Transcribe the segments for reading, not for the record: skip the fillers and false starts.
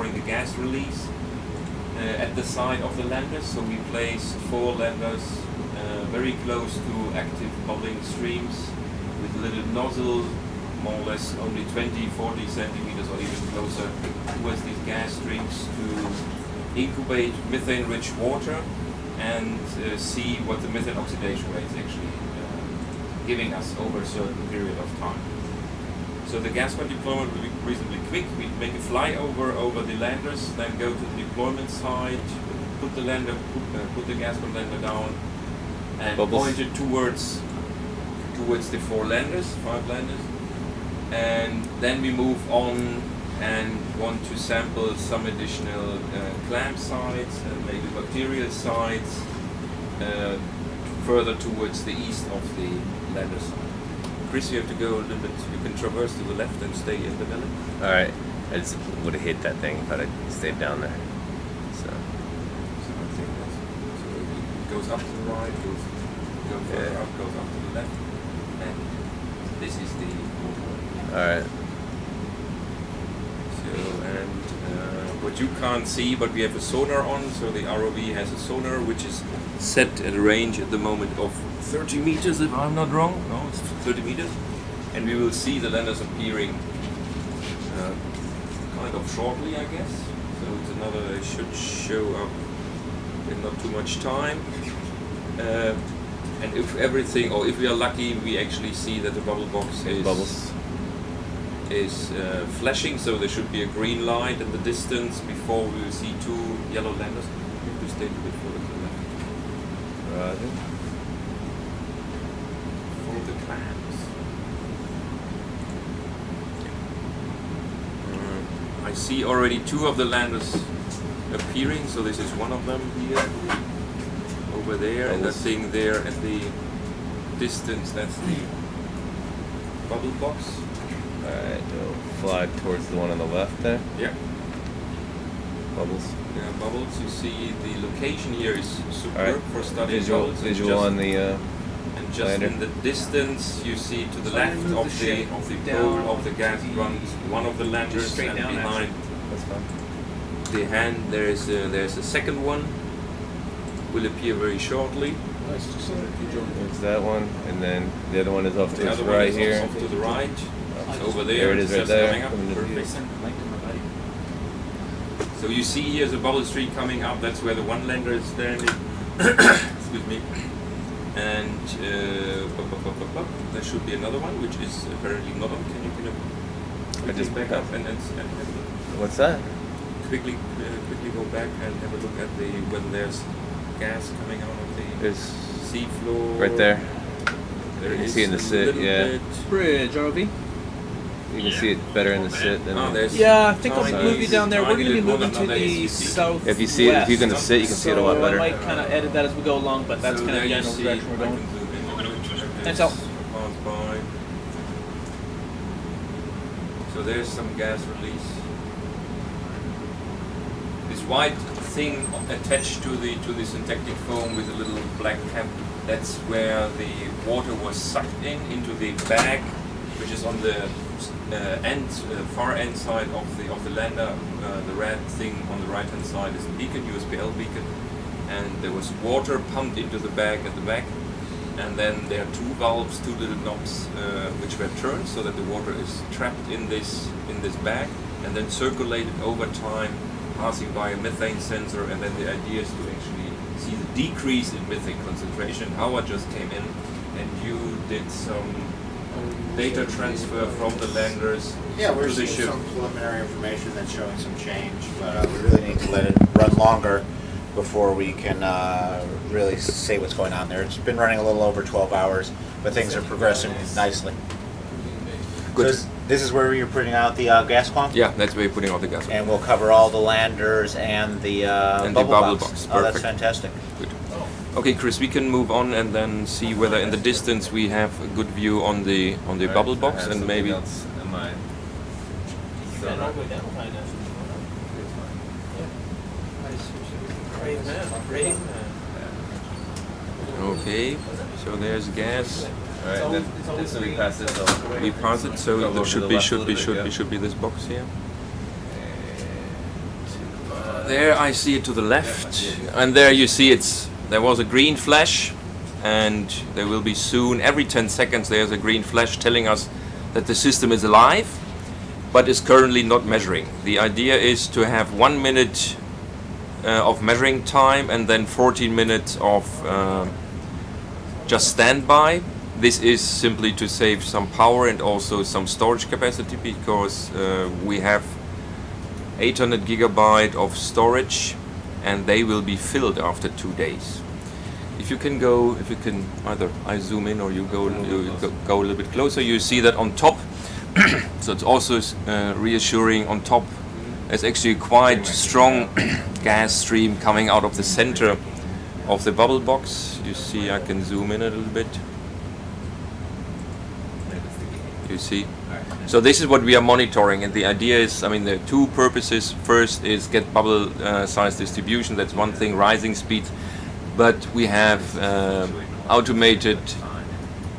monitoring the gas release at the side of the landers. So we placed 4 landers very close to active bubbling streams with a little nozzle, more or less only 20-40 centimeters or even closer towards these gas streams to incubate methane-rich water and see what the methane oxidation rate is actually giving us over a certain period of time. So the gas plant deployment will be reasonably quick. We make a flyover over the landers, then go to the deployment site, put the gas plant lander down, and point it towards the 5 landers, and then we move on and want to sample some additional clam sites and maybe bacterial sites further towards the east of the lander site. Chris, you have to go a little bit, you can traverse to the left and stay in the middle. Alright, I just would have hit that thing if I stayed down there. So I think that's, so it goes up to the right, goes further up, goes up to the left, and this is the water. Alright. So, and what you can't see, but we have a sonar on, so the ROV has a sonar which is set at a range at the moment of 30 meters, if I'm not wrong. No, it's 30 meters. And we will see the landers appearing kind of shortly, I guess. So it's another, it should show up in not too much time. And if everything, or if we are lucky, we actually see that the bubble box is flashing, so there should be a green light in the distance before we will see 2 yellow landers. We have to stay a bit further to the left. Roger. For the clams. I see already 2 of the landers appearing, so this is one of them here, over there, and that thing there at the distance, that's the bubble box. Alright, we'll fly towards the one on the left there. Yeah. Bubbles. Yeah, bubbles. You see the location here is superb for studying bubbles. Visual on the and just lander. In the distance, you see to the left of the pole of the gas runs one of the landers, and behind the hand there's a second one. Will appear very shortly. There's that one, and then the other one is off to the right here. Off to the right. Over there. There it is, right there. Coming up. Perfect. So you see here's a bubble stream coming up. That's where the one lander is standing. Excuse me. And there should be another one, which is apparently not on. Can you just back up and what's that? Quickly go back and have a look at whether there's gas coming out of the sea floor. Right there. There you can see it in the sit, yeah. Bridge, ROV. You can see it better in the sit than yeah, I think I'll move you down there. We're going to be moving to the south. If you see it, if you can sit, you can see it a lot better. I might kind of edit that as we go along, but that's kind of the general direction we're going. Thanks, Al. So there's some gas release. This white thing attached to the syntactic foam with a little black cap, that's where the water was sucked into the bag, which is on the far end side of the lander. The red thing on the right hand side is a beacon, USBL beacon, and there was water pumped into the bag at the back, and then there are 2 valves, 2 little knobs which were turned so that the water is trapped in this bag and then circulated over time, passing by a methane sensor, and then the idea is to actually see the decrease in methane concentration. Howard just came in and you did some data transfer from the landers we're to the seeing ship. some preliminary information that's showing some change, but we really need to let it run longer before we can really say what's going on there. It's been running a little over 12 hours, but things are progressing nicely. Good. So this is where you're putting out the gas pump? Yeah, that's where you're putting out the gas. And we'll cover all the landers and the bubble box. Oh, that's fantastic. Good. Okay, Chris, we can move on and then see whether in the distance we have a good view on the bubble box, and maybe. Okay, so there's gas. Alright, then so we pass this over. We pass it, so there should be this box here. There I see it to the left, and there you see there was a green flash, and there will be soon, every 10 seconds there's a green flash telling us that the system is alive, but is currently not measuring. The idea is to have 1 minute of measuring time and then 14 minutes of just standby. This is simply to save some power and also some storage capacity, because we have 800 gigabyte of storage and they will be filled after 2 days. If you can either I zoom in or you go a little bit closer, you see that on top, so it's also reassuring, on top there's actually a quite strong gas stream coming out of the center of the bubble box. You see, I can zoom in a little bit. You see? So this is what we are monitoring, and the idea is, I mean, there are two purposes. First is get bubble size distribution, that's one thing, rising speed, but we have automated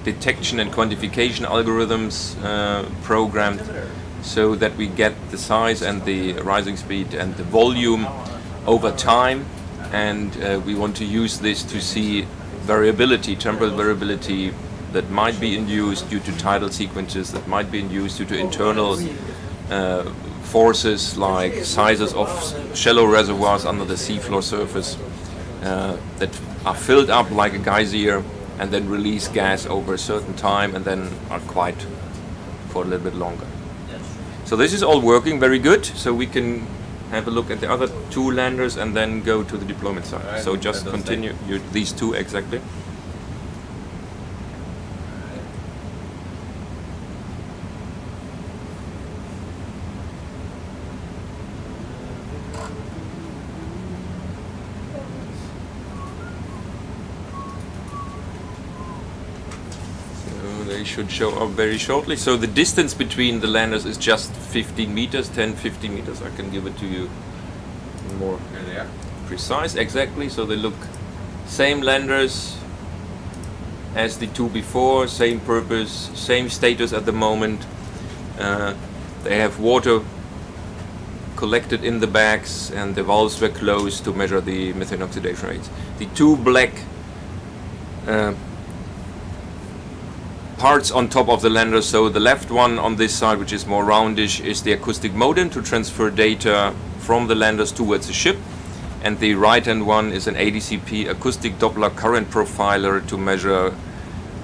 detection and quantification algorithms programmed so that we get the size and the rising speed and the volume over time, and we want to use this to see variability, temporal variability that might be induced due to tidal sequences, that might be induced due to internal forces like sizes of shallow reservoirs under the seafloor surface that are filled up like a geyser and then release gas over a certain time and then are quiet for a little bit longer. So this is all working very good, so we can have a look at the other two landers and then go to the deployment side. So just continue these two exactly. They should show up very shortly. So the distance between the landers is just 15 meters, 10-15 meters. I can give it to you more precise. Exactly. So they look same landers as the two before, same purpose, same status at the moment. They have water collected in the bags and the valves were closed to measure the methane oxidation rates. The two black parts on top of the lander, so the left one on this side, which is more roundish, is the acoustic modem to transfer data from the landers towards the ship, and the right hand one is an ADCP, acoustic Doppler current profiler, to measure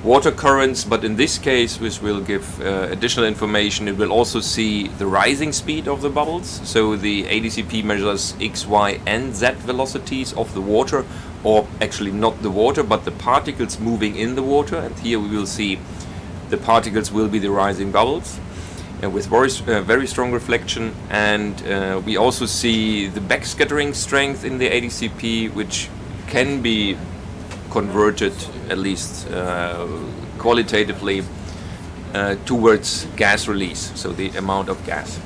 water currents, but in this case, which will give additional information, it will also see the rising speed of the bubbles. So the ADCP measures X, Y and Z velocities of the water, or actually not the water but the particles moving in the water, and here we will see the particles will be the rising bubbles with very strong reflection, and we also see the backscattering strength in the ADCP, which can be converted at least qualitatively towards gas release, so the amount of gas.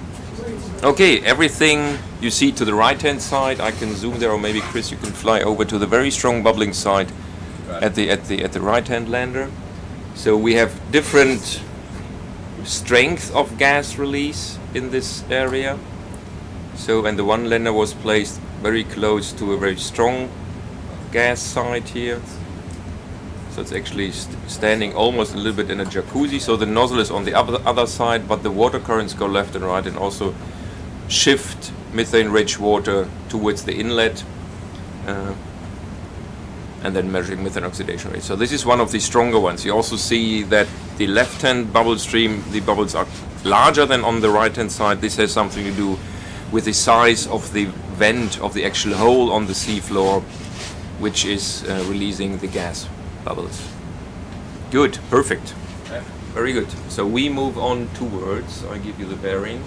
Okay, everything you see to the right hand side, I can zoom there, or maybe Chris you can fly over to the very strong bubbling side at the right hand lander. So we have different strength of gas release in this area. So, and the one lander was placed very close to a very strong gas side here. So it's actually standing almost a little bit in a jacuzzi. So the nozzle is on the other side, but the water currents go left and right and also shift methane-rich water towards the inlet, and then measuring methane oxidation rate. So this is one of the stronger ones. You also see that the left-hand bubble stream, the bubbles are larger than on the right-hand side. This has something to do with the size of the vent of the actual hole on the seafloor, which is releasing the gas bubbles. Good, perfect, very good. So we move on towards, I give you the bearing.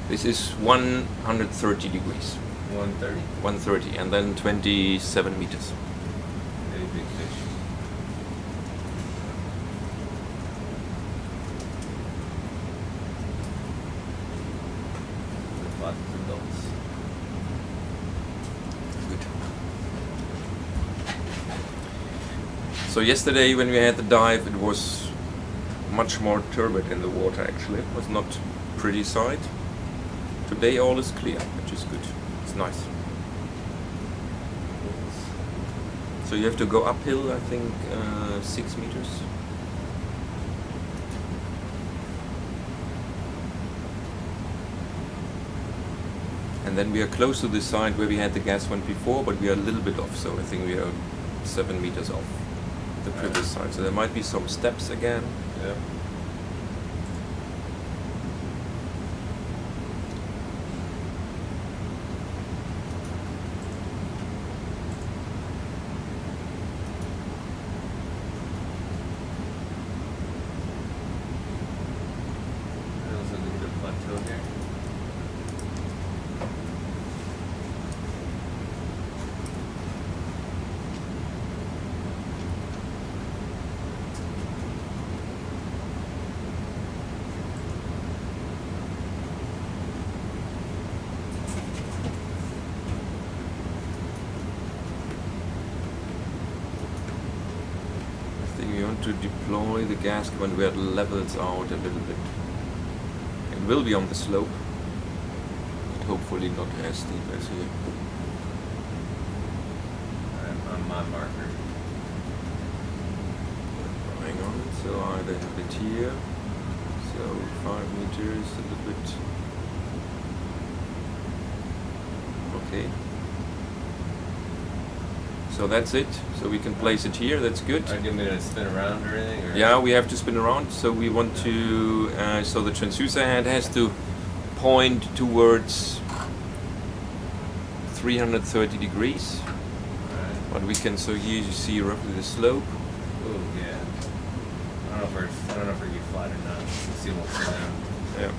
This is 130 degrees. 130. 130, and then 27 meters. Very big fish. Lots of adults. Good. So yesterday when we had the dive, it was much more turbid in the water actually. It was not pretty sight. Today all is clear, which is good. It's nice. So you have to go uphill, I think, 6 meters. And then we are close to the side where we had the gas one before, but we are a little bit off, so I think we are 7 meters off the previous side. So there might be some steps again. Yeah. We want to deploy the gas when we are levels out a little bit. It will be on the slope, but hopefully not as steep as here. On my marker. Hang on, so I have it here. So 5 meters, a little bit. Okay. So that's it. So we can place it here. That's good. Are you giving me to spin around or anything? Or? Yeah, we have to spin around. So we want to. So the transducer head has to point towards 330 degrees. Right. But we can. So here you see roughly the slope. Oh yeah. I don't know if we're gonna get flat or not. Let's see what's down. Yeah.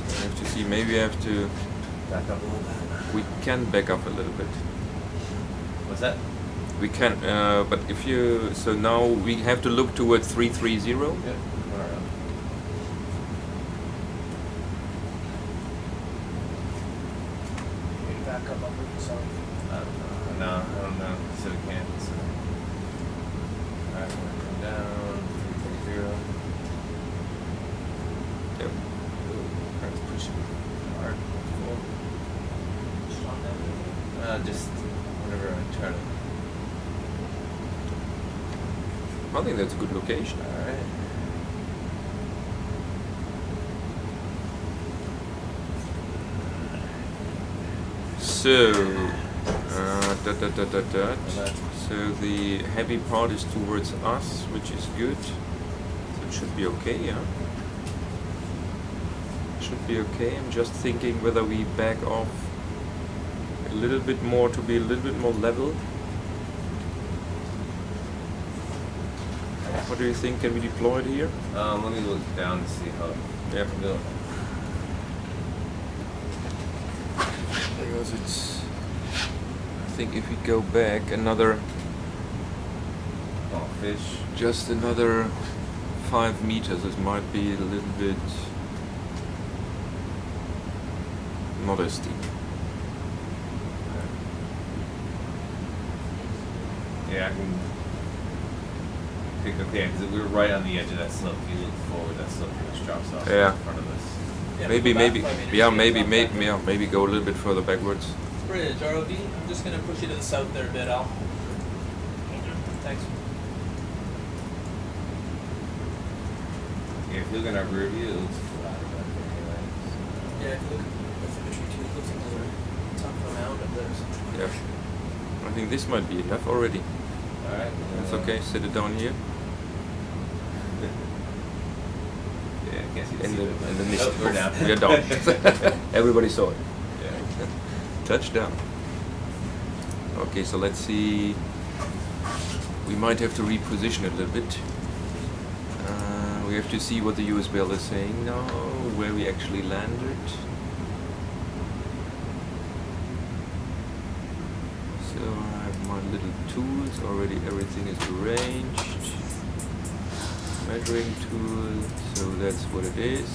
So we have to see. Maybe we have to. Back up a little bit. We can back up a little bit. What's that? We can, but if you, so now we have to look towards 330. Yeah. Alright. Maybe back up on the south. I don't know. So we can't. So. Alright, we're gonna come down. 330. Yep. That's pushing hard. Just whenever I try to. I think that's a good location. Alright. So, so the heavy part is towards us, which is good. So it should be okay, yeah. Should be okay. I'm just thinking whether we back off a little bit more to be a little bit more level. What do you think? Can we deploy it here? Let me look down to see how. Yeah. Go. Because it's. I think if we go back another, Oh, fish. just another 5 meters, it might be a little bit not as steep. Yeah, I can. Okay, because we were right on the edge of that slope. If you look forward, that slope just drops off Yeah. in front of us. Yeah, Maybe, go back maybe, 5 meters, yeah, see maybe, what's maybe, back yeah, maybe go a little bit further backwards. Bridge, ROV. I'm just gonna push you to the south there a bit, Al. Thanks. Yeah, if you look at our rear view, it looks flat back there anyway. Yeah, if you look at the imagery too, it looks like there's a top of a mound up there. Yeah. I think this might be enough already. Alright. That's okay, set it down here. Yeah, I guess you And see the, it. and the mist. Oh, we're down. We are down. Everybody saw it. Yeah. Touchdown. Okay, so let's see. We might have to reposition it a little bit. We have to see what the USBL is saying now, where we actually landed. So I have my little tools already. Everything is arranged. Measuring tool. So that's what it is.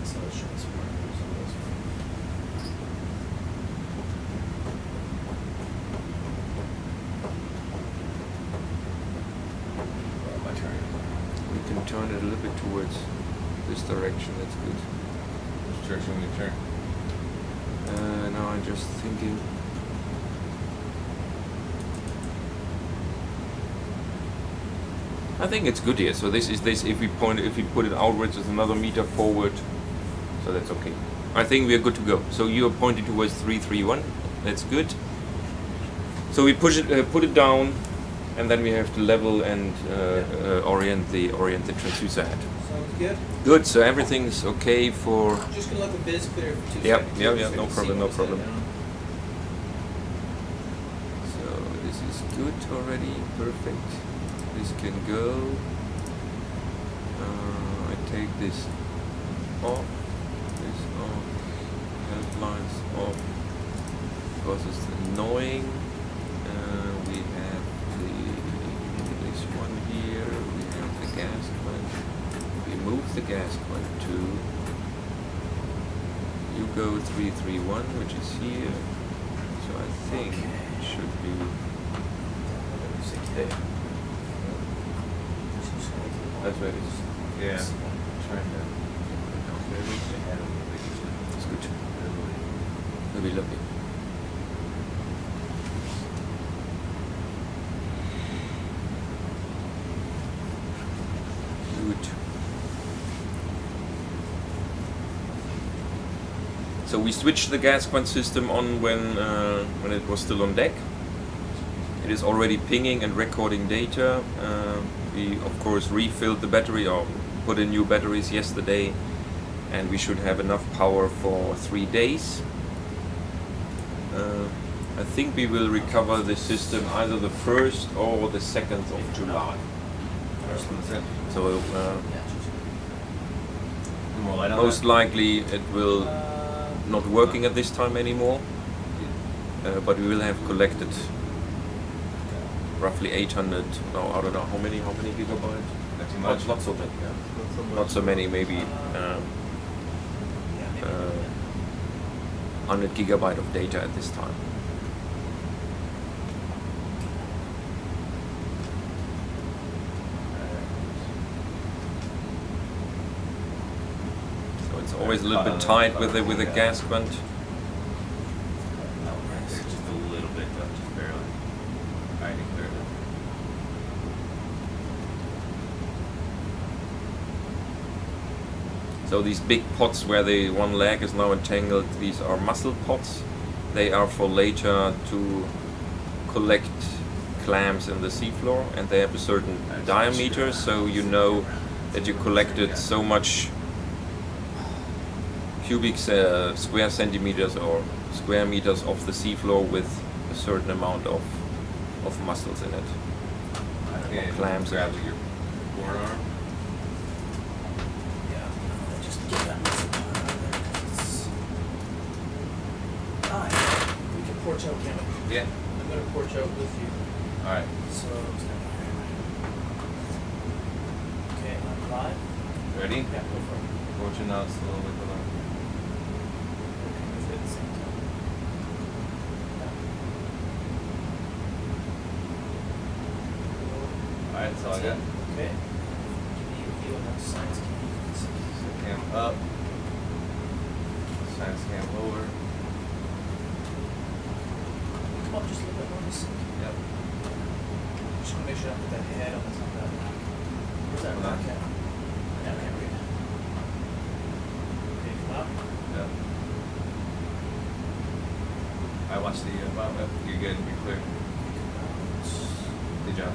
So it shows markers on this one. My turn. We can turn it a little bit towards this direction. That's good. Which direction we turn? Now I'm just thinking. I think it's good here. So this is this. If we put it outwards, it's another meter forward. So that's okay. I think we are good to go. So you are pointing towards 331. That's good. So we push it, put it down, and then we have to level and orient the transducer head. Sounds good. Good. So everything's okay for. Just gonna let the viz clear for 2 Yep, seconds. yeah, just so I no can see problem, no what's going problem. on. So this is good already. Perfect. This can go. I take this off. This off. Helplines off. Because it's annoying. We have this one here. We have the gas plant. We move the gas plant to. You go 331, which is here. So I think it should be. That's where it is. Yeah. Trying to. It's good. That'll be lovely. Good. So we switched the gas plant system on when it was still on deck. It is already pinging and recording data. We of course refilled the battery or put in new batteries yesterday, and we should have enough power for 3 days. I think we will recover the system either the 1st or the 2nd of July. So most likely it will not working at this time anymore, but we will have collected roughly 800. No, I don't know how many gigabytes. Not too much. Not so many. Not so many. Maybe 100 gigabyte of data at this time. So it's always a little bit tight with the gas plant. Just a little bit, just barely. Alright, clear it. So these big pots where the one leg is now entangled, these are mussel pots. They are for later to collect clams in the seafloor, and they have a certain diameter, so you know that you collected so much cubic square centimeters or square meters of the seafloor with a certain amount of mussels in it. Okay, Clams. grab your forearm. Yeah, just get that muscle part out of there 'cause it's. We can porch out, can't we? Yeah. I'm gonna porch out with you. Alright. So. Okay, I'm live. Ready? Yeah, go for it. Fortune out slowly below. Okay, let's hit the same time. Alright, that's all I got. Okay. Give me your view on that science cam. So cam up. Science cam lower. Come on, just a little bit more this. Yep. Just wanna make sure I put that head on the top of that map. Where's that Hold on. rock at? Yeah, I can't read it. Okay, come up. Yep. I watched the yep, you're good, you're clear. Good job.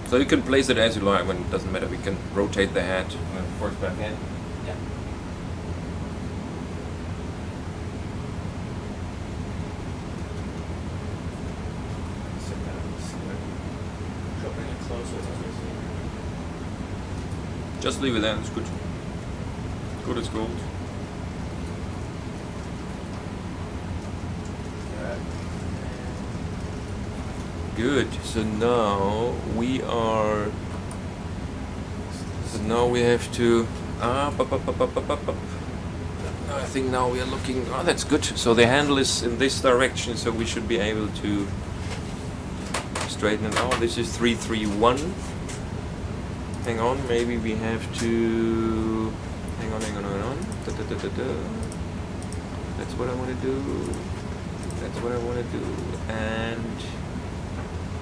So you can place it as you like, when it doesn't matter. We can rotate the head. I'm gonna force back in. Yeah. Sit down. She'll bring it closer to your feet. Just leave it there, it's good. Good as gold. Good. So now we are. So now we have to. I think now we are looking. Oh, that's good. So the handle is in this direction, so we should be able to straighten it out. This is 331. Hang on, maybe we have to. Hang on. Da, da, da, da, da. That's what I want to do. That's what I want to do. And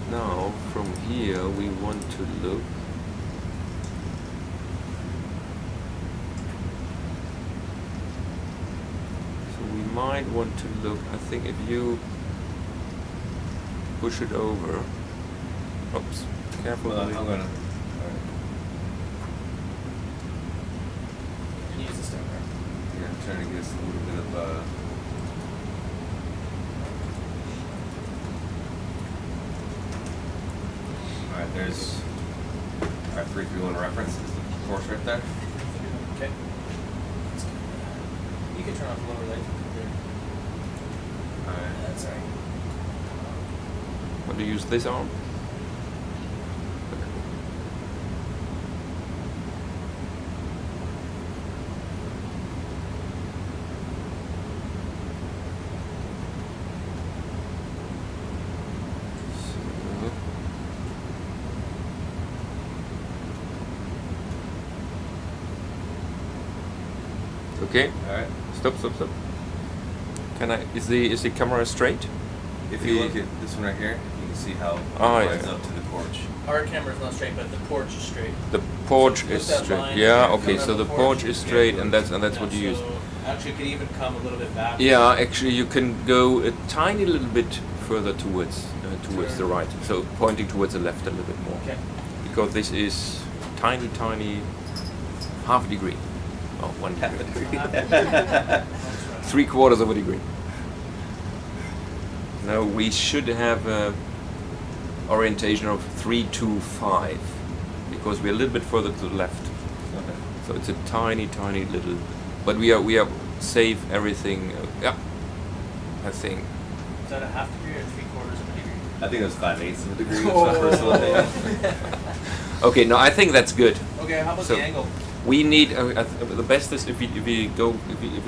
now from here we want to look. Might want to look. I think if you push it over. Oops, careful. I'm gonna. Can you use the stone there? Yeah, I'm trying to get us a little bit of. Alright, there's our 331 reference. Is the course right there? Okay. You can turn off the lower light. Alright. That's right. Want to use this arm? Okay. Alright. Stop. Can I? Is the camera straight? If you look at this one right here, you can see how it lines up to the porch. Our camera's not straight, but the porch is straight. The porch So is that straight. line Yeah. is Okay. coming So up the the porch porch. is straight, and that's Yeah, what you use. so actually, it could even come a little bit back. Yeah. Actually, you can go a tiny little bit further towards the right. So pointing towards the left a little bit more. Okay. Because this is tiny half a degree. Oh, 1 degree. 3/4 of a degree. Now we should have a orientation of 325 because we're a little bit further to the left. Okay. So it's a tiny little, but we are safe. Everything. Yeah, I think. Is that a half degree or 3/4 of a degree? I think it was 5/8 of a degree. Oh. That's my personal opinion. Okay, no, I think that's good. Okay, how about So- the angle? We need the best is if we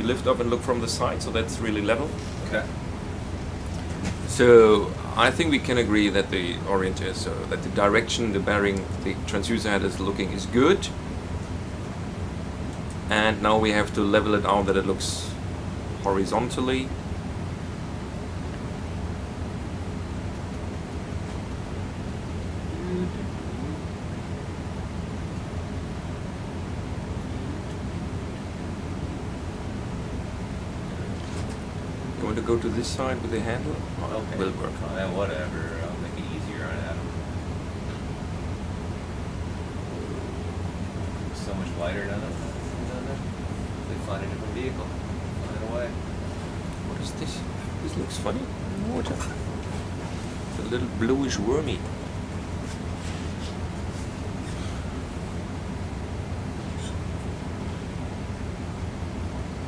lift up and look from the side, so that's really level. Okay. So I think we can agree that the orientation, so that the direction, the bearing, the transducer head is looking is good. And now we have to level it out that it looks horizontally. You want to go to this side with the handle? Oh, Okay. Will work. Fine, whatever. I'll make it easier on Adam. So much lighter now. They find a different vehicle. Find it away. What is this? This looks funny. Water. It's a little bluish wormy.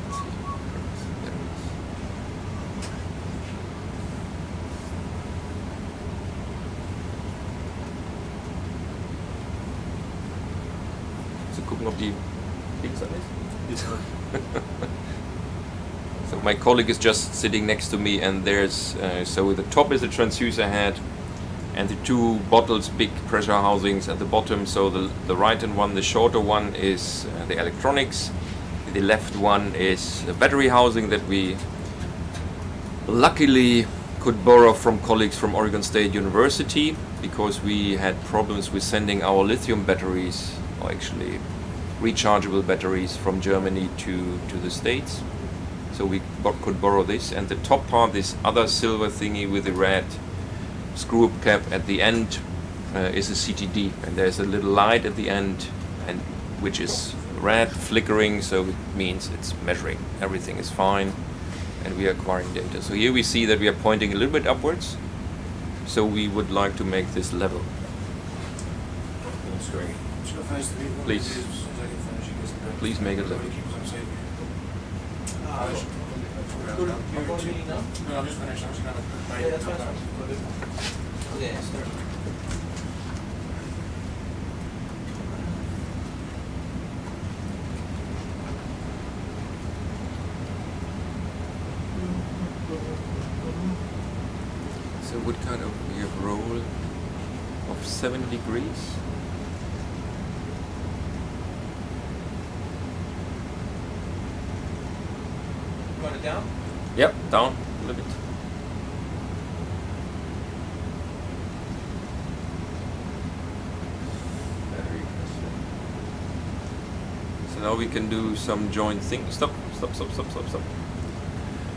Let's see. There it is. So gucken, ob die links an ist. So my colleague is just sitting next to me, and there's so the top is the transducer head, and the two bottles, big pressure housings at the bottom. So the right hand one, the shorter one, is the electronics. The left one is a battery housing that we luckily could borrow from colleagues from Oregon State University, because we had problems with sending our lithium batteries, or actually rechargeable batteries, from Germany to the States. So we could borrow this, and the top part, this other silver thingy with the red screw-up cap at the end, is a CTD, and there's a little light at the end, and which is red, flickering, so it means it's measuring. Everything is fine, and we are acquiring data. So here we see that we are pointing a little bit upwards, so we would like to make this level. That's great. Please. Please make it level. You're going to meeting now? No, I'm just finished. I'm just gonna. Yeah, that's fine. Okay, start. 7 degrees. Run it down. Yep, down a little bit. So now we can do some joint things. Stop.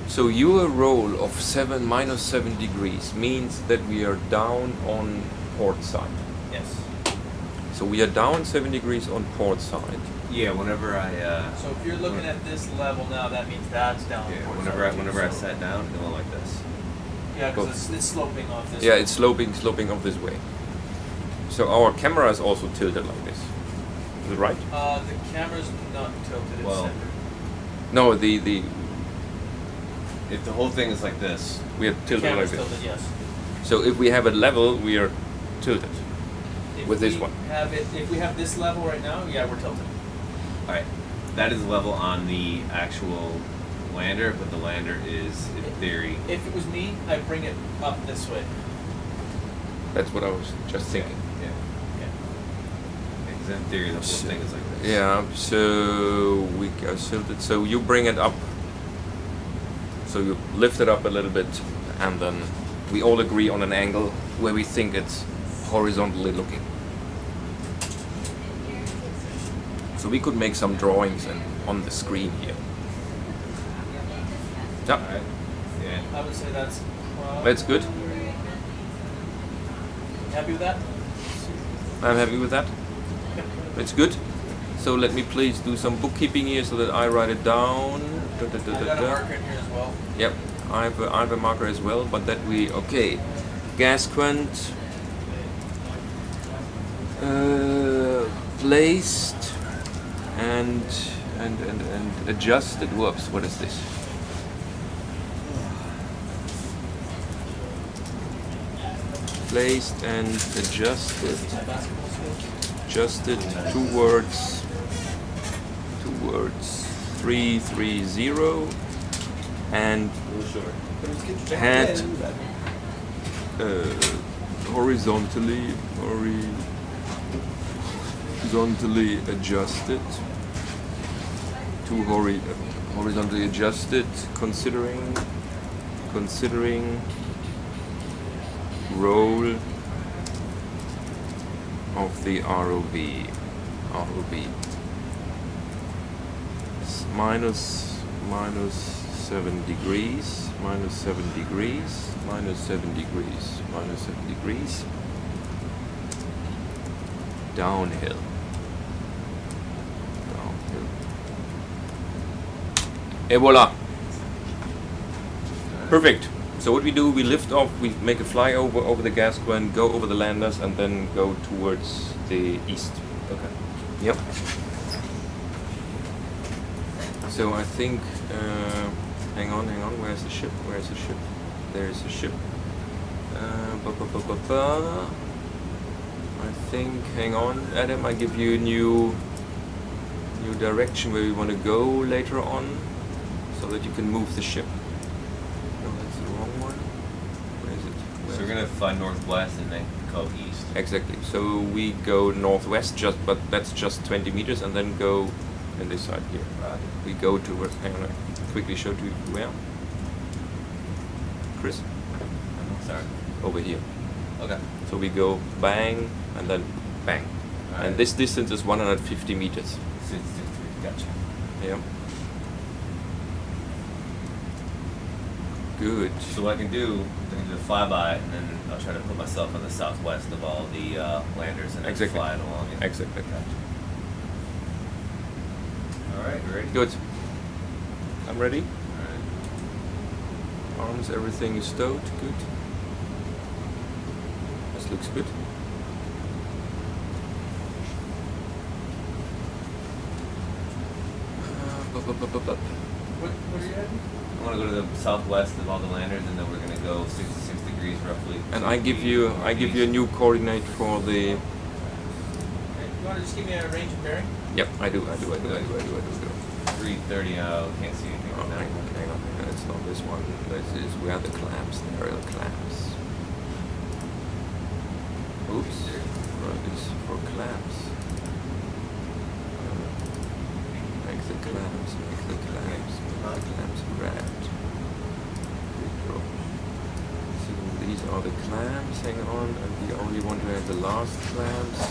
So your roll of -7 degrees means that we are down on port side. Yes. So we are down 7 degrees on port side. Yeah, whenever I So if you're looking at this level now, that means that's down. yeah, towards whenever I the whenever I so- sat down, it went like this. Yeah, because it's sloping off this. Yeah, way. it's sloping off this way. So our camera is also tilted like this. Is it right? The camera's not tilted. It's Well, centered. No, the If the whole thing is like this, we are The tilted like camera's this. tilted. Yes. So if we have it level, we are tilted. If With this we one. if we have this level right now, yeah, we're tilted. all right, that is level on the actual lander, but the lander is in theory. If it was me, I'd bring it up this way. That's what I was just thinking. Yeah, Yeah. because in theory the whole thing is like this. Yeah, so we are tilted. So you bring it up. So you lift it up a little bit, and then we all agree on an angle where we think it's horizontally looking. So we could make some drawings on the screen here. All Yeah, right. Yeah. I would say that's. that's good. Happy with that? I'm happy with that. It's good. So let me please do some bookkeeping here so that I write it down. I got a marker in here as well. Yep, I have a marker as well, but that we okay. Gas quant placed and adjusted. Whoops, what is this? Placed and adjusted. My basketball skills. Adjusted towards 330 and had horizontally adjusted to horizontally adjusted, considering roll of the ROV. Minus 7 degrees, minus 7 degrees, minus 7 degrees, minus 7 degrees, downhill. Et voila! Perfect. So what we do, we lift off, we make a flyover over the gas glen, go over the landers, and then go towards the east. Okay. Yep. So I think, hang on, where's the ship? There's the ship. I think, hang on, Adam, I give you a new direction where we want to go later on, so that you can move the ship. No, that's the wrong one. Where is it? So we're gonna fly northwest and then go east. Exactly. So we go northwest, but that's just 20 meters, and then go on this side here. Right. We go towards. Hang on, I quickly show to you where. Chris, Sorry. over here. Okay. So we go bang and then bang, Alright. and this distance is 150 meters. Gotcha. Yeah. Good. So what I can do a flyby, and then I'll try to put myself on the southwest of all the landers and then Exactly. fly it along. And Exactly. All right, you ready? Good. I'm ready. All right. Arms, everything is stowed. Good. This looks good. What are you heading? I want to go to the southwest of all the landers, and then we're gonna go 66 degrees roughly. And I give you a new coordinate for the. You want to just give me a range of bearing? Yep, I do. 330. Can't see anything Oh, right hang now. on. It's not this one. This is where the clamps. There are the clamps. Oops. is for clamps. Make the clamps red. So these are the clamps, hang on, and we only want to have the last clamps.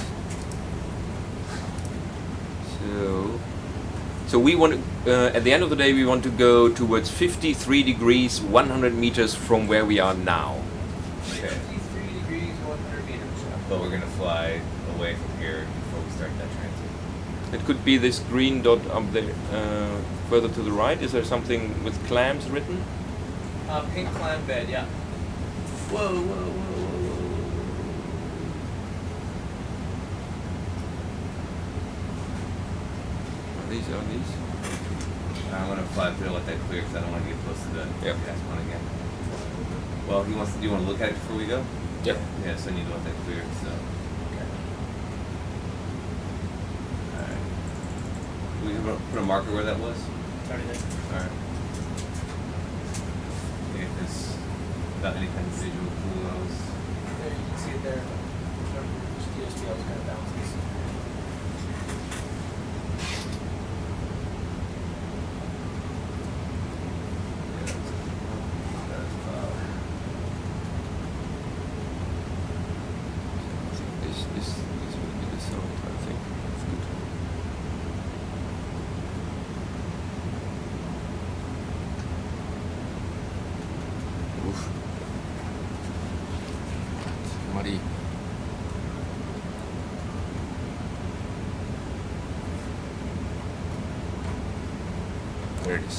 So we want to, at the end of the day, we want to go towards 53 degrees, 100 meters from where we are now. Okay. 53 degrees, 100 meters. But we're gonna fly away from here before we start that transit. It could be this green dot up there, further to the right. Is there something with clamps written? Pink clam bed, yeah. Whoa, whoa, whoa, whoa, whoa. Are these? I'm gonna fly through and let that clear because I don't want to get close to the gas one again. Well, do you want to look at it before we go? Yep. Yeah, so I need to let that clear. So. Alright. We can put a marker where that was? It's already there. Alright. Yeah, because without any kind of visual clues. There, you can see it there. Just DSP, I was kind of balanced this. This will be the sound, I think. It's good. Oof. Muddy. There it is.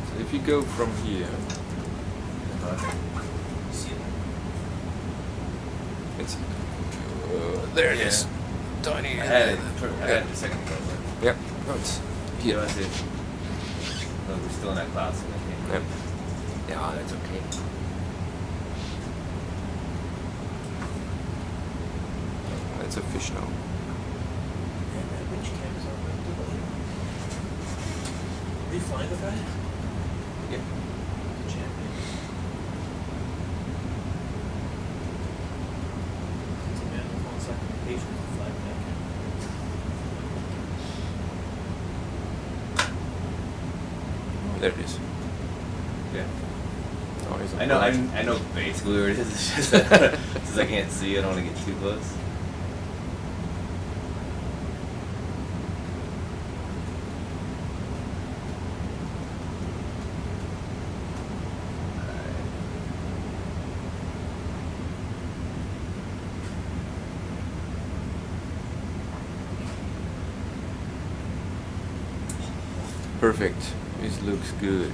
So if you go from here, See it? it's there it is. Tiny. I had it a second ago. Yep. No, it's But here. that's it. No, we're still in that cloud, so I can't. Yep. Yeah, that's okay. That's a fish now. And that winch cam is on the delay. Are you flying with that? Yeah. Champion. It's a man with 1 second patience to fly back. There it is. Yeah. Oh, he's I know. right. I know basically where it is. It's just that since I can't see, I don't want to get too close. Perfect. This looks good.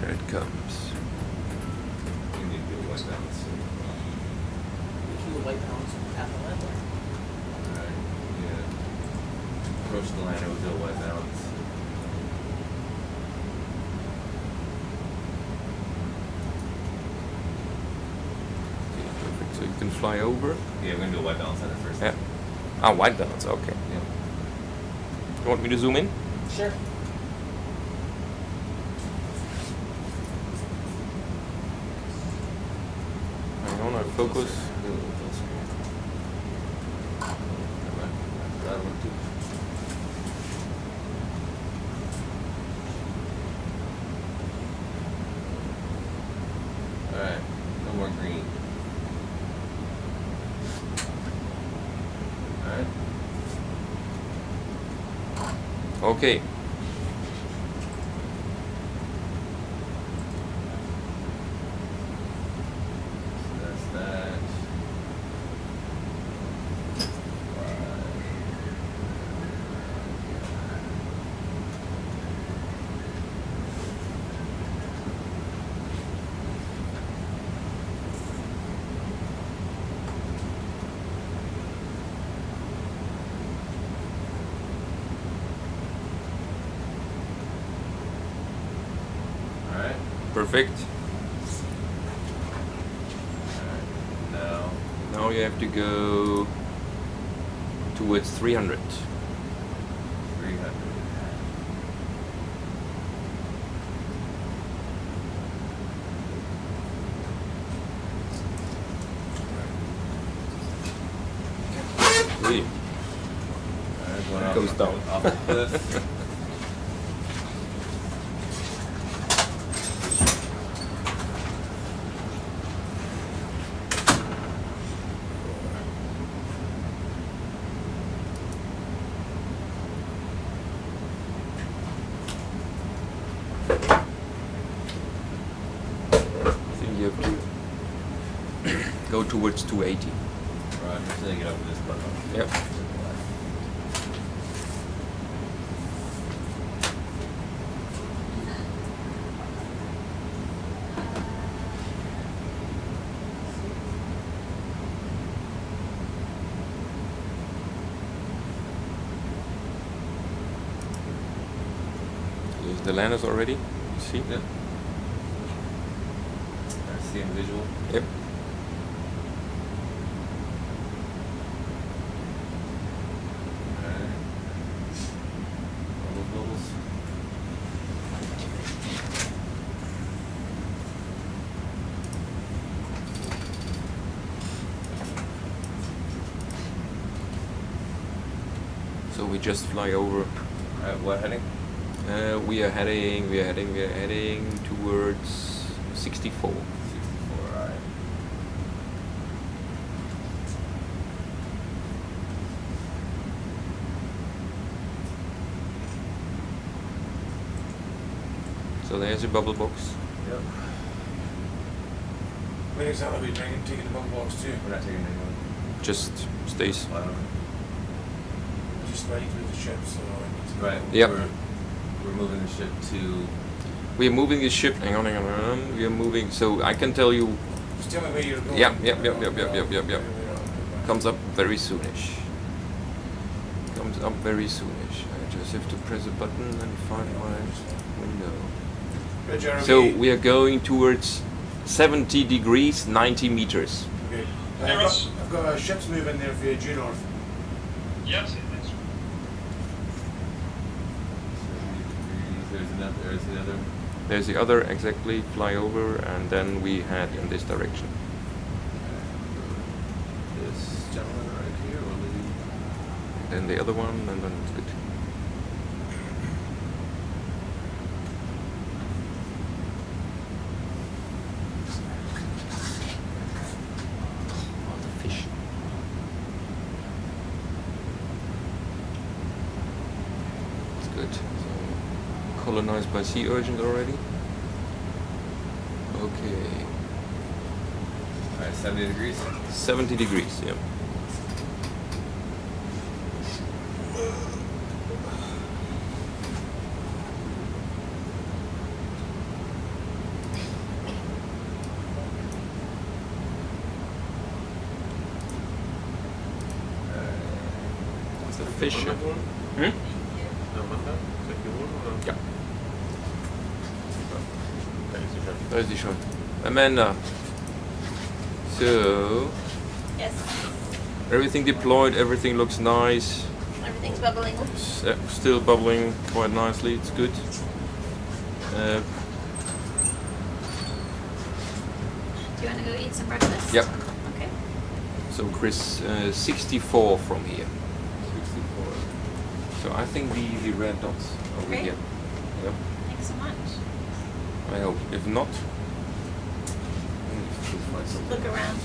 There it comes. You need to do one balance. You would like balance at the landing. Alright. Yeah. Approach the liner with a white balance. Okay, perfect. So you can fly over. Yeah, we're gonna do a white balance on it first. Yeah. Ah, white balance. Okay. Yeah. You want me to zoom in? Sure. Hang on, I focus. A little closer. That one too. Alright, no more green. Alright. Okay. So that's that. Perfect. No. Now you have to go towards 300. 300. Really? Going It goes down. Off the cliff. I think you have to go towards 280. Right, I'm just gonna get over this button. Yep. Is the landers already? You see? Yep. I see him visual. Yep. Alright. All those bubbles. So we just fly over. Alright, what heading? We are heading towards 64. 64, alright. So there's a bubble box. Yep. When exactly are we taking the bubble box too? We're not taking anyone. Just stays. Fly over. Just right through the ship, so I need to Right. Yep. We're moving the ship to. We are moving the ship. Hang on. We are moving. So I can tell you, Just tell me where you're going. Yep. comes up very soonish. Comes up very soonish. I just have to press a button and find my window. Good, Jeremy. So we are going towards 70 degrees, 90 meters. Okay. I've got a ship's moving there for you due north. Yes, it is. There's another. There's the other, exactly, fly over, and then we head in this direction. This gentleman right here, or lady? Then the other one, and then it's good. Oh, the fish. It's good. So, colonized by sea urchins already. Okay. Alright, 70 degrees. 70 degrees, yeah. It's a fish. Hmm? Yeah. There's the shot. Amanda. So, Yes, everything deployed, everything looks nice. everything's bubbling. Still bubbling quite nicely, it's good. Do you want to go eat some breakfast? Yep. Okay. So Chris, 64 from here. 64. So I think the red dots over Great. here. Yep. Thanks so much. I hope. If not, Look around.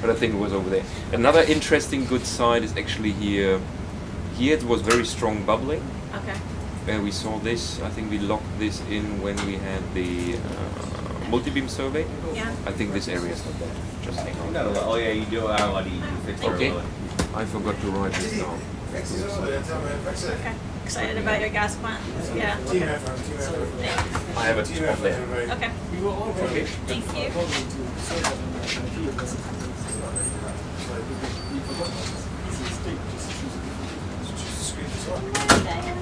but I think it was over there. Another interesting good side is actually here. Here it was very strong bubbling. Okay. We saw this. I think we locked this in when we had the multi-beam survey. Yeah. I think this area is not bad. Just hang on. Not a lot. Oh yeah, you do. I don't want to eat. You fix it Okay. early. I forgot to write this down. Okay. Excited about your gas plant? Yeah. Team effort, team effort. Thanks. I have it Team up effort, there. everybody. Okay. Okay. Thank you. Just squeeze this one. Diana.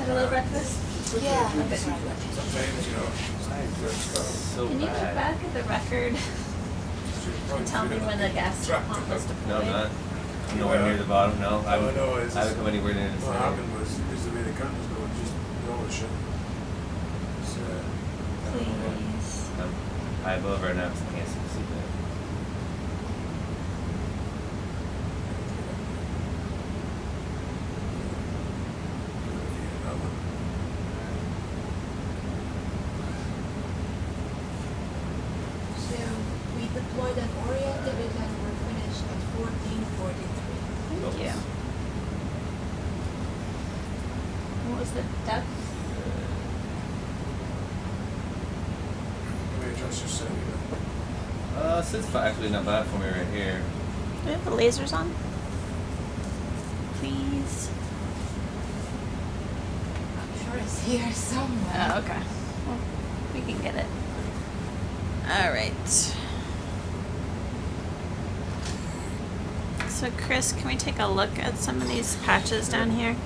Have a little breakfast? Yeah. Sometimes, you know, So Can you look bad. back at the record and tell me when the gas pump was deployed? No, I'm not. I'm nowhere near the bottom. No, I haven't. No, it's I haven't come anywhere near the what center. happened was the way the current was going, just all the shit. It's, Please. I'm high above right now, so I can't see that. So we deployed an oriented and we're finished at 1443. Thank you. What was the depth? Maybe adjust your setting. Sits actually not bad for me right here. Do we have the lasers on? Please. I'm sure it's here somewhere. Oh, okay. Well, we can get it. All right. So, Chris, can we take a look at some of these patches down here?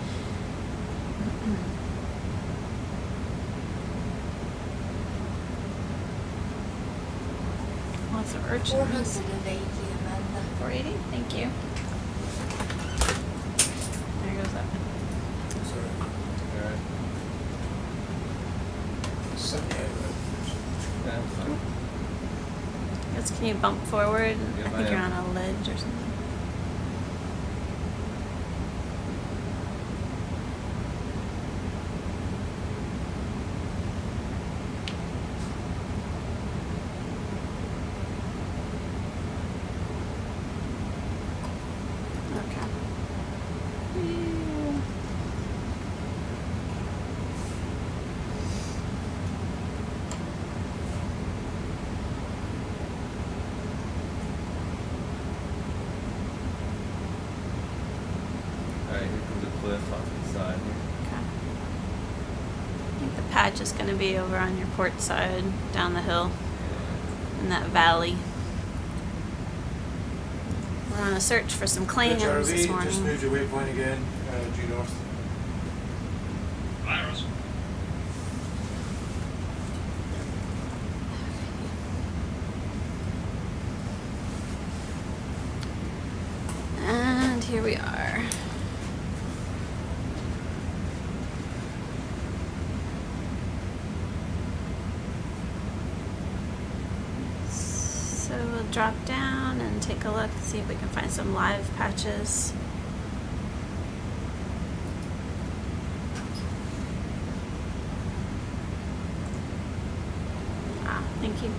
Lots of urchins. 480, Amanda. 480? Thank you. There goes that. Sorry. Alright. 78, right? Yeah, that's fine. Guess, can you bump forward? Yep, I think I you're am. on a ledge or something. Okay. Yeah. Alright, here comes a cliff off to the side here. Okay. I think the patch is going to be over on your port side, down the hill, in that valley. We're on a search for some clams ROV, this just morning. moved your waypoint again, due north. Virus. And here we are. So we'll drop down and take a look, see if we can find some live patches. Ah, thank you.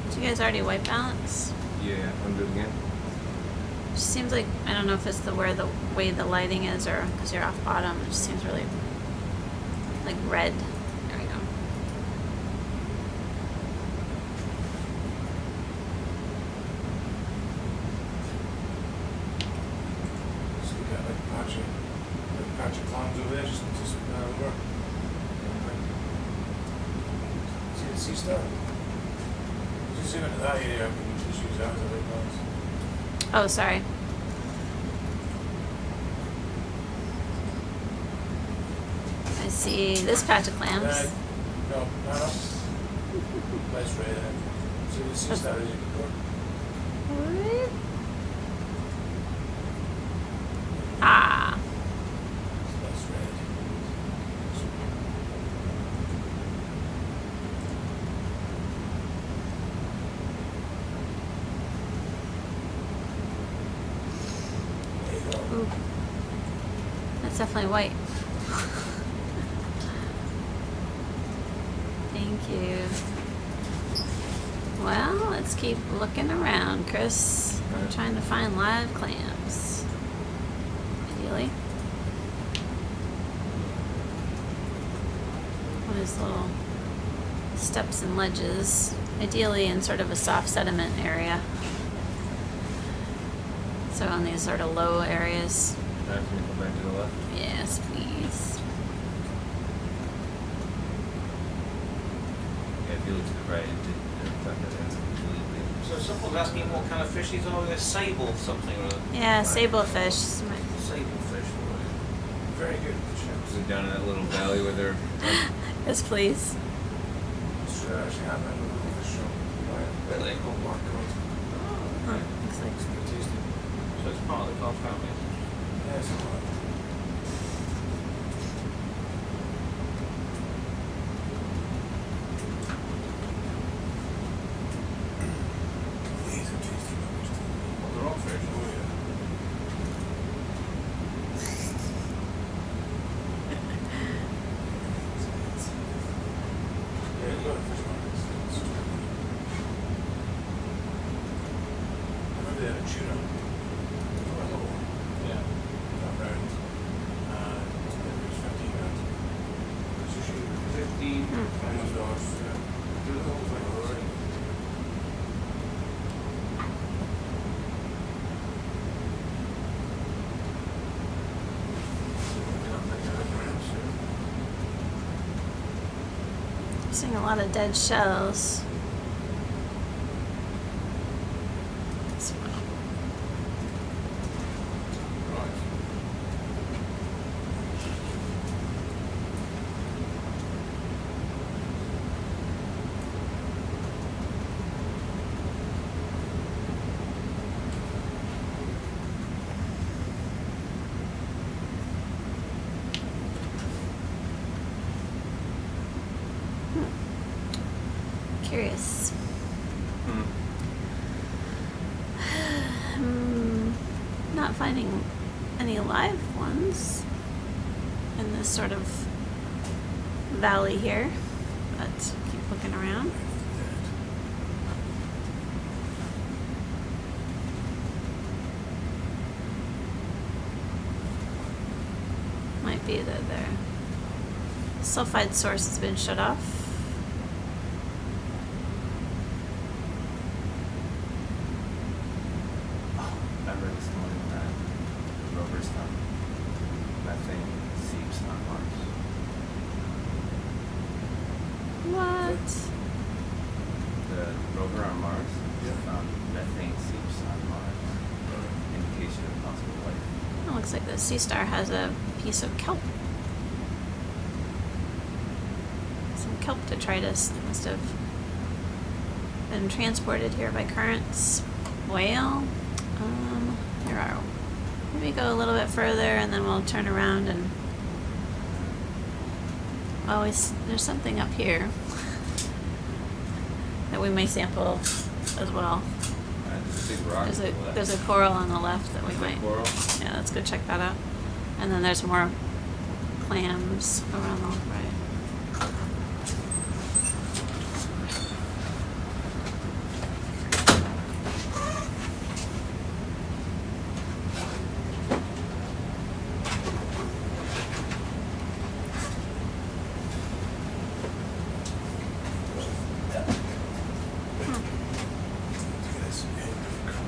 Did you guys already wipe balance? Yeah, I'm good again. Just seems like, I don't know if it's the way the lighting is or because you're off bottom. It just seems really like red. There we go. So we got like a patch of clowns over there, just over. See the sea star? Just zoom into that area, we can just use that as a light balance. Oh, sorry. I see this patch of clams. No. That's red. See the sea star as you go. What? Ah. That's red. There you go. Ooh. That's definitely white. Thank you. Well, let's keep looking around, Chris. I'm Alright. trying to find live clams. Ideally. What is little steps and ledges? Ideally in sort of a soft sediment area. So on these sort of low areas. Alright, can you come back to the left? Yes, please. Yeah, if you look to the right and tuck that in completely. So someone's asking what kind of fish these are. They're sable something or other. Yeah, sablefish. Sable fish. Very good. So down in that little valley where they're Yes, please. Should actually have that little fish shop. Really? Oh, my God. Oh, looks like It's good tasting. So it's part of the Carl family. Yeah, it's alright. These are tasty numbers. Well, they're all fish. Oh, yeah. Yeah, you got a fish market. It's true. I remember they had a tuna. A little one. Yeah. Not round. It was 15 rounds. Sushi. 15. $5, yeah. Do the whole thing already. seeing a lot of dead shells. Curious. Not finding any live ones in this sort of valley here, but keep looking around. Might be that their sulfide source has been shut off. I read this morning that rovers found methane seeps on Mars. What? The rover on Mars found methane seeps on Mars. Indication of possible life. It looks like the Sea Star has a piece of kelp. Some kelp detritus that must have been transported here by currents. Whale. Here are. Maybe go a little bit further and then we'll turn around and. Oh, there's something up here that we may sample as well. There's a big rock. There's a coral on the left that we Is that might. coral? Yeah, let's go check that out. And then there's more clams around the right.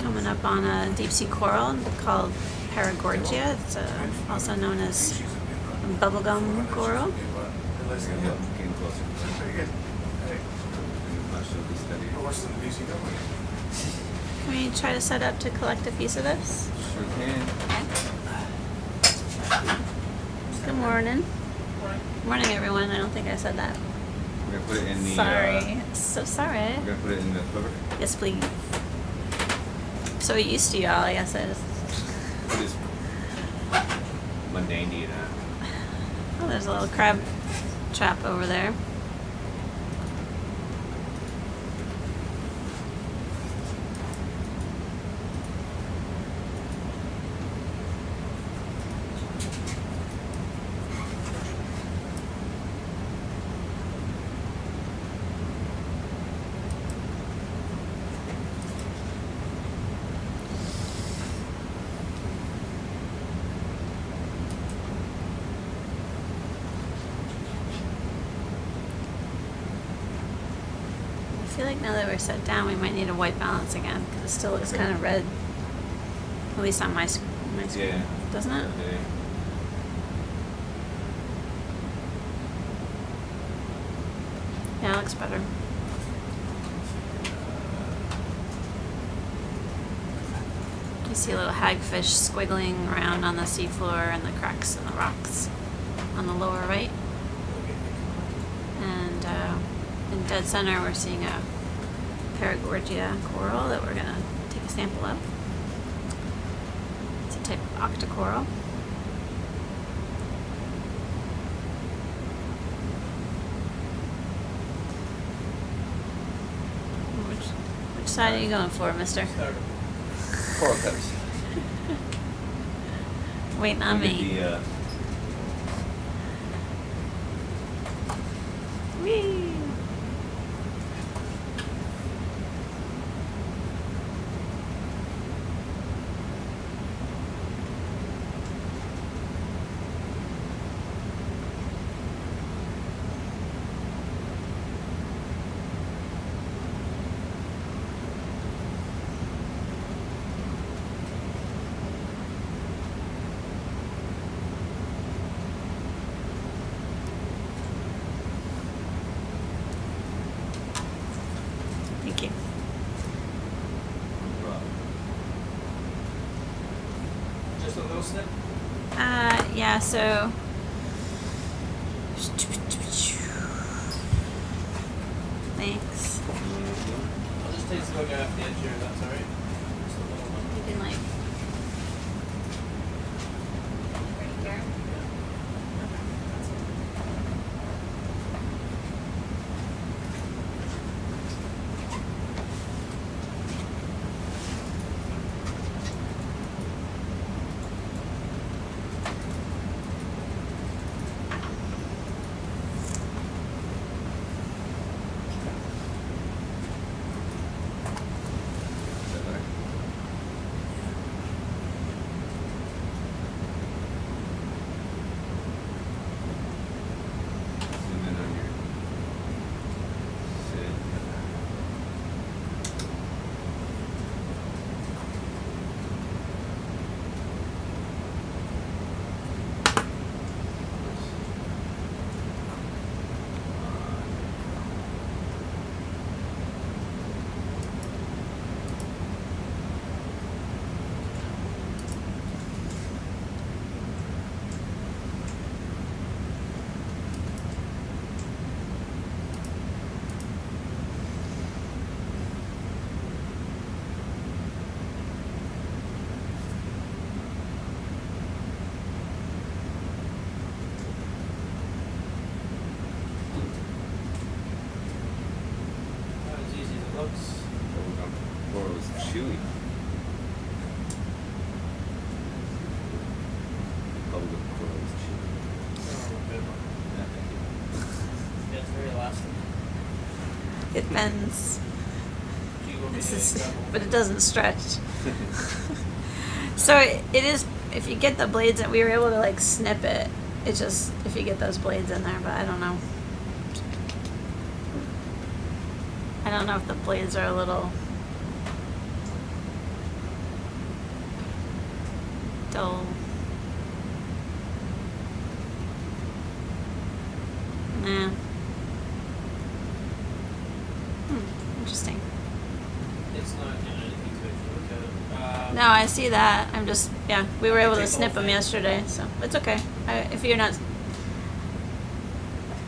Coming up on a deep sea coral called Paragorgia. It's also known as bubblegum coral. Getting closer. Very good. Hey, I'll show these studies. what's the BC government? Can we try to set up to collect a piece of this? Sure can. Good morning. Morning, everyone. I don't think I said that. We're gonna put it in the. Sorry. So sorry. We're gonna put it in the quiver. Yes, please. So used to y'all, I guess I just. It is mundane to you now. Oh, there's a little crab trap over there. I feel like now that we're set down, we might need a white balance again because it still looks kind of red. At least on my screen, Yeah. doesn't it? Okay. Yeah, it looks better. see little hagfish squiggling around on the seafloor and the cracks in the rocks on the lower right. And in dead center, we're seeing a Paragorgia coral that we're going to take a sample of. It's a type of octocoral. Which side are you going for, mister? Coral cutters. Waiting on me. Whee! Thank you. Just a little snip. Yeah, so. Thanks. I'll just take a look at the edge here, that's alright. Just a little one. You can like. Right here. Is that better? Zoom in on your sit. Not as easy as it looks. Bubblegum coral is chewy. Bubblegum coral is chewy. Yeah, thank you. Yeah, it's very elastic. It bends. You will be This in is, trouble. but it doesn't stretch. So it is. If you get the blades, and we were able to like snip it. It's just if you get those blades in there, but I don't know. I don't know if the blades are a little dull. Nah. Interesting. It's not doing anything to it. If you look at it. No, I see that. I'm just, yeah, we were able to Take the snip whole them thing. yesterday, so it's okay. If you're not.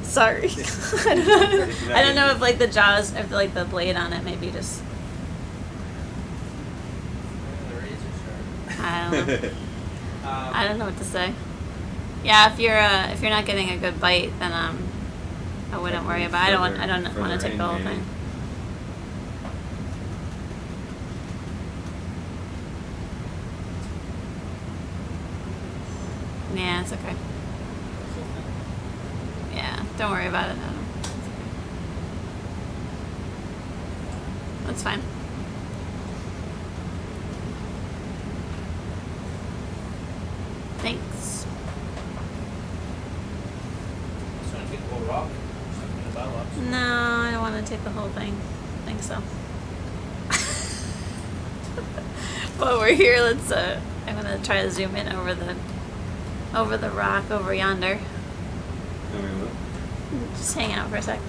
Sorry. I don't know if like the jaws, if like the blade on it maybe just. The razor sharp. I don't know. I don't know what to say. Yeah, if you're not getting a good bite, then I wouldn't worry about. I don't want to take the whole thing. Yeah, it's okay. Yeah, don't worry about it. No. That's fine. Thanks. Just trying to take the whole rock. Something about rocks. No, I don't want to take the whole thing. I think so. While we're here, let's. I'm gonna try to zoom in over the rock over yonder. No, we will. Just hang out for a sec.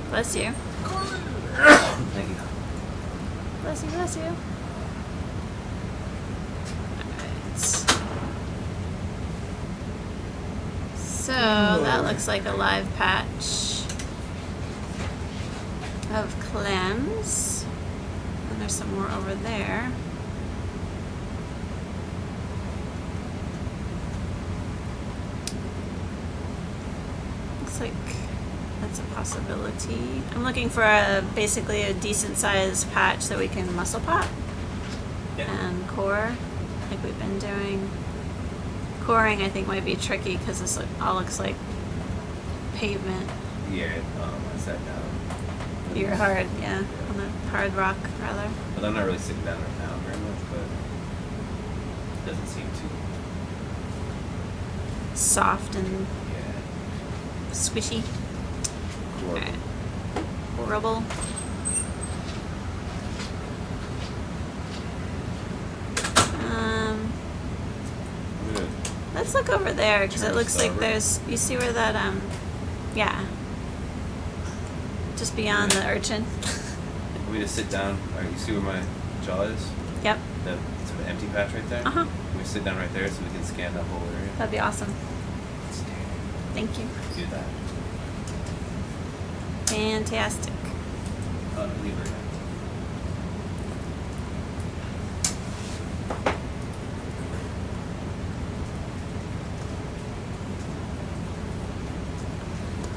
Bless you. Thank you. Bless you. Bless you. So that looks like a live patch of clams. And there's some more over there. Looks like that's a possibility. I'm looking for basically a decent sized patch that we can muscle pot and core like we've been doing. Coring I think might be tricky because this all looks like pavement. Yeah, I sat down. You're hard, yeah, on the hard rock rather. But I'm not really sitting down right now very much, but it doesn't seem too. Soft and Yeah. squishy. Horrible. Alright. Rubble. Good. Let's look over there because it Turn looks like starboard. there's. You see where that yeah. Just beyond the urchin. Want me to sit down? Alright, you see where my jaw is? Yep. That sort of empty patch right there? Uh huh. Can we sit down right there so we can scan that whole area? That'd be awesome. Thank you. Do that. Fantastic. Leave her.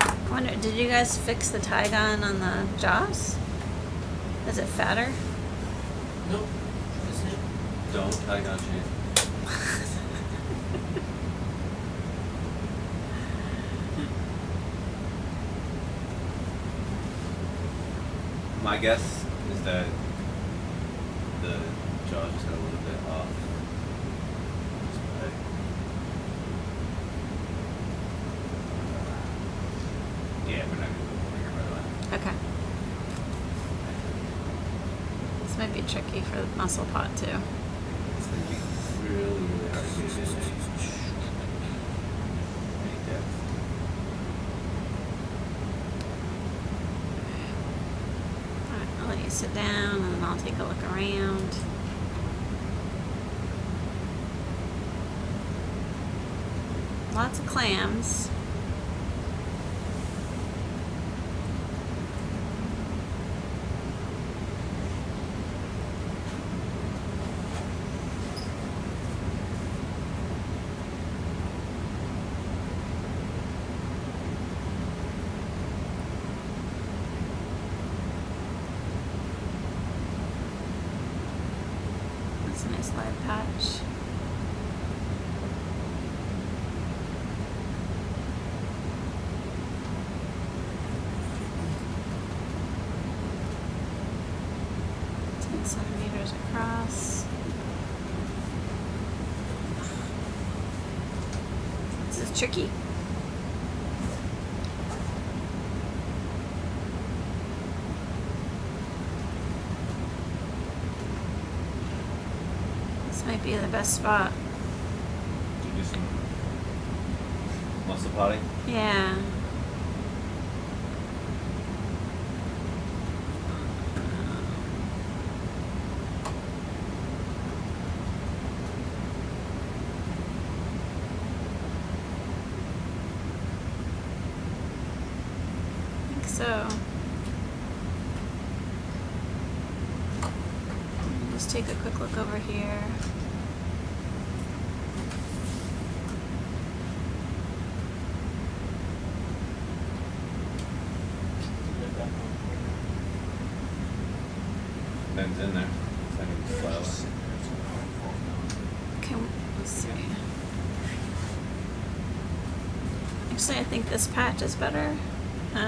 I wonder, did you guys fix the tie gun on the jaws? Is it fatter? Nope. Isn't it? Don't. I got you. My guess is that the jaw just got a little bit off. Yeah, we're not gonna go over here right away. Okay. This might be tricky for the muscle pot too. It's gonna be really, really hard to get in any depth. Alright, I'll let you sit down and then I'll take a look around. Lots of clams. That's a nice live patch. Centimeters across. This is tricky. This might be the best spot. Do you do some muscle potting? Yeah. So, just take a quick look over here. Ben's in there. So I can fly away. Let's see. Actually, I think this patch is better. You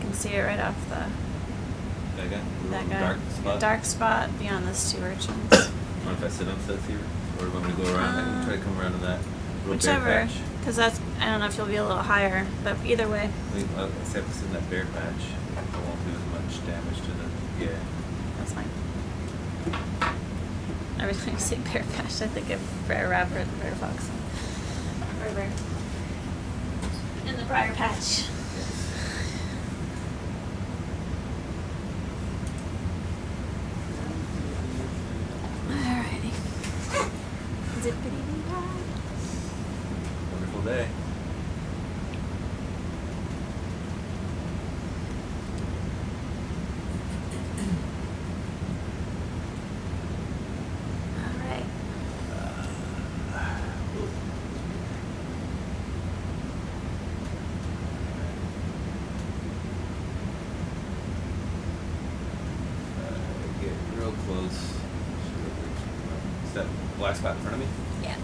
can see it right off the That guy? that guy. Dark spot? Dark spot beyond those two urchins. Mind if I sit on sets here? Or do you want me to go around? I can try to come around to that little bare Whichever, patch. because that's, I don't know if you'll be a little higher, but either way. I'll have to sit in that bare patch. I won't do as much damage to the... Yeah. That's fine. Every time you say bear patch, I think of bear rabbit, bear fox, or bear. In the briar patch. Alrighty. Zippity-dee-dah. Wonderful. beautiful day. All right. Get real close. Is that black spot in front of me? Yeah.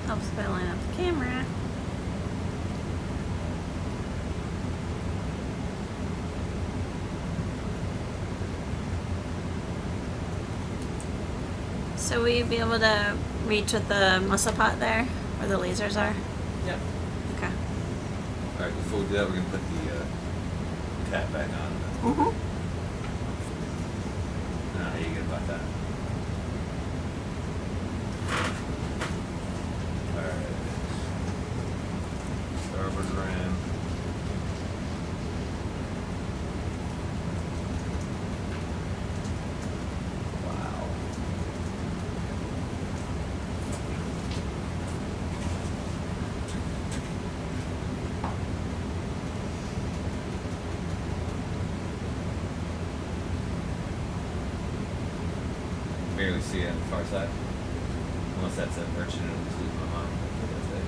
Helps if I line up the camera. So will you be able to reach with the muscle pot there, where the lasers are? Yeah. Okay. Alright, before we do that, we're going to put the cap back on. Mm-hmm. How you get about that? Alright. Starboard ram. Wow. Barely see it on the far side. Unless that's an urchin and I'm just losing my mind. That's it.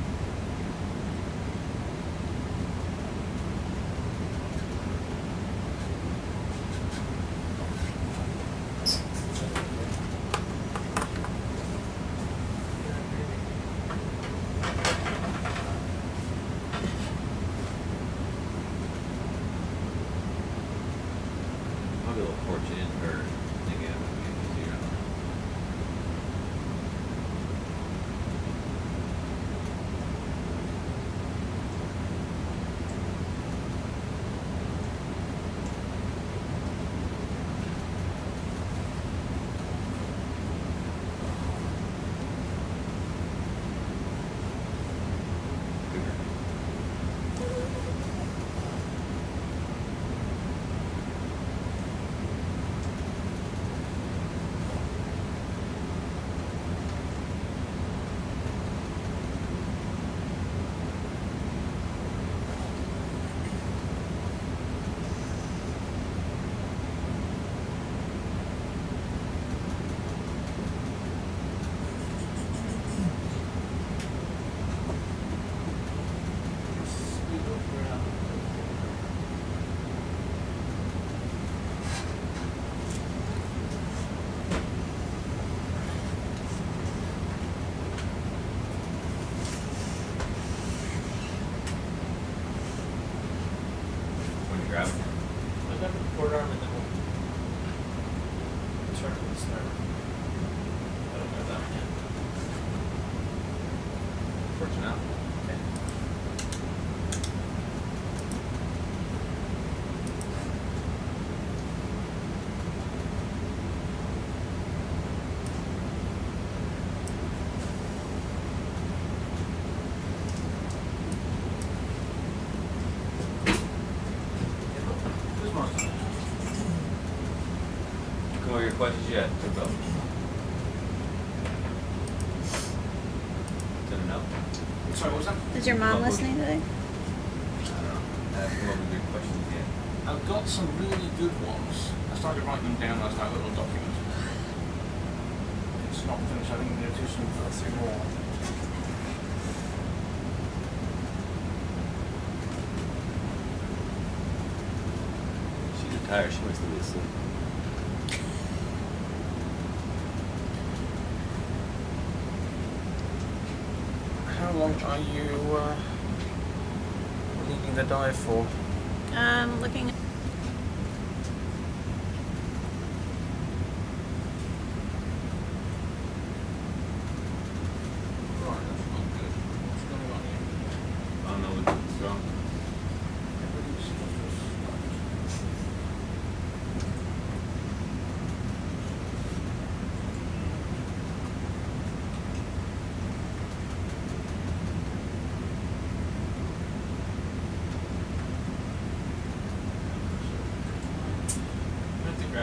Maybe a little porch in or thinking of it easier. When you grab it. I got the port arm and then we'll turn to the start. I don't know that one yet. Fortune out. Okay. This one's Come over your questions yet? Turbo. Is it a no? sorry, what was that? Is your mom listening today? I don't know. I haven't come up with good questions yet. I've got some really good ones. I started writing them down last night, a little document. It's not finished. I think I'm going to do some three more. She's retired. She wants to be asleep. How long are you leading the dive for? Looking at Right, that's not good. What's going on here? I don't know what's wrong. Everything's supposed to start.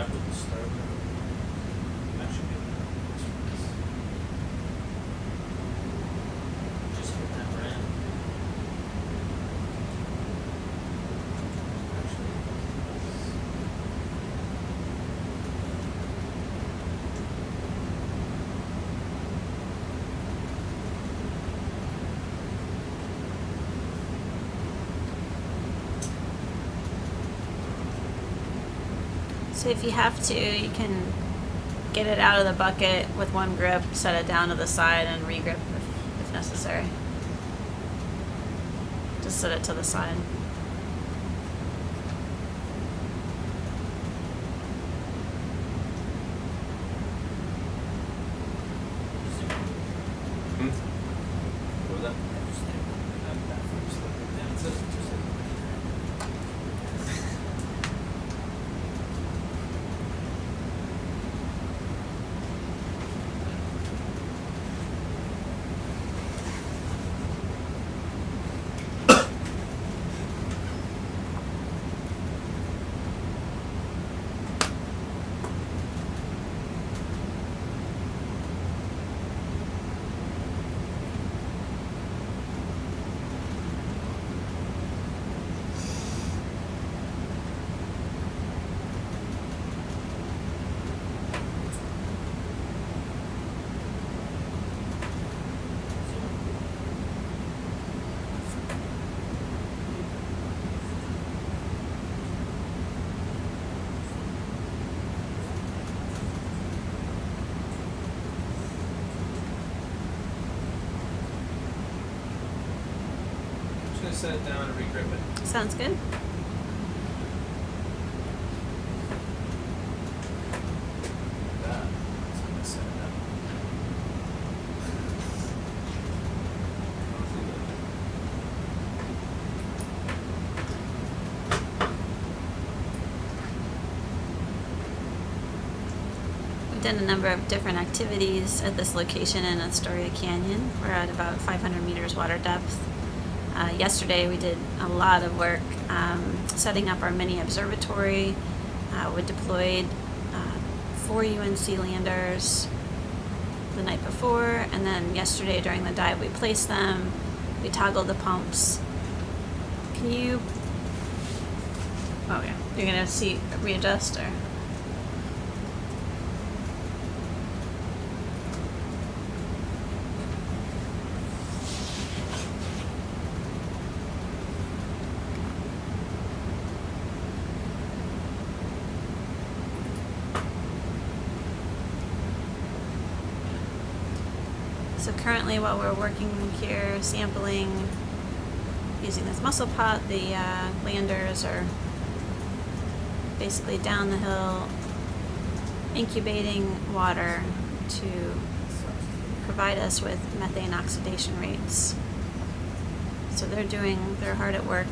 up with the start. That should be Just hit that ram. So if you have to, you can get it out of the bucket with one grip, set it down to the side, and re-grip if necessary. Just set it to the side. What was that? I'm just gonna set it down and re-grip it. Sounds good. That. It's gonna set it up. We've done a number of different activities at this location in Astoria Canyon. We're at about 500 meters water depth. Yesterday we did a lot of work setting up our mini observatory. We deployed 4 UNC landers the night before, and then yesterday during the dive we placed them. We toggled the pumps. Can you... Oh yeah, you're gonna see readjust or... So currently while we're working here, sampling, using this muscle pot, the landers are basically down the hill, incubating water to provide us with methane oxidation rates. So they're hard at work.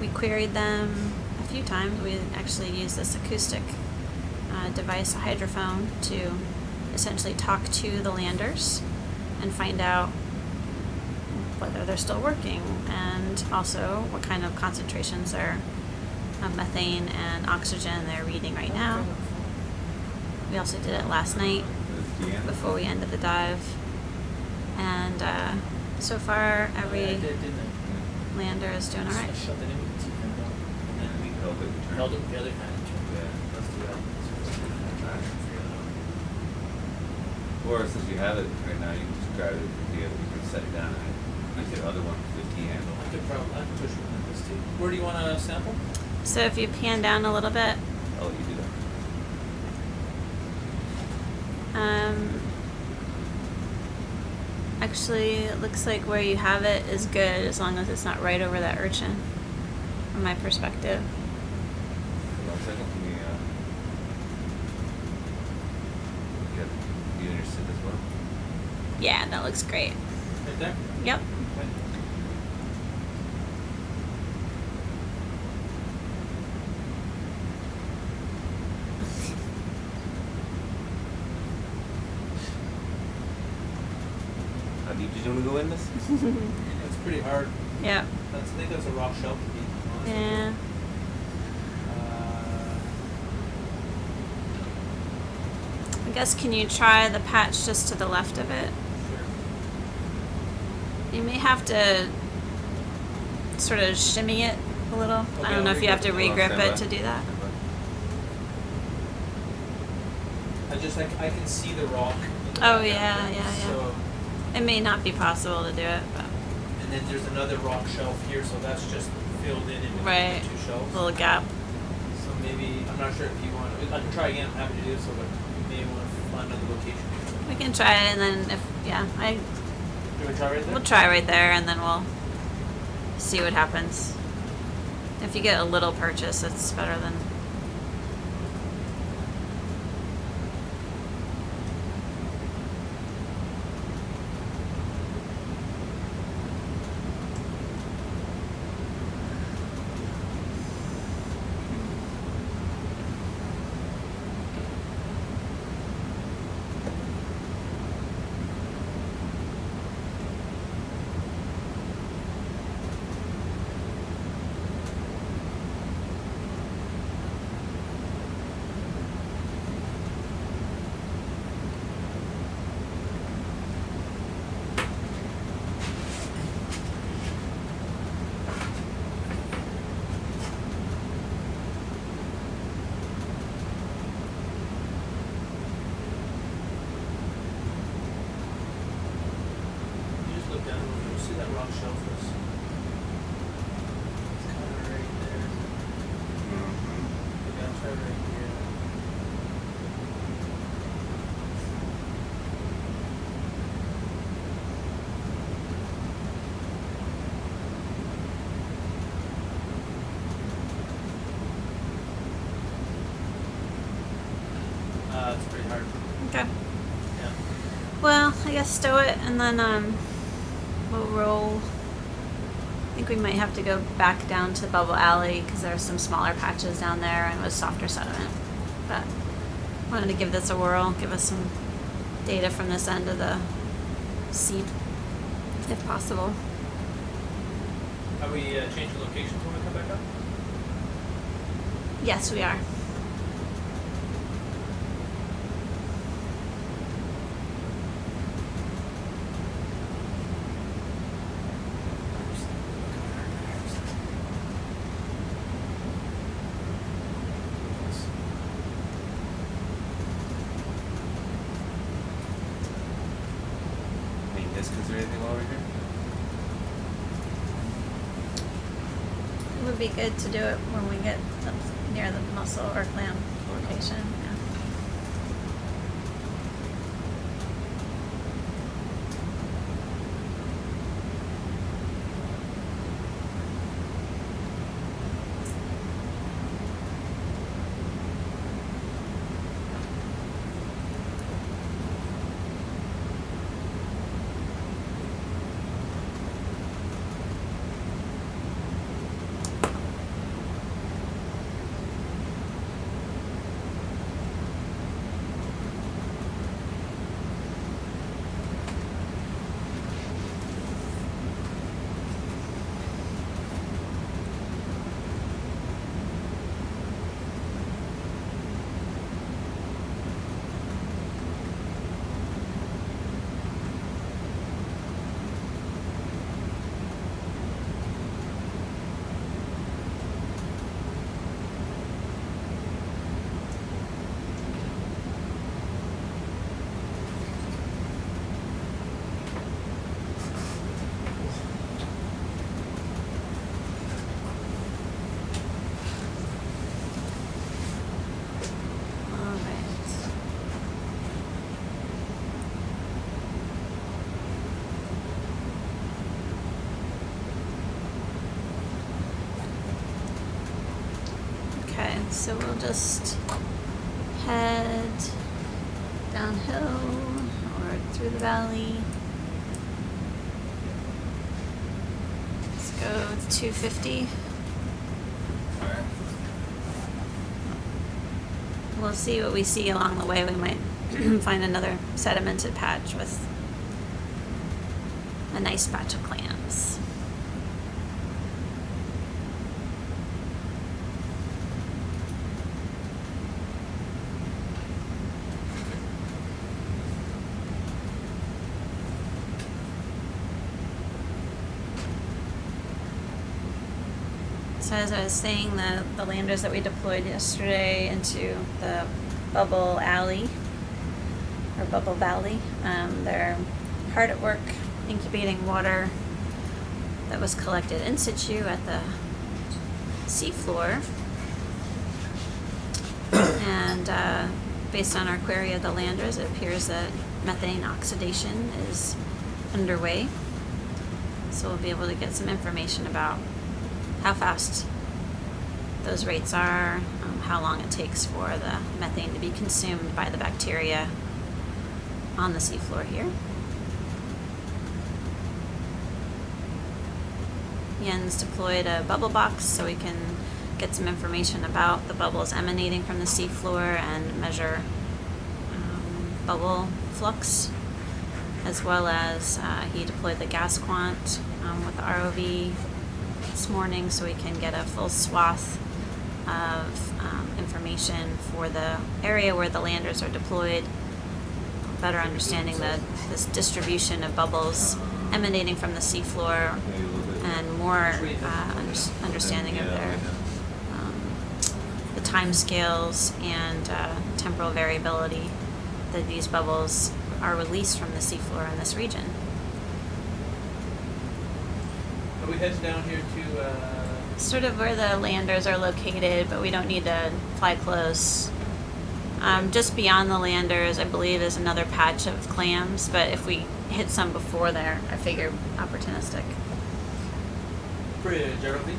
We queried them a few times. We actually used this acoustic device, a hydrophone, to essentially talk to the landers and find out whether they're still working and also what kind of concentrations of methane and oxygen they're reading right now. We also did it last night before we ended the dive, and so far every I did, didn't I? lander is doing all right. I shoved it in with the teeth and And we held it, we turned. held it with the other hand. Yeah. Let's do that. Or since you have it right now, you can just grab it together, you can set it down and use the other one for the T handle. I could push it with this too. Where do you want to sample? So if you pan down a little bit, I'll let you do that. actually it looks like where you have it is good as long as it's not right over that urchin, from my perspective. Hold on a second, can you intercept as well? Yeah, that looks great. Right there? Yep. Okay. How deep did you want to go in this? That's pretty hard. Yep. I think that's a rock shelf to be honest. Yeah. guess can you try the patch just to the left of it? You may have to sort of shimmy it a little. I don't know if you have to regrip it to do that. I can see the rock. Oh yeah, yeah. So, It may not be possible to do it, but and then there's another rock shelf here, so that's just filled in between right, the two shelves. little gap. So maybe I'm not sure if you want. I can try again. I'm happy to do so, but you may want to find another location. We can try it, and then if Do you want to try right there? we'll try right there, and then we'll see what happens. If you get a little purchase, it's better than. You just look down and you'll see that rock shelf is. It's kind of right there. Maybe I'll try right here. It's pretty hard. Okay. Yeah. Well, I guess stow it, and then we'll roll. I think we might have to go back down to Bubble Alley because there are some smaller patches down there and with softer sediment. But wanted to give this a whirl, give us some data from this end of the seep, if possible. Are we changing locations when we come back up? Yes, we are. Any biscuits or anything while we're here? It would be good to do it when we get up near the mussel or clam location. Yeah. All right. Okay, so we'll just head downhill or through the valley. Let's go 250. We'll see what we see along the way. We might find another sedimented patch with a nice patch of clams. So as I was saying, the landers that we deployed yesterday into the Bubble Alley, or Bubble Valley, they're hard at work incubating water that was collected in situ at the seafloor. And based on our query of the landers, it appears that methane oxidation is underway. So we'll be able to get some information about how fast those rates are, how long it takes for the methane to be consumed by the bacteria on the seafloor here. Jens deployed a bubble box so we can get some information about the bubbles emanating from the seafloor and measure bubble flux, as well as he deployed the gas quant with the ROV this morning so we can get a full swath of information for the area where the landers are deployed, better understanding this distribution of bubbles emanating from the seafloor, and more understanding of their the time scales and temporal variability that these bubbles are released from the seafloor in this region. Are we heading down here to? Sort of where the landers are located, but we don't need to fly close. Just beyond the landers, I believe, is another patch of clams, but if we hit some before there, I figure opportunistic. Bridge, ROV.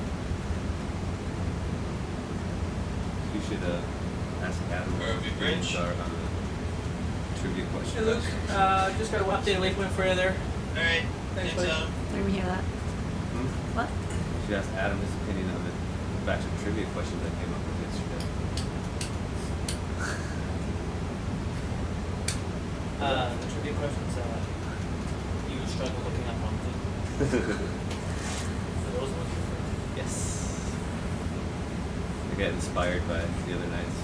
You should ask Adam Where we bridge? on the trivia Hey question. Luke, just got to update Lakewind for you there. Alright, Thanks, thanks, buddy. Let me hear that. Hmm? What? You should ask Adam his opinion on the batch of trivia questions I came up with yesterday. The trivia questions you would struggle looking up on for those ones. Yes. I get inspired by the other night's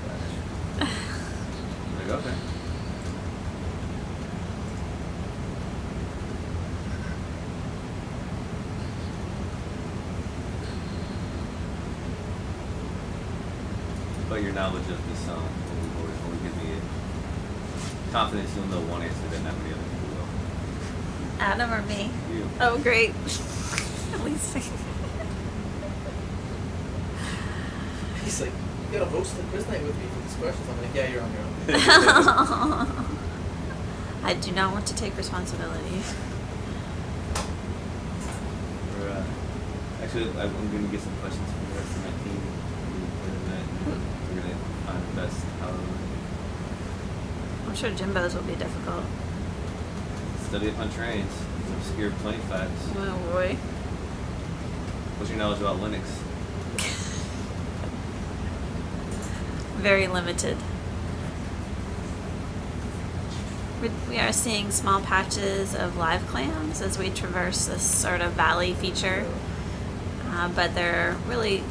batch. I'm like, okay. But your knowledge of this song will give me confidence you'll know one answer that not many other people will. Adam or me? You. Oh, great. At least. He's like, you gotta host the quiz night with me for these questions. I'm like, yeah, you're on your own. I do not want to take responsibility. Or, actually, I'm going to get some questions from the rest of my team. We're going to find the best out of them. I'm sure Jimbo's will be difficult. Study up on trains. Some obscure plane facts. Oh boy. What's your knowledge about Linux? Very limited. We are seeing small patches of live clams as we traverse this sort of valley feature, but they're really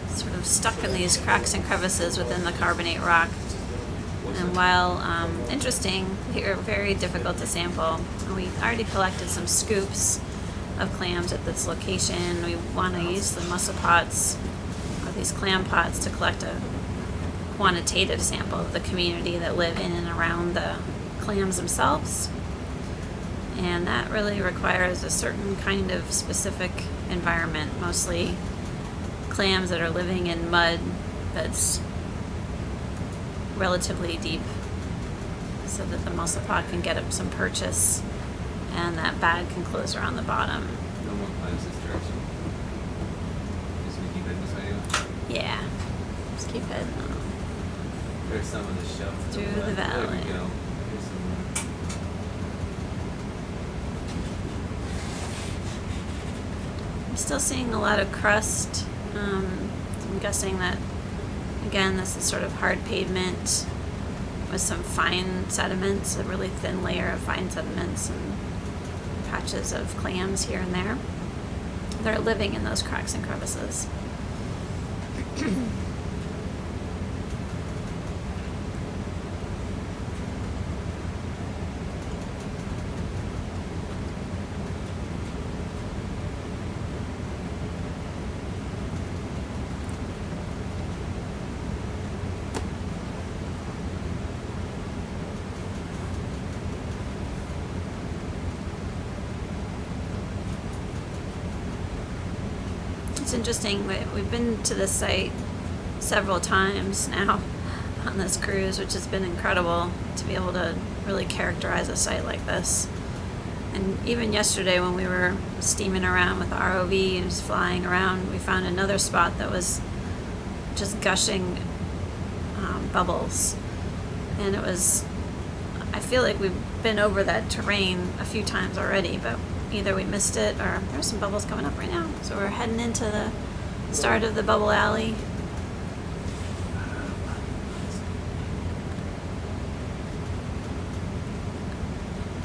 sort of stuck in these cracks and crevices within the carbonate rock. And while interesting, they're very difficult to sample. We already collected some scoops of clams at this location. We want to use the mussel pots, or these clam pots, to collect a quantitative sample of the community that live in and around the clams themselves. And that really requires a certain kind of specific environment, mostly clams that are living in mud that's relatively deep, so that the mussel pot can get up some purchase and that bag can close around the bottom. No one finds this direction. Just we keep heading this way anyway. Yeah, just keep heading on. There's some of the shelf. Through the There valley. we go. Here's some more. I'm still seeing a lot of crust. I'm guessing that, again, this is sort of hard pavement with some fine sediments, a really thin layer of fine sediments and patches of clams here and there. They're living in those cracks and crevices. It's interesting that we've been to this site several times now on this cruise, which has been incredible to be able to really characterize a site like this. And even yesterday when we were steaming around with the ROV and just flying around, we found another spot that was just gushing bubbles. And it was, I feel like we've been over that terrain a few times already, but either we missed it or there's some bubbles coming up right now. So we're heading into the start of the bubble alley.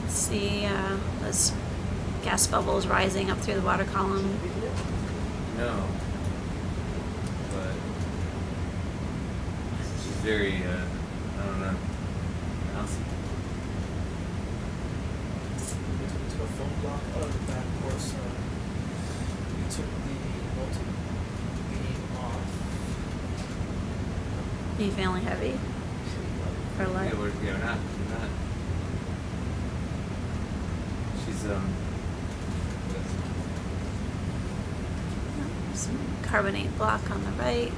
See those gas bubbles rising up through the water column. No. But she's very, I don't know. Bouncy. We took a foam block out of the back, of course. We took the multi-beam off. Are you feeling heavy or light? Yeah, we're not. She's, Some carbonate block on the right.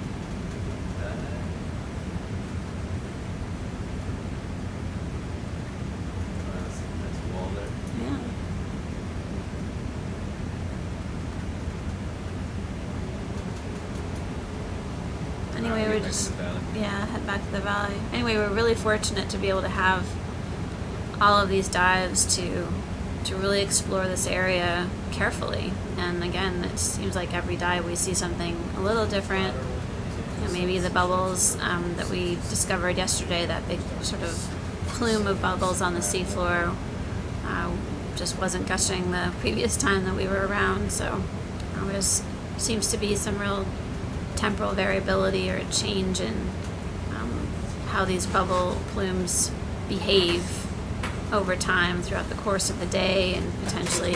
That's wall there. Yeah. Anyway, Get we're back just, to the valley. yeah, head back to the valley. Anyway, we're really fortunate to be able to have all of these dives to really explore this area carefully. And again, it seems like every dive we see something a little different. You know, maybe the bubbles that we discovered yesterday, that big sort of plume of bubbles on the seafloor, just wasn't gushing the previous time that we were around. So there seems to be some real temporal variability or a change in how these bubble plumes behave over time throughout the course of the day, and potentially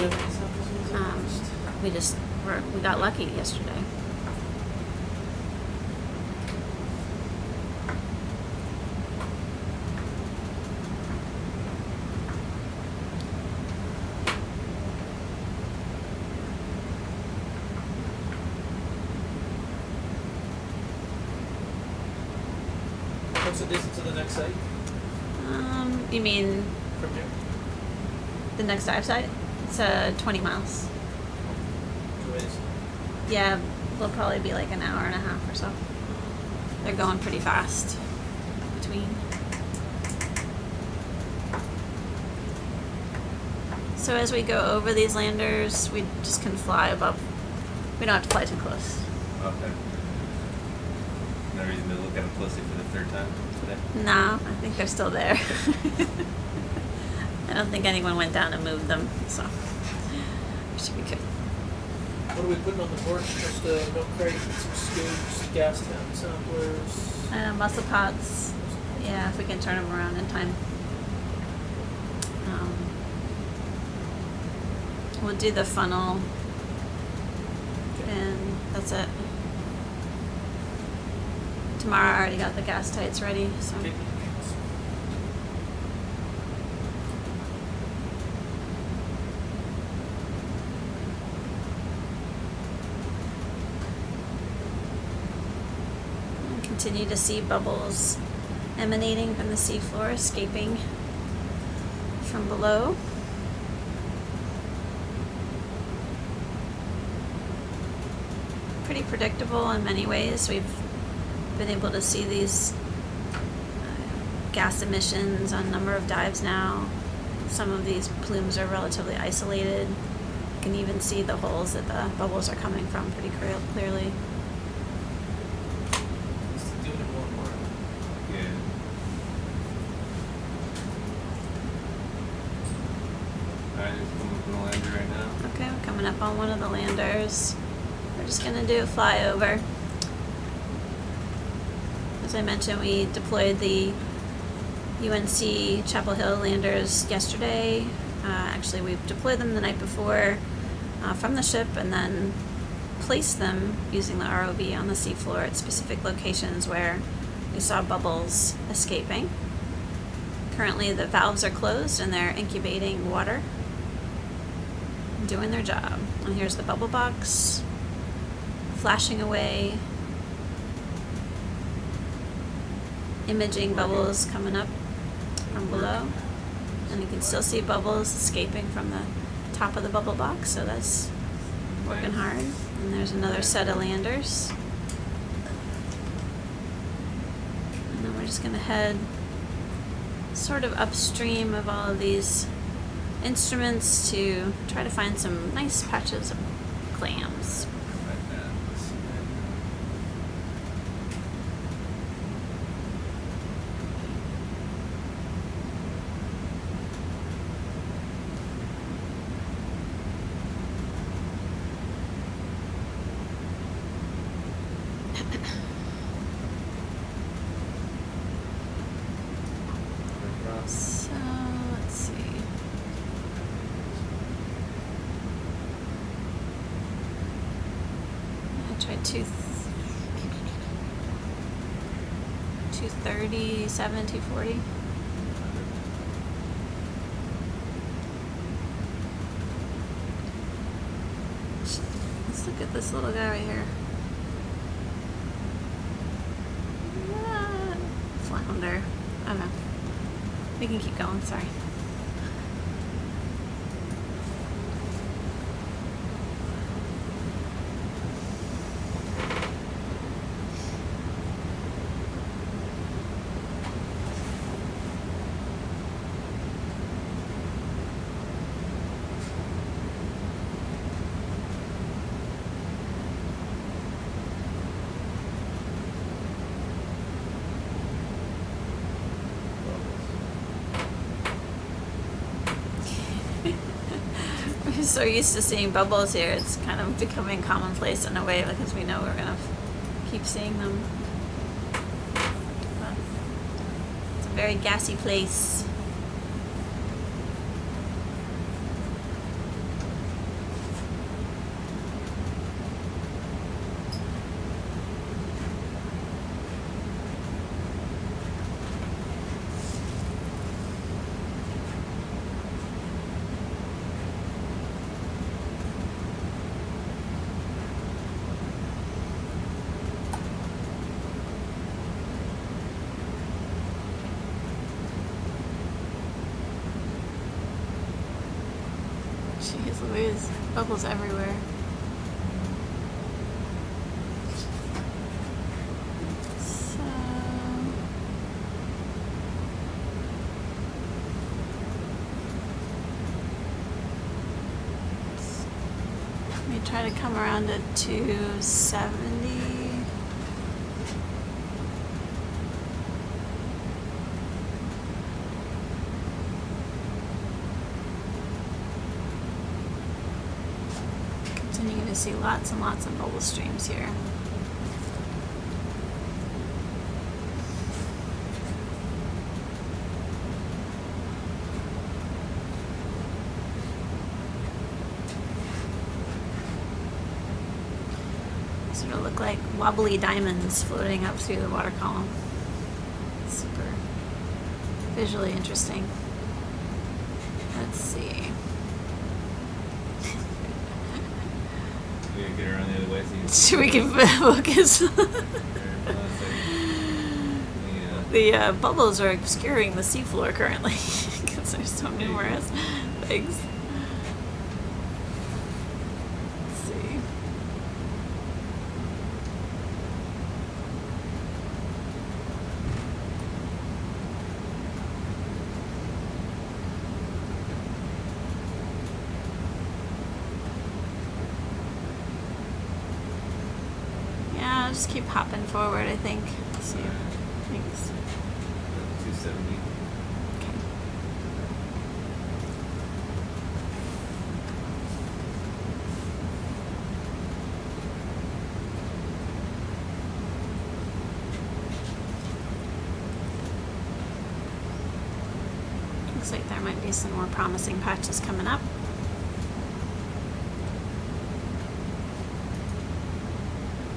we got lucky yesterday. What's the distance to the next site You mean from here? the next dive site? It's 20 miles. 2 ways. Yeah, will probably be like an hour and a half or so. They're going pretty fast between. So as we go over these landers, we just can fly above. We don't have to fly too close. Okay. No reason to look at them closely for the third time today. No, I think they're still there. I don't think anyone went down and moved them, so we should be good. What are we putting on the board? Just a milk crate, some scoops, gas tank samplers. Muscle pots. Yeah, if we can turn them around in time. We'll do the funnel, and that's it. Tomorrow I already got the gas tights ready, so. Okay. And continue to see bubbles emanating from the seafloor, escaping from below. Pretty predictable in many ways. We've been able to see these gas emissions on a number of dives now. Some of these plumes are relatively isolated. You can even see the holes that the bubbles are coming from pretty clearly. Let's do it in one more. Yeah. Alright, just coming up on the lander right now. Okay, we're coming up on one of the landers. We're just gonna do a flyover. As I mentioned, we deployed the UNC Chapel Hill landers yesterday. Actually, we deployed them the night before from the ship, and then placed them using the ROV on the seafloor at specific locations where we saw bubbles escaping. Currently, the valves are closed and they're incubating water, doing their job. And here's the bubble box flashing away, imaging bubbles coming up from below. And you can still see bubbles escaping from the top of the bubble box, so that's working hard. And there's another set of landers. And then we're just going to head sort of upstream of all of these instruments to try to find some nice patches of clams. So let's see. I tried 237, 240. Let's look at this little guy right here. Flounder. I don't know. We can keep going, sorry. We're so used to seeing bubbles here, it's kind of becoming commonplace in a way because we know we're going to keep seeing them. But it's a very gassy place. Jeez Louise, bubbles everywhere. So let me try to come around to 270. Continuing to see lots and lots of bubble streams here. Sort of look like wobbly diamonds floating up through the water column. Super visually interesting. Let's see. We gotta get around the other way so So we can focus. The bubbles are obscuring the seafloor currently because there's so numerous things. Let's see. Yeah, I'll just keep hopping forward, I think. See. Thanks. 270. Okay. Looks like there might be some more promising patches coming up.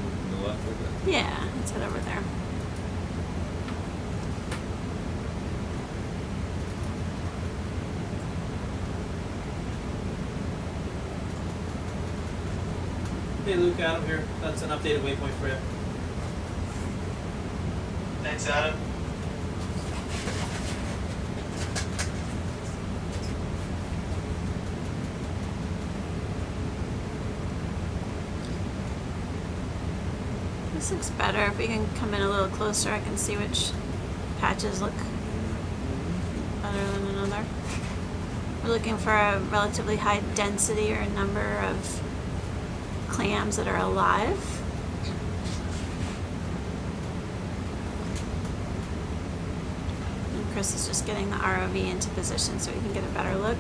On the left of it. Yeah, let's head over there. Yeah, Hey Luke, Adam here. That's an updated waypoint for you. Thanks, Adam. This looks better. If we can come in a little closer, I can see which patches look better than another. We're looking for a relatively high density or number of clams that are alive. And Chris is just getting the ROV into position so we can get a better look.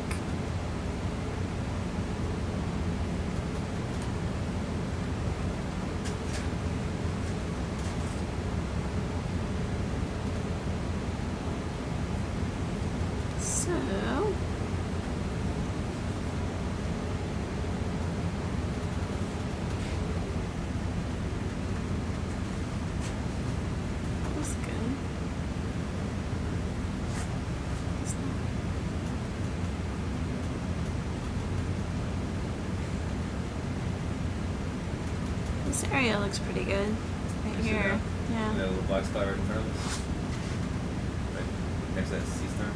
So, that's good. This area looks pretty good right You see here. that? Yeah. That little black spot right in front of us. Right next to that sea star.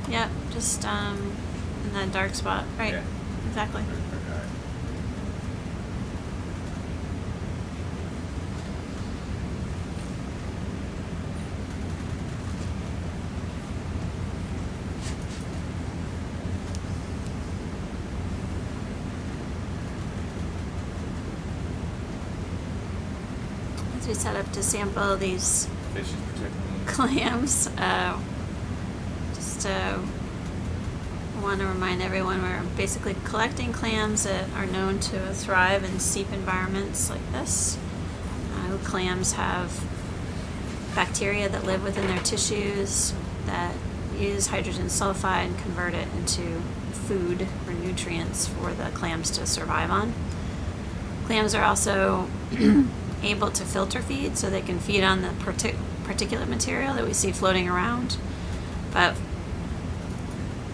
Yep, just in that dark spot. Right. Yeah. Exactly. Alright. As we set up to sample these Fish is protecting clams, just want to remind everyone we're basically collecting clams that are known to thrive in steep environments like this. Clams have bacteria that live within their tissues that use hydrogen sulfide and convert it into food or nutrients for the clams to survive on. Clams are also able to filter feed, so they can feed on the particulate material that we see floating around, but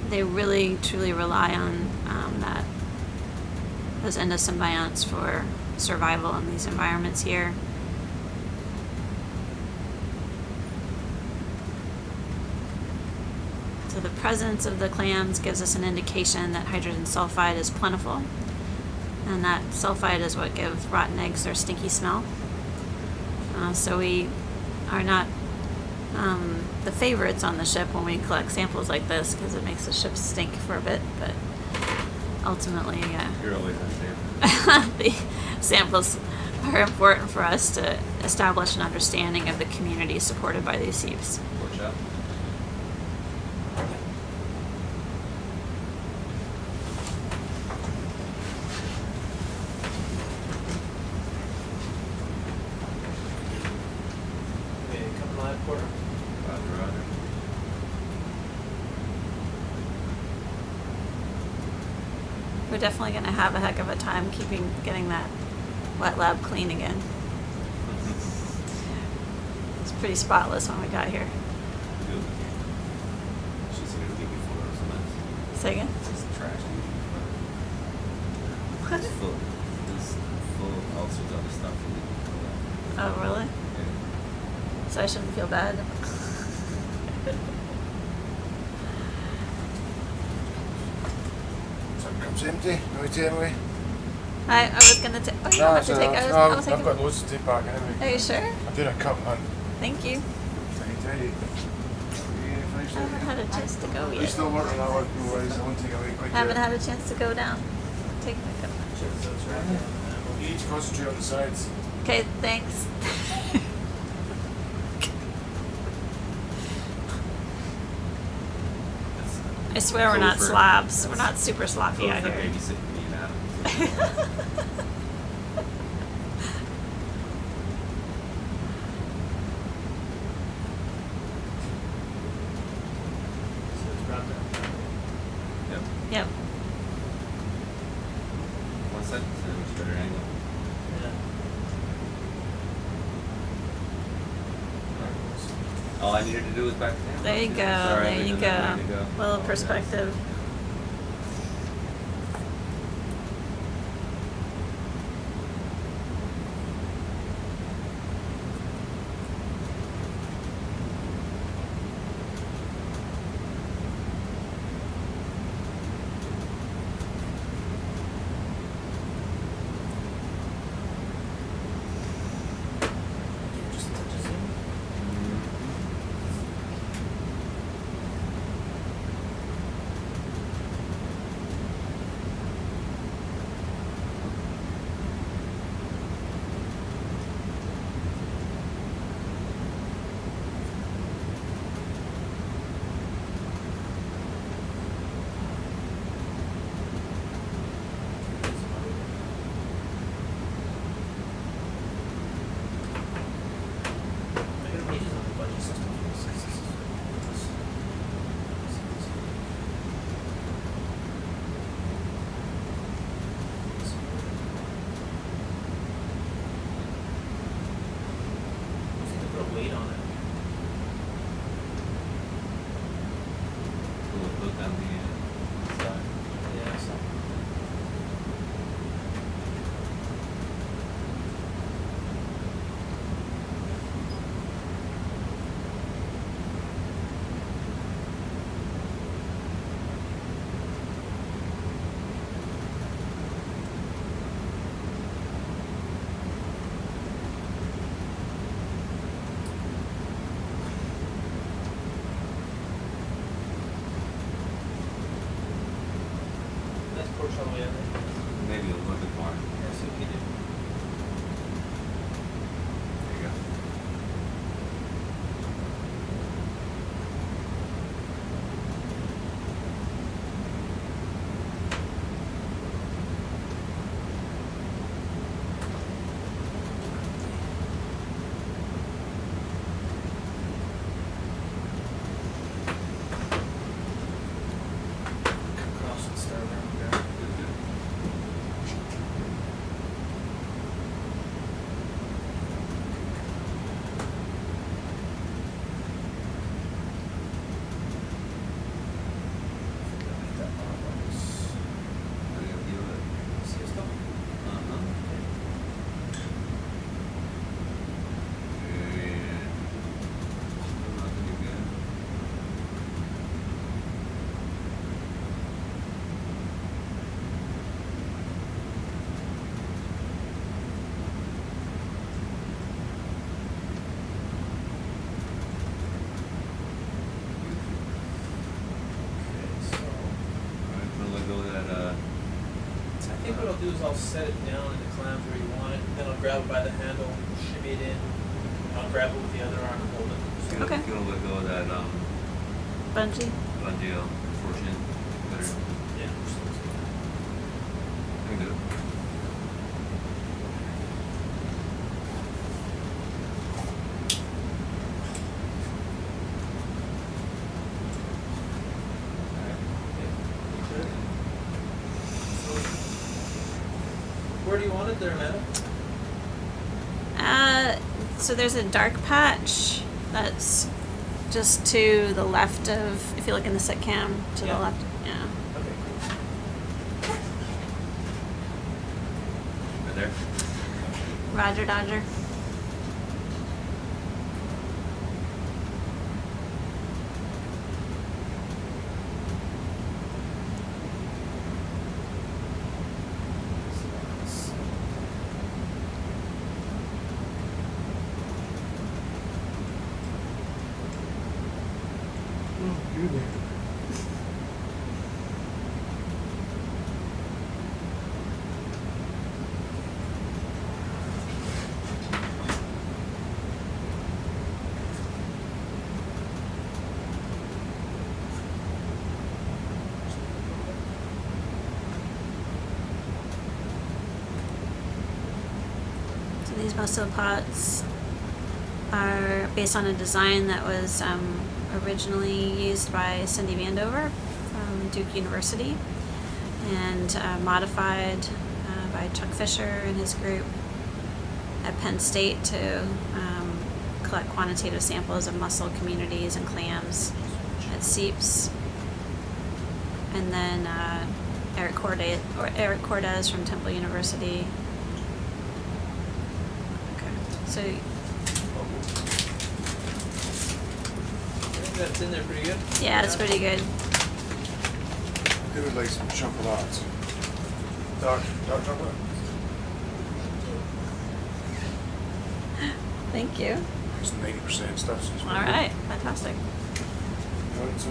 they really truly rely on those endosymbionts for survival in these environments here. So the presence of the clams gives us an indication that hydrogen sulfide is plentiful, and that sulfide is what gives rotten eggs their stinky smell. So we are not the favorites on the ship when we collect samples like this, because it makes the ship stink for a bit, but ultimately You're always unsafe. the samples are important for us to establish an understanding of the community supported by these seeps. Watch out. Okay, coming live, quarter. Roger, roger. We're definitely going to have a heck of a time getting that wet lab clean again. It's pretty spotless when we got here. Good. She's here to before it was a mess. Say again? It's just trash. What? It's full of all sorts of other stuff. Oh, really? Yeah. So I shouldn't feel bad. Some cup's empty. No tea anyway. I was going to take... Oh, you don't have to take... I was I've thinking... got loads to take back Are anyway. you sure? I did a cup, man. Thank you. Tidy. I haven't had a chance to go You yet. still working on that one? No worries. I won't take away quick. Haven't had a chance to go down. Take my cup. Sure, so it's right there. You need to concentrate on the sides. Okay, thanks. I swear we're not slobs. We're not super sloppy out for here. babysitting me now. So it's brought down. Yep. Yep. One second, so much better angle. Yeah. All I needed to do was back down. There you go. Sorry, There you leaving that way to go. go. Little Oh, perspective. Put a weight on it. Look on the side. Yeah, so. That's porch all the way in there. Maybe a little bit more. Yeah, see what you do. There you go. Cross and start around there. How do you feel it? See us go? Uh-huh. And still not looking good. Okay, so Alright, gonna let go of that, I think what I'll do is I'll set it down in the clamps where you want it, then I'll grab it by the handle, shimmy it in, and I'll grab it with the other arm and hold it. Okay. Gonna let go of that, Bungee. bungee, fortune, better. Yeah. I can do it. Where do you want it there, Amanda? So there's a dark patch that's just to the left of, if you look in the sit cam, to Yeah. the left. Yeah. Okay, cool. Right there? Roger, Dodger. So these muscle pots are based on a design that was originally used by Cindy Vandover from Duke University and modified by Chuck Fisher and his group at Penn State to collect quantitative samples of mussel communities and clams at seeps. And then Eric Cordes from Temple University. Okay, so I think that's in there pretty good. yeah, it's pretty good. They would like some chocolates. Dark chocolate. Thank you. It's 90% stuff. All right, fantastic. What's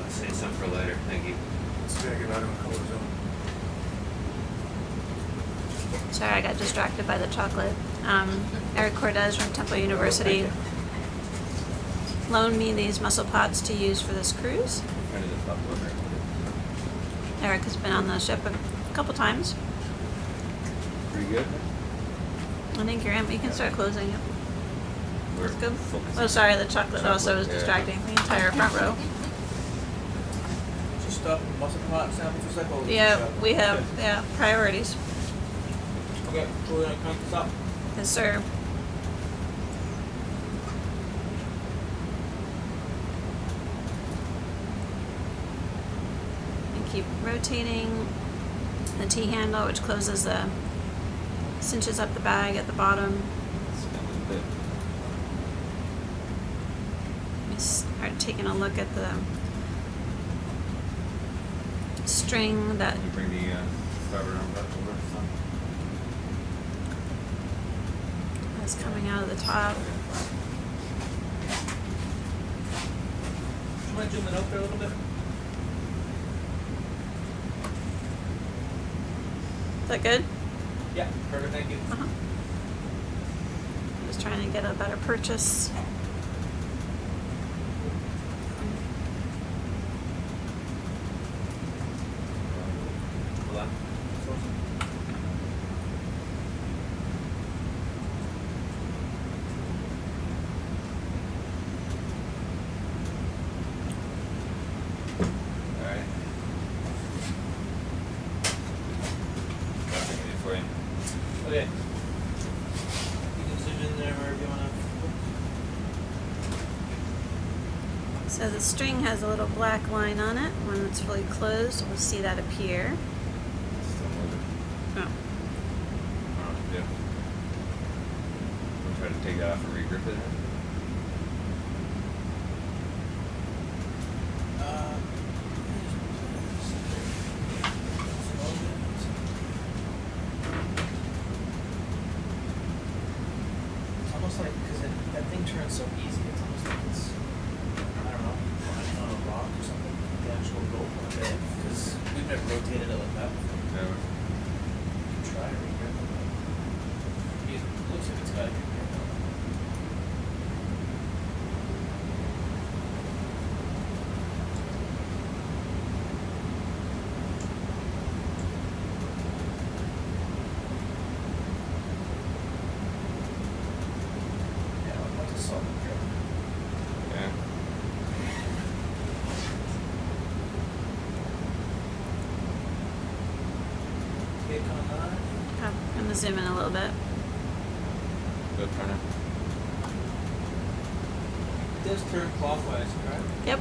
Let's save some for later, thank you. Let's take it out of the color zone. Sorry, I got distracted by the chocolate. Eric Cordes from Temple University loaned me these mussel pots to use for this cruise. Kind of the top one there. Eric has been on the ship a couple times. Pretty good? I think you're in, but you can start closing it. We're That's good. focusing Oh, sorry, the chocolate also chocolate, was yeah. distracting the entire front row. Just stop and mustard pot sandwich for a second. Or Yeah, just, we have, Okay, yeah, priorities. okay. We're gonna count this up. Yes, sir. And keep rotating the T-handle, which closes the, cinches up the bag at the bottom. Spin a little bit. We start taking a look at the string that Can you bring the starboard arm back over? Son? is coming out of the top. Do you want to zoom it out there a little bit? Is that good? Yeah, perfect. Thank you. Uh-huh. Just trying to get a better purchase. Hold on. Alright. That's it for you. Okay. You can zoom in there wherever you wanna. So the string has a little black line on it. When it's fully closed, we'll see that appear. Still moving. Oh. Yeah. We'll try to take that off and regrip it. It's almost like, because that thing turns so easy, it's almost like it's, I don't know, lying on a rock or something, the actual rope on it, because we've never rotated it like that before. Never. You can try to regrip it, but it looks like it's got a good grip on it. Yeah, that's a solid grip. Yeah. Kick on that. Okay. I'm gonna zoom in a little bit. Go turn it. It does turn clockwise, correct? Yep.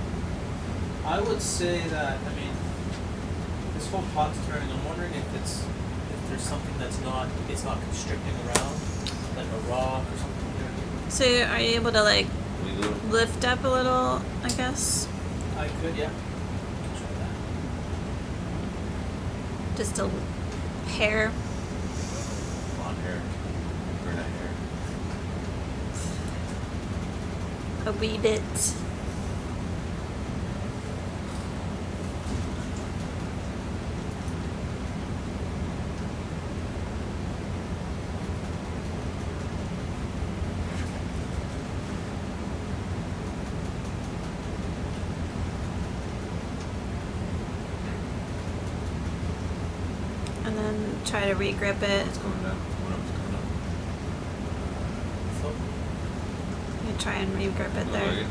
I would say that, I mean, this whole pot's turning. I'm wondering if there's something that's not, it's not constricting around, like a rock or something there. So are you able to like Wiggle. lift up a little, I guess? I could, yeah. Try that. Just a hair. Blonde hair. Brunette hair. A wee bit. And then try to regrip it. It's going down. One of them's coming up. So, You try and regrip it Look there. like it.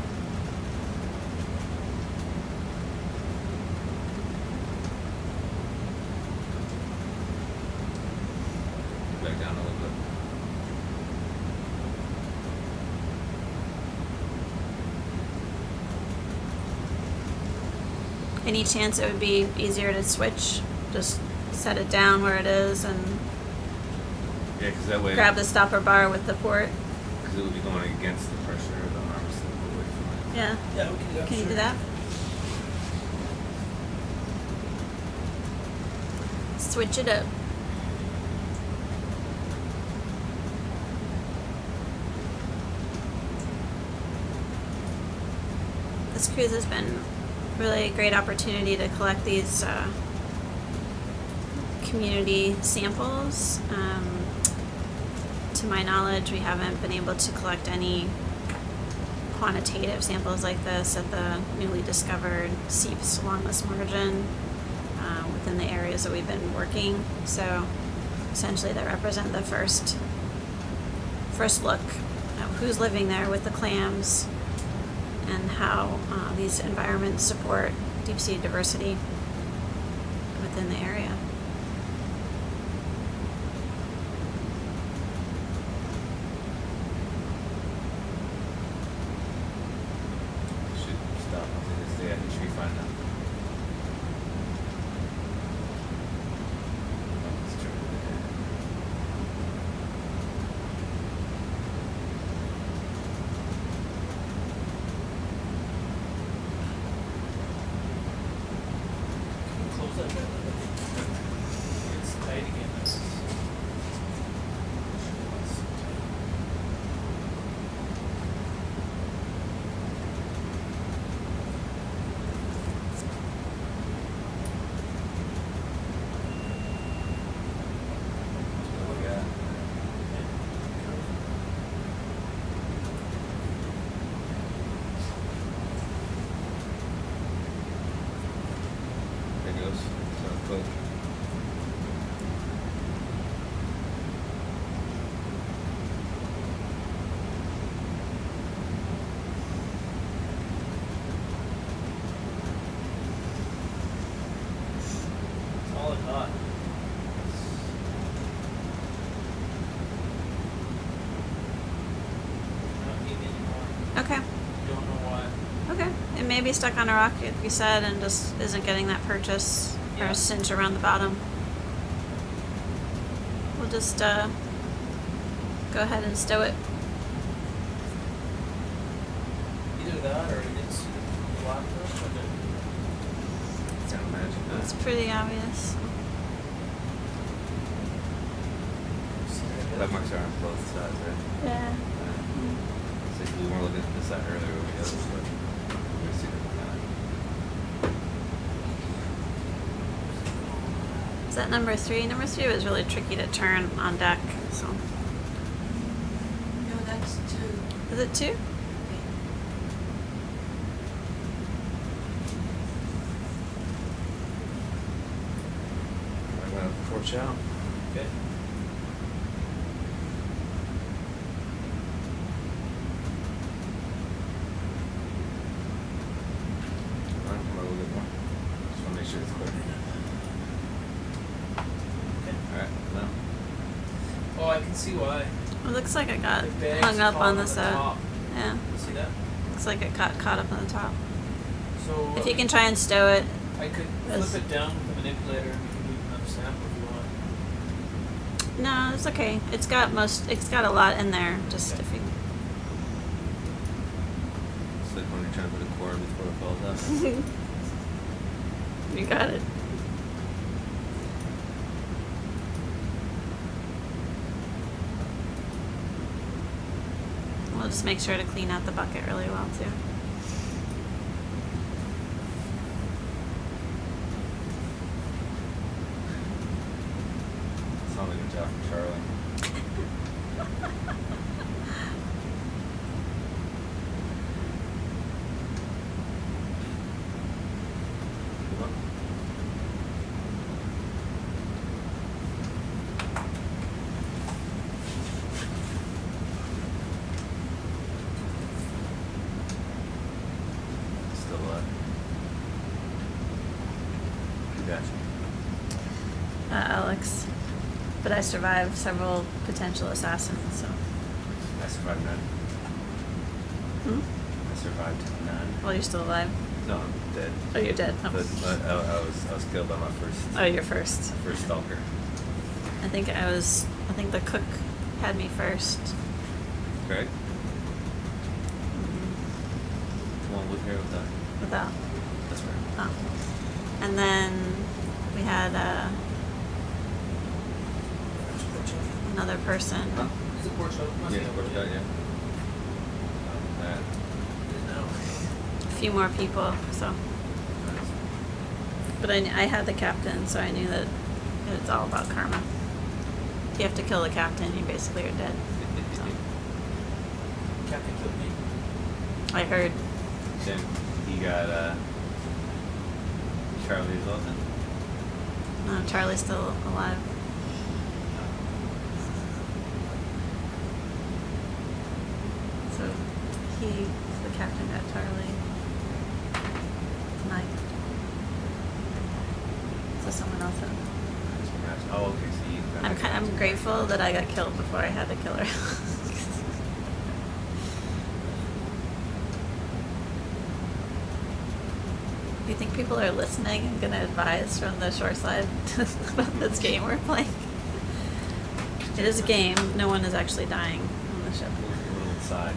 Back down a little bit. Any chance it would be easier to switch? Just set it down where it is and Yeah, because that way. grab the stopper bar with the port. Because it would be going against the pressure of the arm instead of away from it. Yeah. yeah, we can do that. Can you sure. do that? Switch it up. This cruise has been really a great opportunity to collect these community samples. To my knowledge, we haven't been able to collect any quantitative samples like this at the newly discovered seeps along this margin within the areas that we've been working. So essentially they represent the first look who's living there with the clams and how these environments support deep sea diversity within the area. Should stop after this day. I think should be fine now. Let's try it. Can you close that bit? It's tight again. This is. What we got? There it goes. So quick. Solid knot. Not needing anymore. Okay. Don't know why. Okay. It may be stuck on a rock, like you said, and just isn't getting that purchase or Yeah. a cinch around the bottom. We'll just go ahead and stow it. Either that or it's black or Can't imagine that. It's pretty obvious. That marks are on both sides, right? Yeah. So we weren't looking at this side earlier with the others, but we're seeing it now. Is that number 3? Number 3 was really tricky to turn on deck, so. No, that's 2. Is it 2? I'm gonna torch out. Okay. Alright, come a little bit more. Just wanna make sure it's clear. Okay. Alright, now. Oh, I can see why. It looks like it got The bag's hung up caught on on the the side. top. Yeah. See that? Looks like it got caught up on the top. So If you can try and stow it. I could Yes. flip it down with the manipulator and we can do another sample if you want. No, it's okay. It's got a lot in there. Just Okay. if you. It's like when you're trying to put a cord before it falls out. You got it. We'll just make sure to clean out the bucket really well too. Sounds like a job from Charlie. Come on. Still alive. You gotcha. Alex. But I survived several potential assassins, so. I survived none. Hmm? I survived none. Well, you're still alive. No, I'm dead. Oh, you're dead. Oh, But I was killed by my oh you're first. first stalker. I think the cook had me first. Correct? One with her without. Without. That's right. Oh. And then we had another person. Huh? Is it porch out? Must Yeah, be worked over out, there. yeah. That. No. A few more people, so. But I had the captain, so I knew that it's all about karma. If you have to kill the captain, you basically are dead. So. Captain killed me. I heard. Then he got Charlie as well then? No, Charlie's still alive. the captain got Charlie. Mike. So someone else had. Oh, okay. So you. I'm grateful that I got killed before I had the killer. Do you think people are listening and gonna advise from the shore side about this game we're playing? It is a game. No one is actually dying on the ship. A little inside.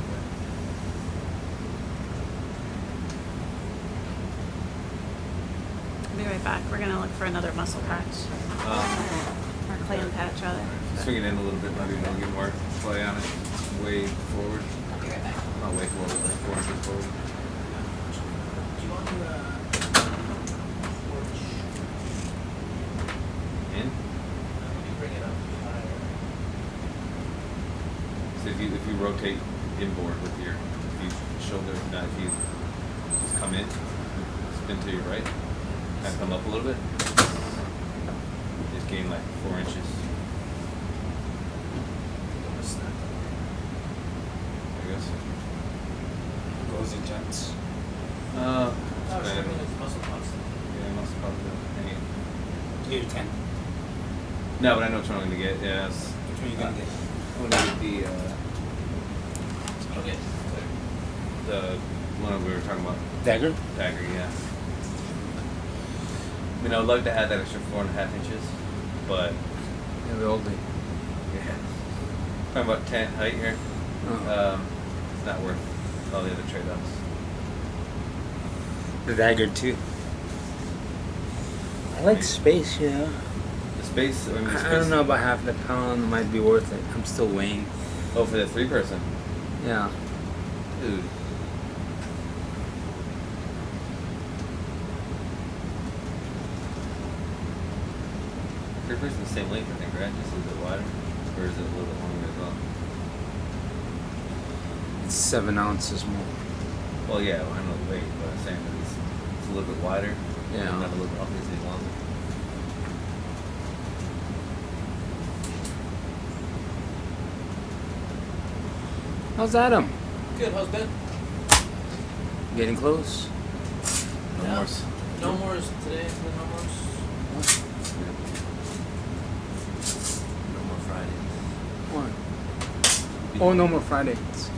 I'll be right back. We're gonna look for another muscle patch. Or clan patch, rather. Swing it in a little bit, maybe we'll get more play on it. Way forward. I'll be right back. Not way forward, like 4 inches forward. Do you want to torch? In. Maybe bring it up higher. So if you rotate inboard with your shoulder, now if you just come in, spin to your right, and come up a little bit, just gain like 4 inches. I guess. Goes intense. Oh, so Spin. it's muscle constant. Yeah, must probably go. Hang it. You get a 10. No, but I know which one I'm gonna get. Yeah, Which one are you gonna get? I'm gonna get Okay. the one we were talking about. Dagger? Dagger, yeah. I mean, I would love to have that extra 4.5 inches, but Yeah, we all do. yeah. Talking about 10 height here. Oh. It's not worth all the other trade-offs. The dagger too. I like space, yeah. The space. I mean, the space. I don't know about half the pound. Might be worth it. I'm still weighing. Oh, for the 3-person, Yeah. dude. Three-person, the same length, I think, right? Just a little bit wider, or is it a little bit longer as well? It's 7 ounces more. Well, yeah, well, I know the weight, but I'm saying that it's a little bit wider. Yeah. And not a little bit obviously longer. How's Adam? Good. How's Ben? Getting close. No Yeah. more. No more today. No more. No more Fridays. What? Oh, no more Fridays.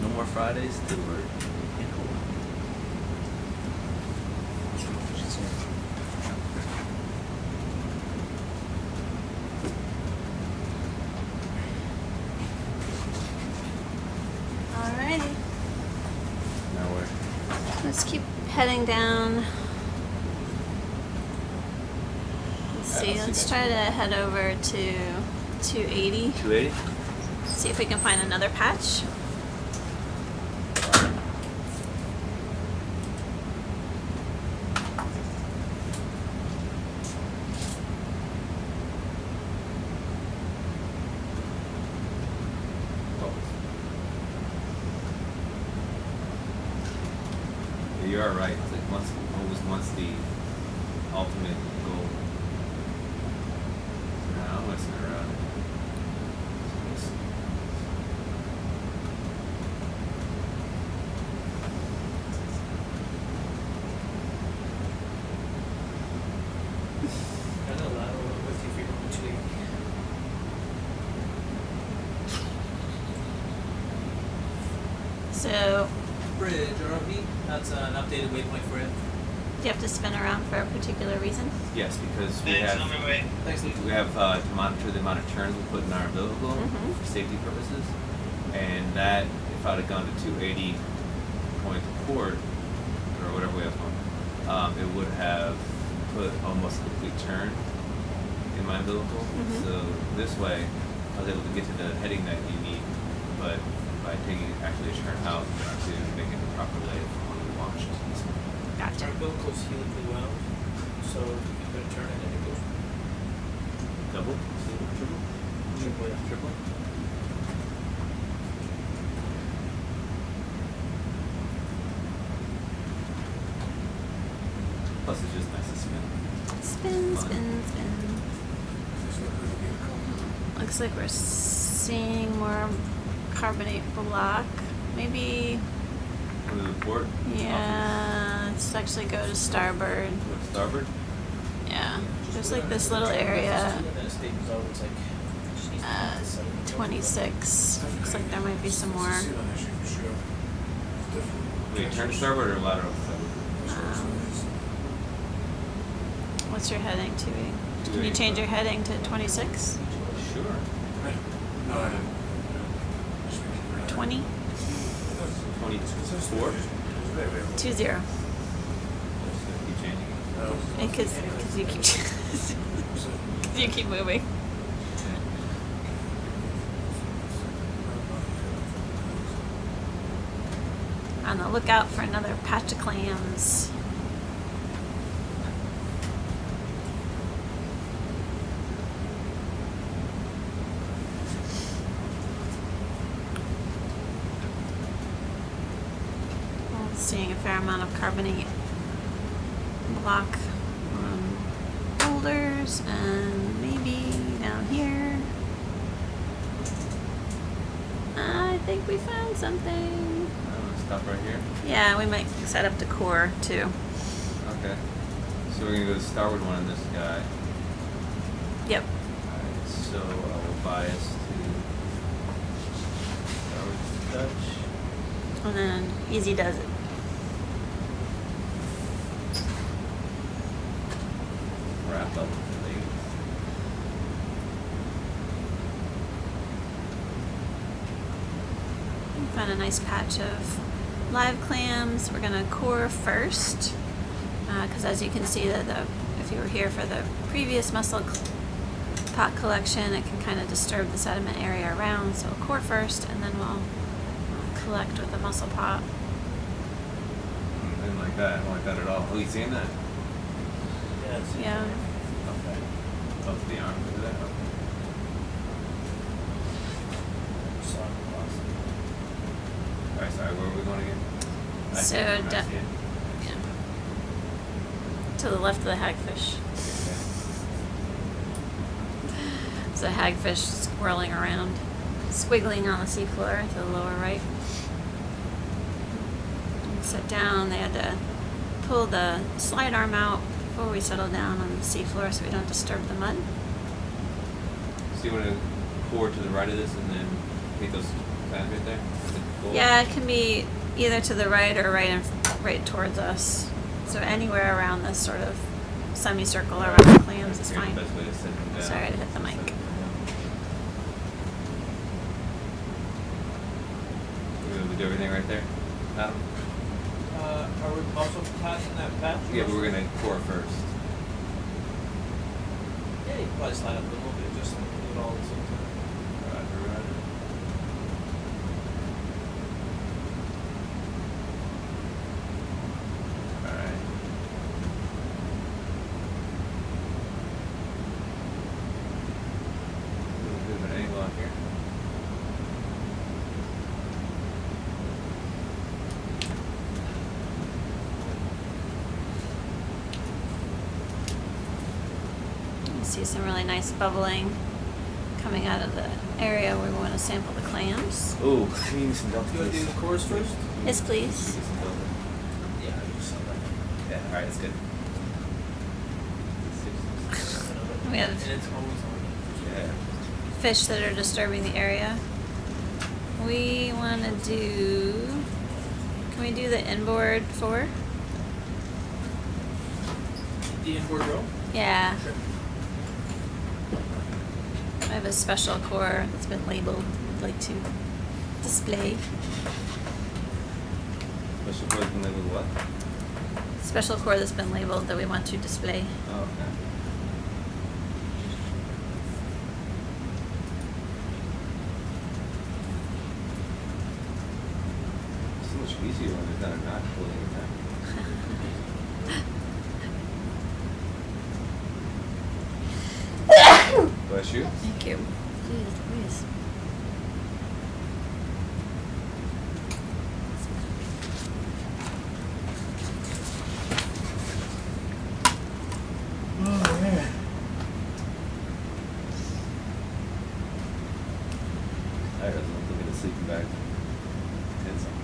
No more Fridays till we're in Hawaii. Alrighty. Now we're. Let's keep heading down. Let's see. Let's try to head over to 280. 280? See if we can find another patch. Yeah, you are right. It's like once the ultimate goal. No, I'm messing around. I know that. We're with you if you're going to. So, Bridge ROV. That's an updated waypoint for it. do you have to spin around for a particular reason? Yes, because we Thanks, have on my way. Thanks, Luke. we have to monitor the amount of turns we put in our umbilical Mhm. for safety purposes, and that if I'd have gone to 280 point to port or whatever we have on, it would have put almost a complete turn in my umbilical. Mhm. So this way, I was able to get to the heading that you need, but by taking actually a turn out to make it the proper way when we launched. Gotcha. Our umbilical's helically wound, so if you put a turn in it, it goes Double, single, triple, triple. Yeah. triple. Plus, it's just nice to spin. Spin, spin, spin. Looks like we're seeing more carbonate block. Maybe, Go to the port. yeah, let's actually go to starboard. Go to starboard. Yeah, there's like this little area, And then it stables out, it's like, just needs to uh, be settled. 26. Looks like there might be some more. See on issue for sure. It's different. Wait, turn to starboard or lateral to starboard? What's your heading to be? Can you 285. change your heading to 26? Sure. No, I didn't. Just make it right. 20? 24. 20. Keep changing it. Because you keep you keep moving. On the lookout for another patch of clams. Well, seeing a fair amount of carbonate block boulders, and maybe down here. I think we found something. Stop right here. Yeah, we might set up the core too. Okay. So we're gonna go to the starboard one on this guy. Yep. Alright, so I will bias to starboard touch. And then easy does it. Wrap up the thing. Found a nice patch of live clams. We're gonna core first, because as you can see, if you were here for the previous mussel pot collection, it can kind of disturb the sediment area around. So core first, and then we'll collect with the mussel pot. I didn't like that. I don't like that at all. Oh, you seen that? Yeah, it's- Yeah. Okay. Up the arm of that. Okay. saw it across. Alright, sorry, where are we going again? I So see it, I da- see it. Yeah. To the left of the hagfish. There's a hagfish swirling around, squiggling on the seafloor to the lower right. And set down, they had to pull the slide arm out before we settle down on the seafloor so we don't disturb the mud. So you want to core to the right of this and then take those fans right there? Yeah, it can be either to the right or right towards us. So anywhere around this sort of semicircle around the clams is Here's fine. the best way to set them down. Sorry, I hit the mic. Set them down. We're going to do everything right there? Adam? Are we also passing that patch? Yeah, but we're going to core first. Yeah, you can probably slide up a little bit, just like do it all at the same time. Roger. Alright. A little bit of an angle on here. You see some really nice bubbling coming out of the area where we want to sample the clams. Ooh, we need some delta. You want to do the cores first? Yes, please. Yeah, I just saw that. Yeah, alright, that's good. We have And it's always on. Yeah. fish that are disturbing the area. We want to do. Can we do the inboard 4? The inboard row? Yeah. Sure. I have a special core that's been labeled. I'd like to display. Special core can label what? Special core that's been labeled that we want to display. Oh, okay. So much easier when there's not a knot pulling it down. Bless you. Thank you. Please. Oh, man. tired. I was looking at the sleeping bag. 10 something.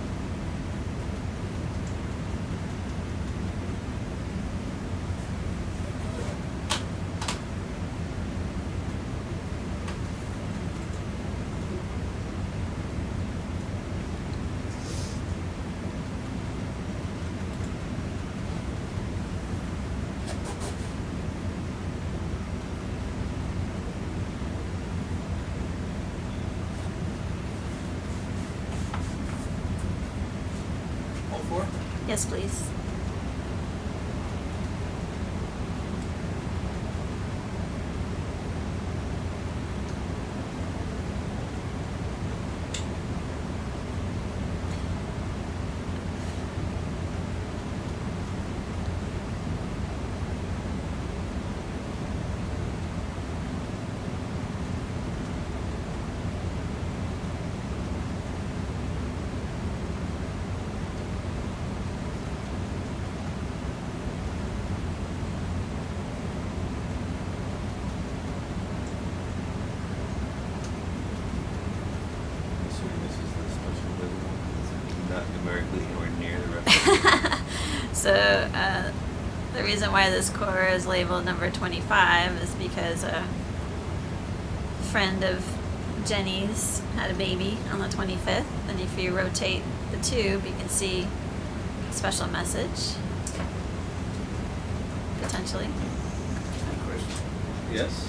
All four? Yes, please. Assuming this is the special living one. It's not numerically anywhere near the rest. So, the reason why this core is labeled number 25 is because a friend of Jenny's had a baby on the 25th, and if you rotate the tube, you can see a special message. Potentially. Chris, Yes.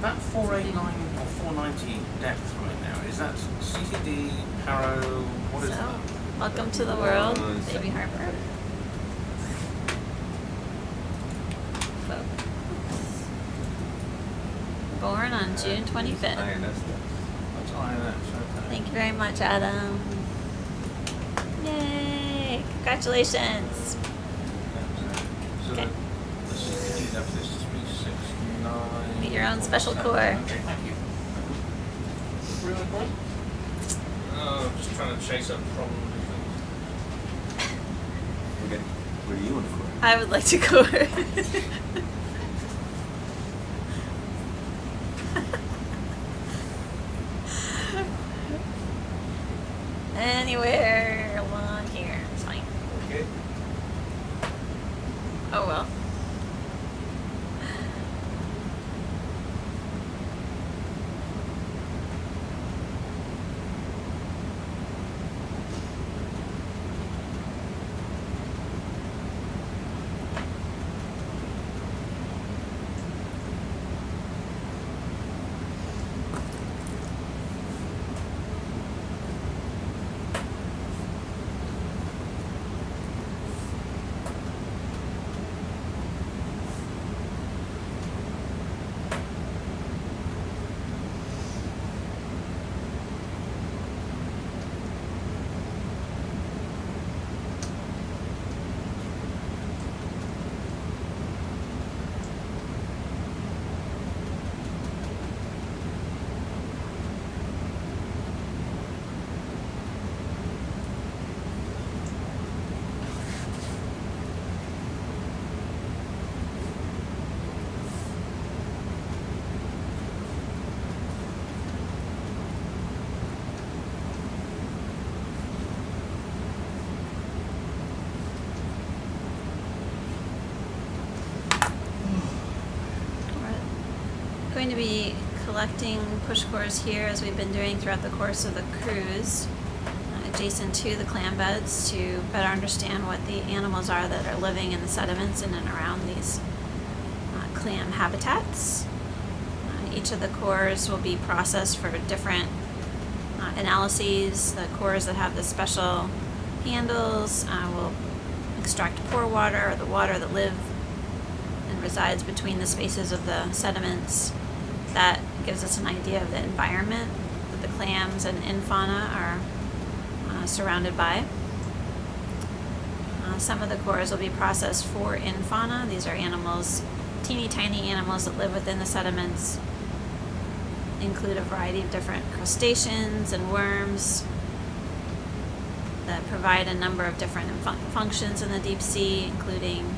that 489 or 490 depth right now, is that CCD, Paro, what is So, that? welcome to the world, One Baby second. Harper. Focus. Born on June 25th. INS depth. That's INS, okay. Thank you very much, Adam. Yay! Congratulations! So Okay. the CCD depth is 369. Get your own special core. Okay, thank you. Really cool? Oh, just trying to chase up problems. Okay. What are you in for? I would like to core. Anywhere along here, it's fine. Okay. Oh well. We're going to be collecting push cores here as we've been doing throughout the course of the cruise, adjacent to the clam beds to better understand what the animals are that are living in the sediments in and around these clam habitats. Each of the cores will be processed for different analyses. The cores that have the special handles will extract pore water, or the water that live and resides between the spaces of the sediments. That gives us an idea of the environment that the clams and infauna are surrounded by. Some of the cores will be processed for infauna. These are animals, teeny tiny animals that live within the sediments, include a variety of different crustaceans and worms that provide a number of different functions in the deep sea, including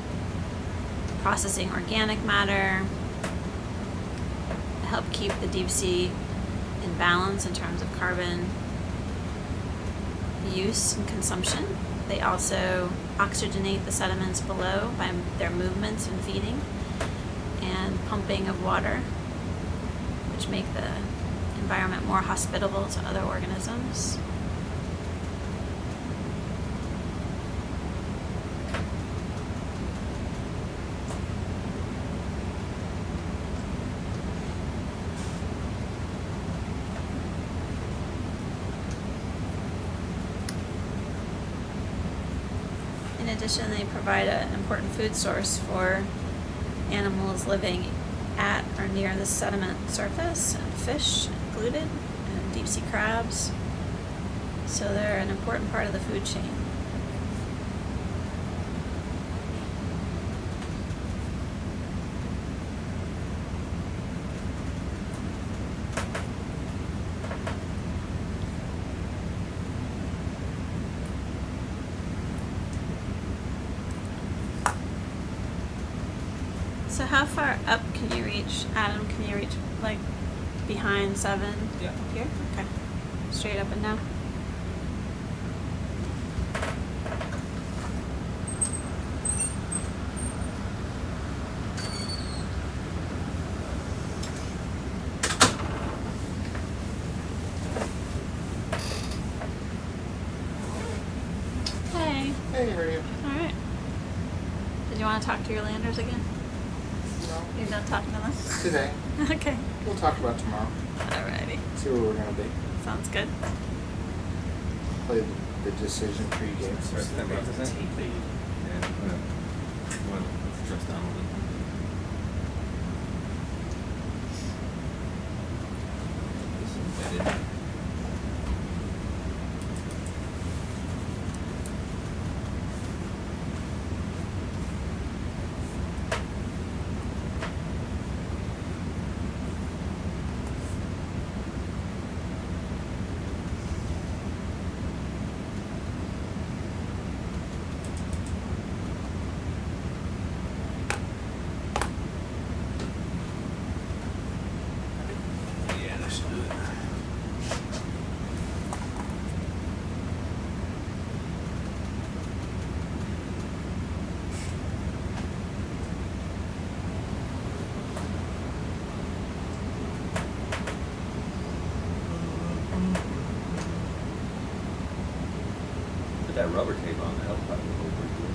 processing organic matter, help keep the deep sea in balance in terms of carbon use and consumption. They also oxygenate the sediments below by their movements and feeding and pumping of water, which make the environment more hospitable to other organisms. In addition, they provide an important food source for animals living at or near the sediment surface, and fish included, and deep sea crabs. So they're an important part of the food chain. So how far up can you reach, Adam? Can you reach like behind 7? Yeah. Here? Okay. Straight up and down. Hey. Hey, how are you? All right. Did you want to talk to your landers again? No, You're not talking to them? today. Okay. We'll talk about tomorrow. Alrighty. See where we're gonna be. Sounds good. Play the decision tree game. First time about this, yeah, what stress down a little bit. This embedded. Yeah, that should do it. Put that rubber tape on the help probably hold pretty good.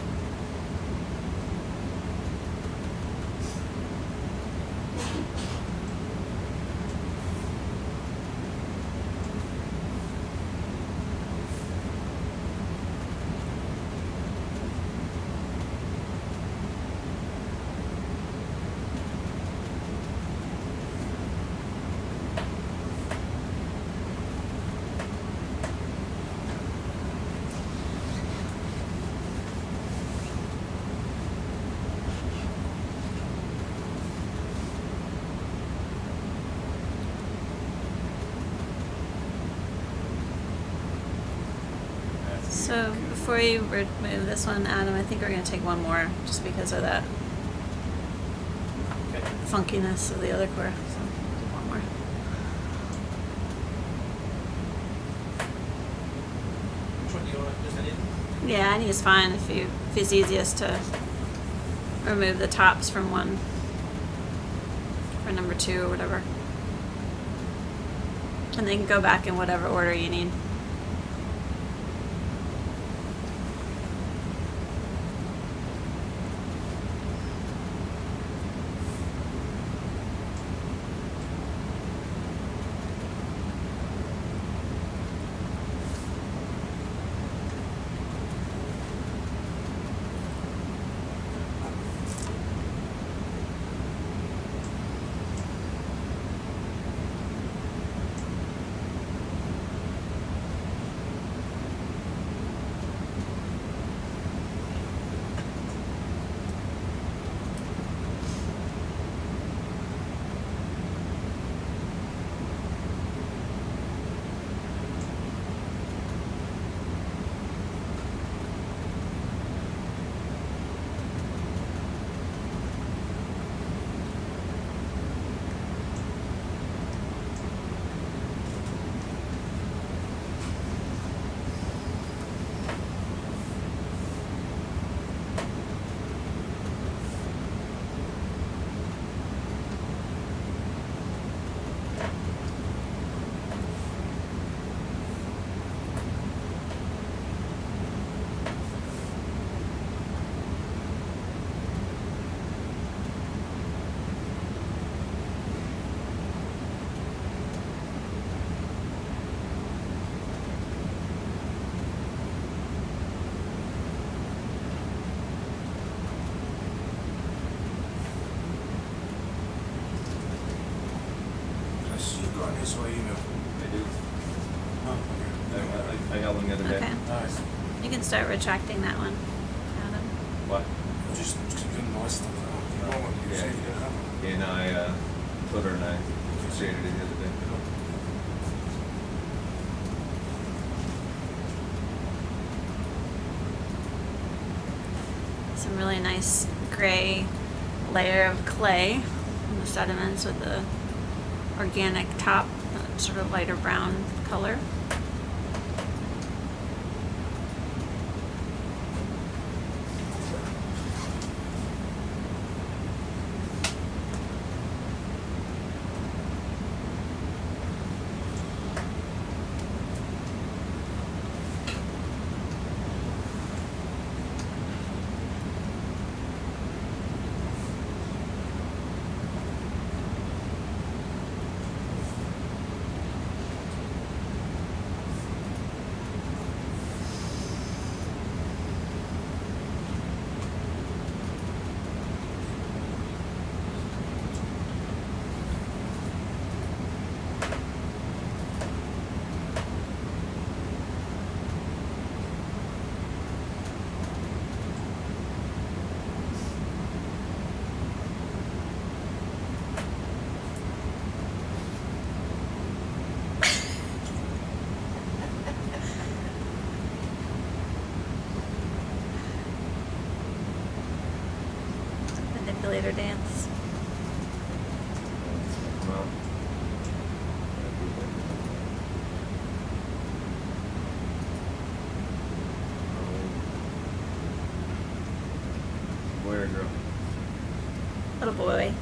So before you remove this one, Adam, I think we're going to take one more just because of that Okay. funkiness of the other core. So do one more. Which one do you want? Just any? Yeah, any is fine if it's easiest to remove the tops from one for number 2 or whatever. And then go back in whatever order you need. the other day. Okay. Nice. You can start retracting that one, Adam. What? Just keep the noise stuff out. You know when you Yeah. say you have it. Yeah, and Twitter and I shaded it the other day. Some really nice gray layer of clay in the sediments with the organic top, sort of lighter brown color. Manipulator dance. Well, boy or girl? Little boy.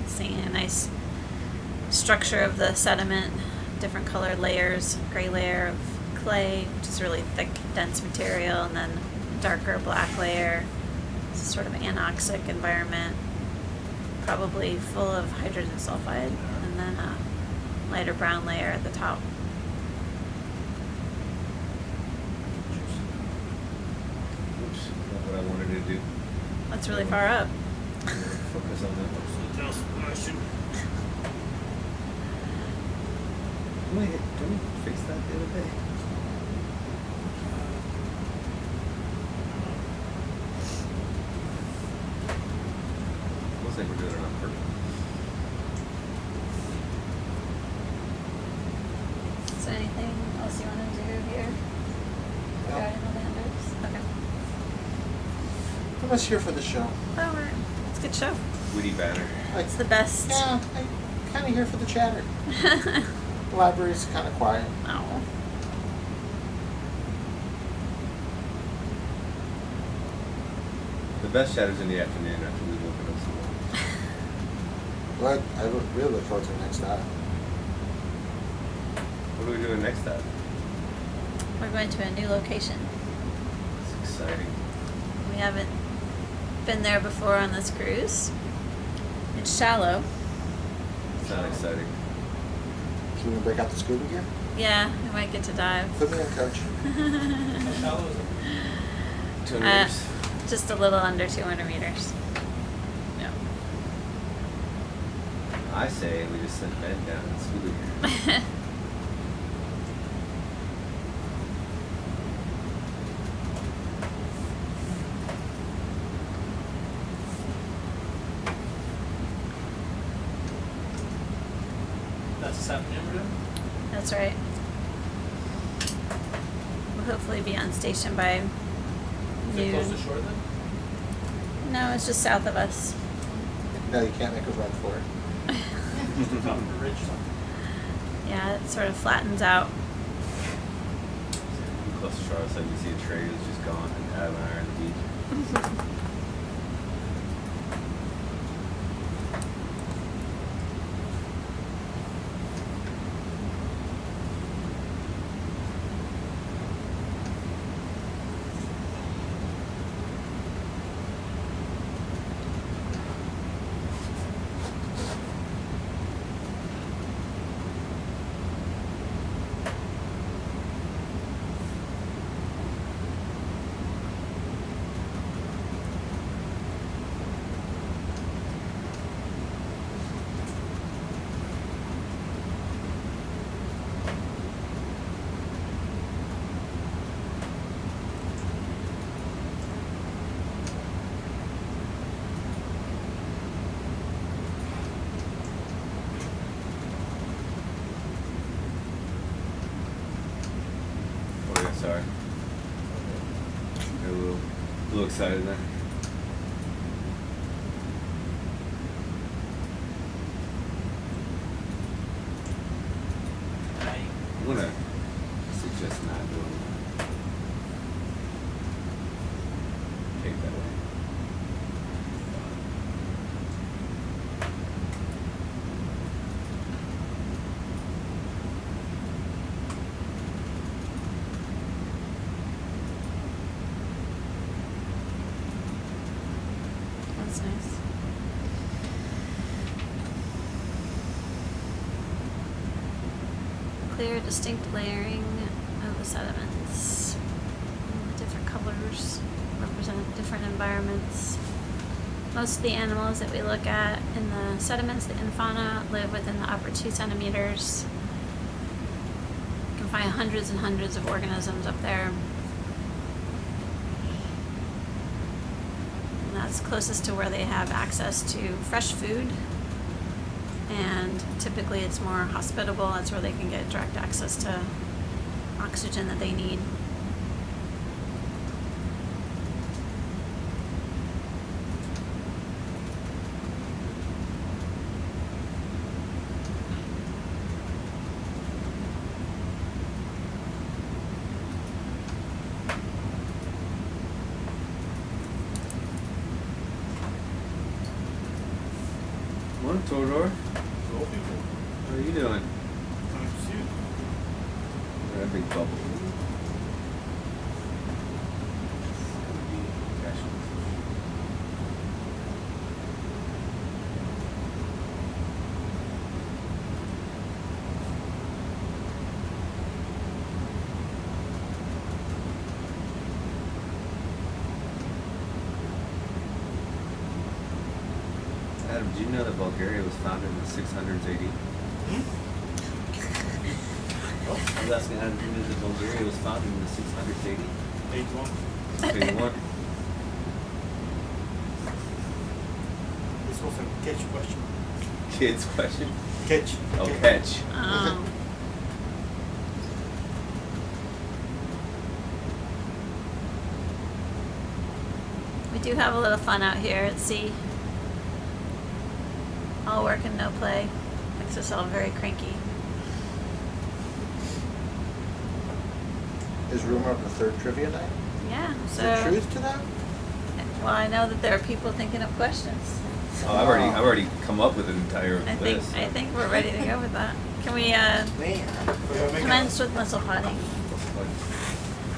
Seeing a nice structure of the sediment, different colored layers, gray layer of clay, which is really thick, dense material, and then darker black layer. It's sort of anoxic environment, probably full of hydrogen sulfide, and then a lighter brown layer at the top. Oops, not what I wanted to do. That's really far up. Focus on that. Didn't we fix that the other day? Looks like we're doing it on purpose. Is there anything else you want to do here regarding the landers? Okay. I'm just here for the show. Oh, it's a good show. Witty banner. It's the best. Yeah, I'm kind of here for the chatter. The library's kind of quiet. Oh. The best chat is in the afternoon after we've woken up some more. But I really look forward to the next time. What are we doing next time? We're going to a new location. It's exciting. We haven't been there before on this cruise. It's shallow. It's not exciting. Can we break out the scuba gear? Yeah, we might get to dive. Put me in, coach. How shallow is it? 200 Uh, meters. Just a little under 200 meters. Yeah. I say we just send Ben down and scuba here. That's this afternoon we're doing? That's right. We'll hopefully be on station by Is it close to noon. shore then? No, it's just south of us. No, you can't make a run for it. Top of the ridge something. Yeah, it sort of flattens out. Close to shore, so you see a trade is just gone and Adam and I are on the beach. excited then. I'm gonna suggest not doing that. Take that away. That's nice. Clear, distinct layering of the sediments. Different colors represent different environments. Most of the animals that we look at in the sediments, the infauna, live within the upper 2 centimeters. You can find hundreds and hundreds of organisms up there. And that's closest to where they have access to fresh food. And typically it's more hospitable. That's where they can get direct access to oxygen that they need. Morning, Todor. Hello, people. How are you doing? Nice to see you. That big bubble. Adam, do you know that Bulgaria was founded in the 600s AD? I was asking Adam, do you know that Bulgaria was founded in the 600s AD? 81. 81? This was a catch question. Kids question? Catch. Oh, catch. We do have a little fun out here at sea. All work and no play. Makes us all very cranky. Is rumor of a third trivia night? Yeah, Is there so truth to that? well, I know that there are people thinking of questions. Oh, I've already come up with an entire I think list. we're ready to go with that. Can we Man. commence with missile potting?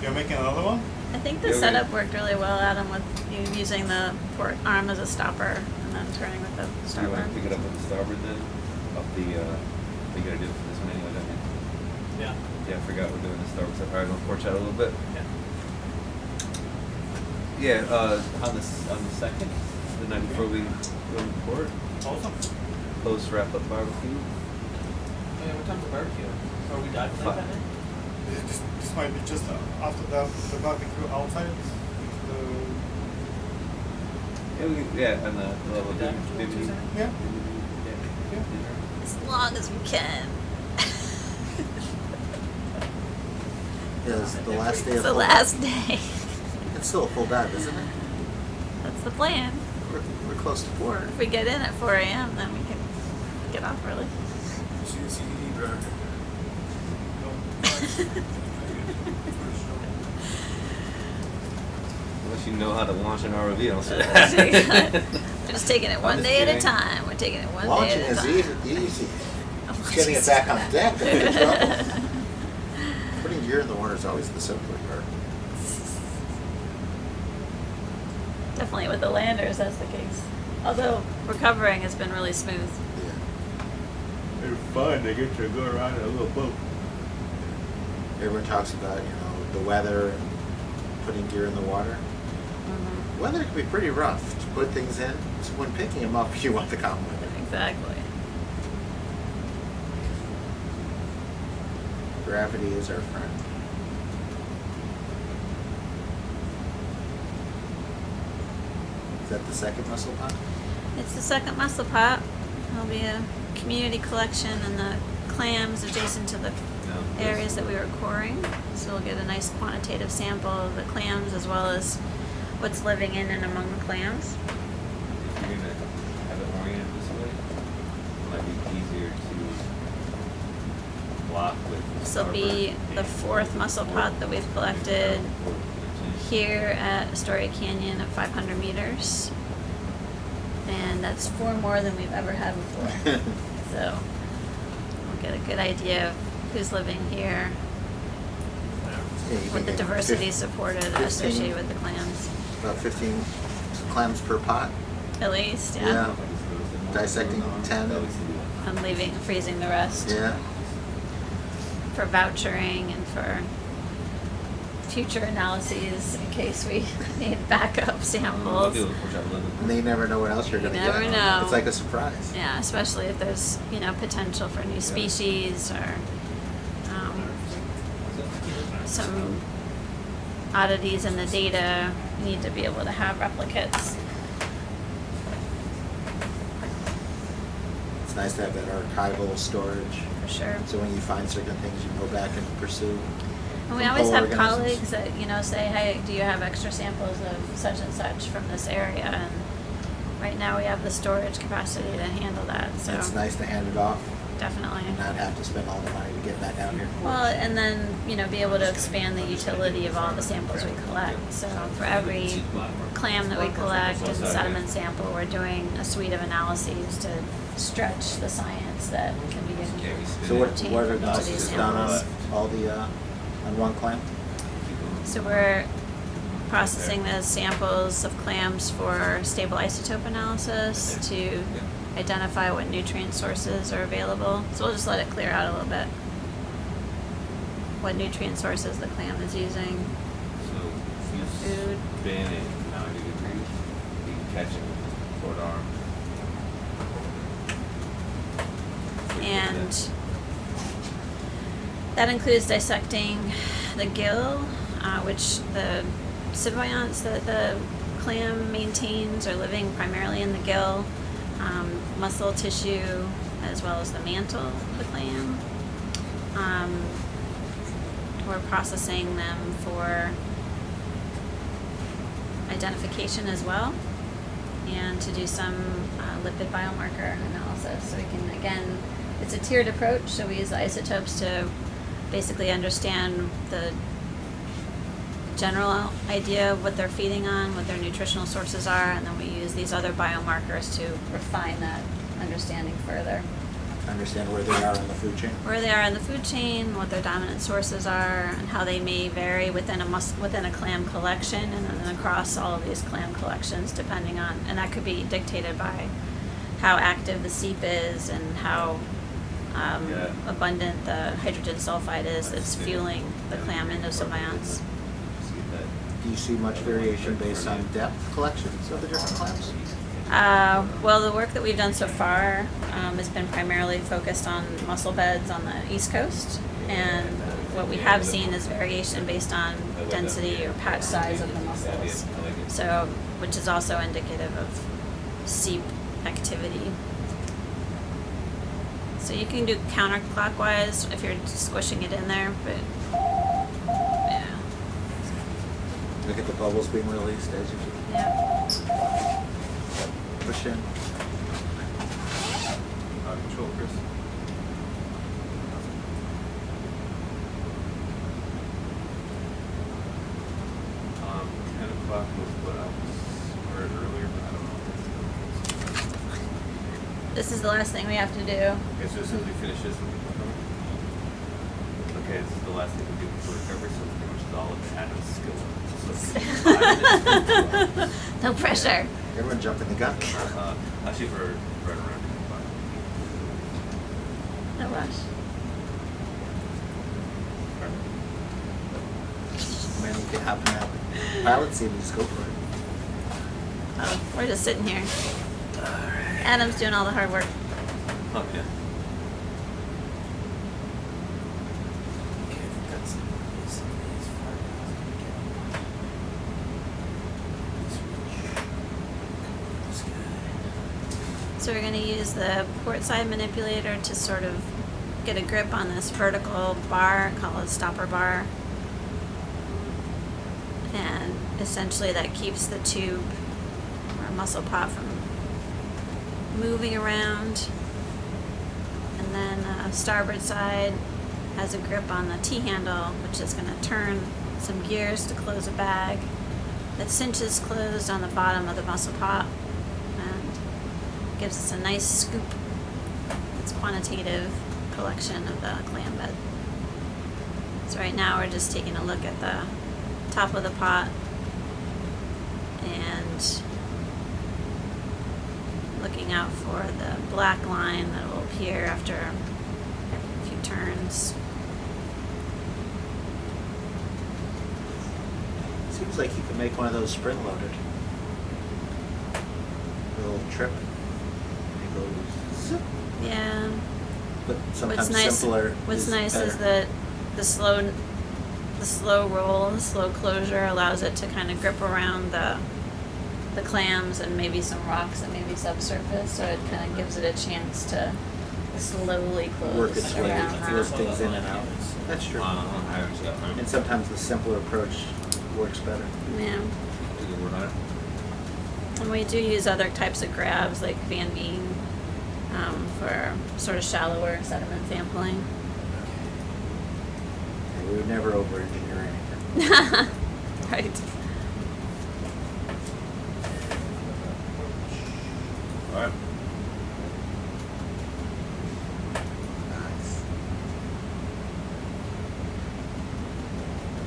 You're making another one? I think the Yeah, we- setup worked really well, Adam, with you using the port arm as a stopper and then turning with the Do you want starboard. to pick it up with the starboard then? Up the, you gotta do it for this one anyway, don't you? Yeah. Yeah, I forgot we're doing the starboard, so probably gonna porch out a little bit. Yeah. Yeah, on the second, the night before we go to port, Awesome. post wrap up barbecue. Oh, yeah, what time's the barbecue? Are we diving like that night? This might be just after the barbecue outside. Yeah, and the level Yeah, maybe. Yeah. Yeah. As long as we can. Is the last day It's of the full last day. dive? It's still a full dive, isn't it? That's the plan. We're close to 4. If we get in at 4 a.m., then we can get off early. CCD driver. Unless you know how to launch an ROV, I'll say We're that. just taking it I'm one just day at a kidding. time. We're taking it one Launching day at a is time. easy. Just getting it back on deck is the trouble. Putting gear in the water is always the simpler part. Definitely with the landers, that's the case. Although recovering has been really smooth. Yeah. They're fun. They get to go around in a little boat. Everyone talks about, the weather and putting gear in the water. Mm-hmm. Weather can be pretty rough to put things in. So when picking them up, you want the calm weather. Exactly. Gravity is our friend. Is that the second muscle pot? It's the second mussel pot. There'll be a community collection and the clams adjacent to the areas that we were coring. So we'll get a nice quantitative sample of the clams as well as what's living in and among the clams. If you're gonna have it oriented this way, it might be easier to block with. This will be the fourth mussel pot that we've collected here at Astoria Canyon at 500 meters. And that's 4 more than we've ever had before. So we'll get a good idea of who's living here, what the diversity supported and associated with the clams. About 15 clams per pot. At least, yeah. Dissecting 10. And freezing the rest. Yeah. For vouchering and for future analyses in case we need backup samples. And you never know what else you're going to get. Never know. It's like a surprise. Yeah, especially if there's, potential for new species or some oddities in the data. We need to be able to have replicates. It's nice to have that archival storage. For sure. So when you find certain things, you can go back and pursue. And we from always whole have organisms. colleagues that, say, hey, do you have extra samples of such and such from this area? And right now we have the storage capacity to handle that, so. It's nice to hand it off Definitely. and not have to spend all the money to get that down here. Well, and then, be able to expand the utility of all the samples we collect. So for every clam that we collect and sediment sample, we're doing a suite of analyses to stretch the science that can be So what obtained are from each of analysis these done on samples. all the, on one clam? So we're processing the samples of clams for stable isotope analysis to identify what nutrient sources are available. So we'll just let it clear out a little bit. What nutrient sources the clam is using. So if you Food. spin it 90 degrees, you can catch it with your arm. And that includes dissecting the gill, which the symbionts that the clam maintains are living primarily in the gill, muscle tissue, as well as the mantle of the clam. We're processing them for identification as well, and to do some lipid biomarker analysis. So we can, again, it's a tiered approach, so we use the isotopes to basically understand the general idea of what they're feeding on, what their nutritional sources are, and then we use these other biomarkers to refine that understanding further. Understand where they are in the food chain? Where they are in the food chain, what their dominant sources are, and how they may vary within a clam collection, and then across all of these clam collections, depending on, and that could be dictated by how active the seep is and how abundant the hydrogen sulfide is that's fueling the clam endosymbionts. Do you see much variation based on depth collections of the different clams? Well, the work that we've done so far has been primarily focused on mussel beds on the East Coast, and what we have seen is variation based on density or patch size of the mussels, so which is also indicative of seep activity. So you can do counterclockwise if you're squishing it in there, but yeah. Look at the bubbles being released as you Yeah. push in. Control, Chris. Um, 10 o'clock was what I heard earlier, but I don't know if it's This is the last thing we have to do. Okay, so as soon as we finish this, we'll keep going. Okay, this is the last thing we do before recovery, so pretty much is all of Adam's skill. So 5 minutes. No pressure. Everyone jump in the gun. Actually, for right around 5. No rush. Man, you can hop in that pilot seat and just go for it. Oh, we're just sitting here. Adam's doing all the hard work. Oh, yeah. Okay, I think that's So we're going to use the port side manipulator to sort of get a grip on this vertical bar, called a stopper bar. And essentially that keeps the tube or muscle pot from moving around. And then starboard side has a grip on the T-handle, which is going to turn some gears to close a bag that cinches closed on the bottom of the muscle pot and gives us a nice scoop. It's quantitative collection of the clam bed. So right now we're just taking a look at the top of the pot and looking out for the black line that will appear after a few turns. Seems like you can make one of those spring-loaded. A little trip. It goes zip. Yeah. But sometimes simpler. What's nice better. is that the slow roll, the slow closure allows it to kind of grip around the clams and maybe some rocks that may be subsurface, so it kind of gives it a chance to slowly close Work its way, around those that. things in and out. That's true. I understand. And sometimes the simpler approach works better. Yeah. That's a good word on it. And we do use other types of grabs like Van Veen for sort of shallower sediment sampling. We would never over-engineer anything. Right. Alright. Nice.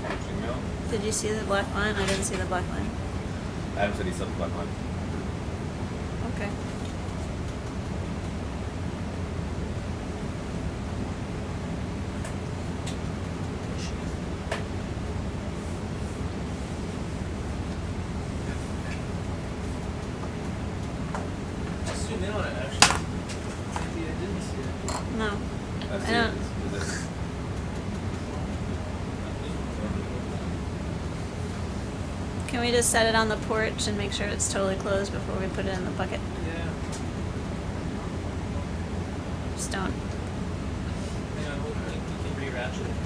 Anything else? Did you see the black line? I didn't see the black line. Adam said he saw the black line. Okay. Just zoom in on it, actually. Maybe I didn't see it. No. That's I don't. Is it? Can we just set it on the porch and make sure it's totally closed before we put it in the bucket? Yeah. Just don't. Hang on, we can re-ratchet it.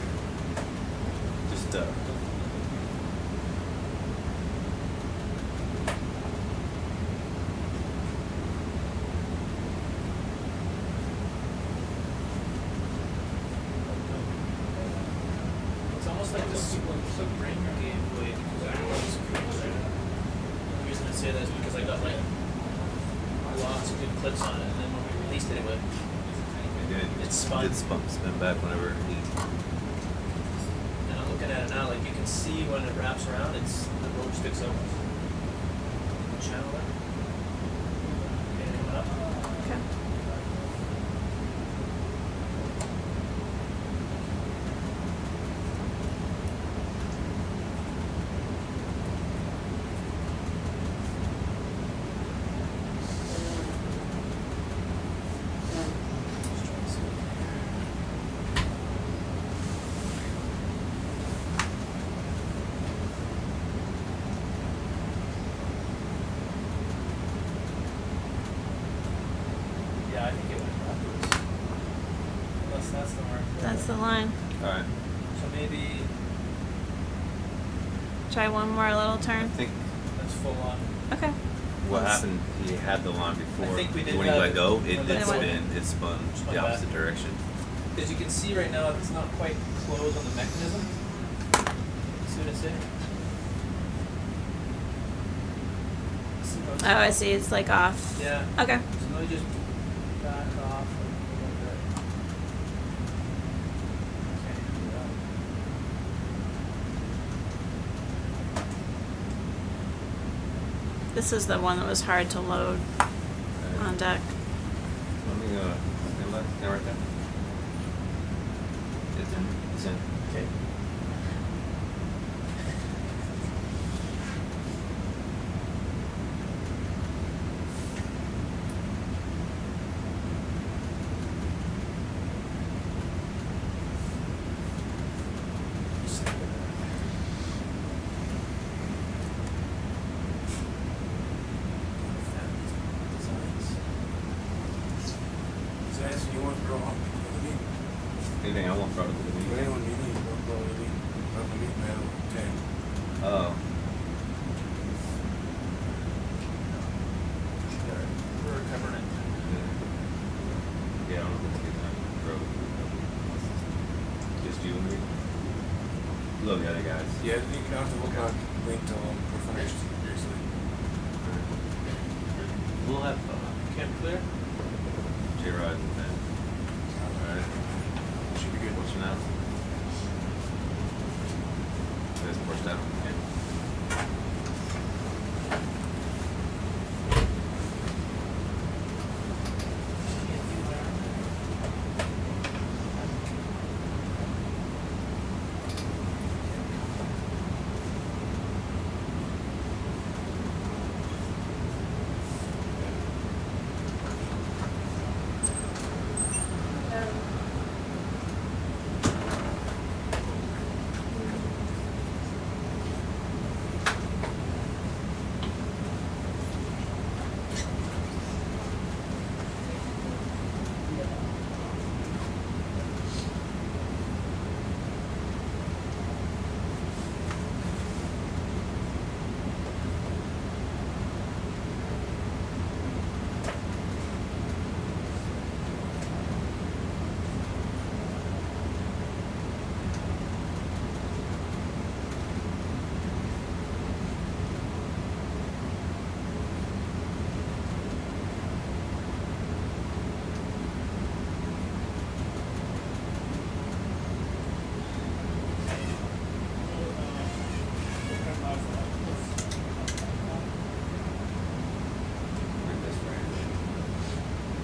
Just It's almost like this brain game way because everyone's cruising. The reason I say that is because I got like lots of good clips on it, and then when we released it, it went. It spun. It spin back whenever he. And I'm looking at it now, like you can see when it wraps around, it's the rope sticks out. The channel there. Okay, coming up. Okay. Yeah, I think it went backwards. That's the mark. there. That's the line. Alright. So maybe Try one more little I turn. think that's full on. Okay. what happened, he had the line before. I think we did when he that let go, when it it did went- spin. It spun Spun the back. opposite direction. As you can see right now, it's not quite closed on the mechanism. See what I say? See how it's- Oh, I see. It's like off. Yeah. Okay. So let me just back off a little bit. Okay, yeah. This is the one that was hard to load on deck. Let me stand right there. It's in. It's in. Okay. You want to draw on Anything I want brought up to the the meeting. one you need, bro, bro, you need, man, 10. Oh. kill the other guys. Yeah, you can have to look back, wait till we're finished, usually. We'll have Camp clear? J-Rod and then. Alright. Should be good. What's your now? This pushed out.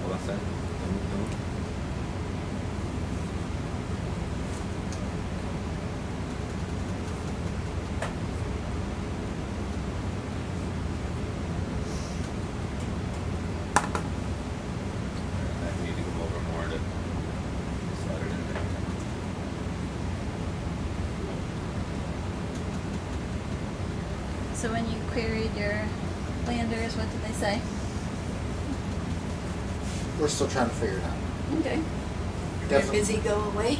What's that? I need to go over more to slide it in there. So when you queried your landers, what did they say? We're still trying to figure it out. Okay. You're Definitely. busy, go away.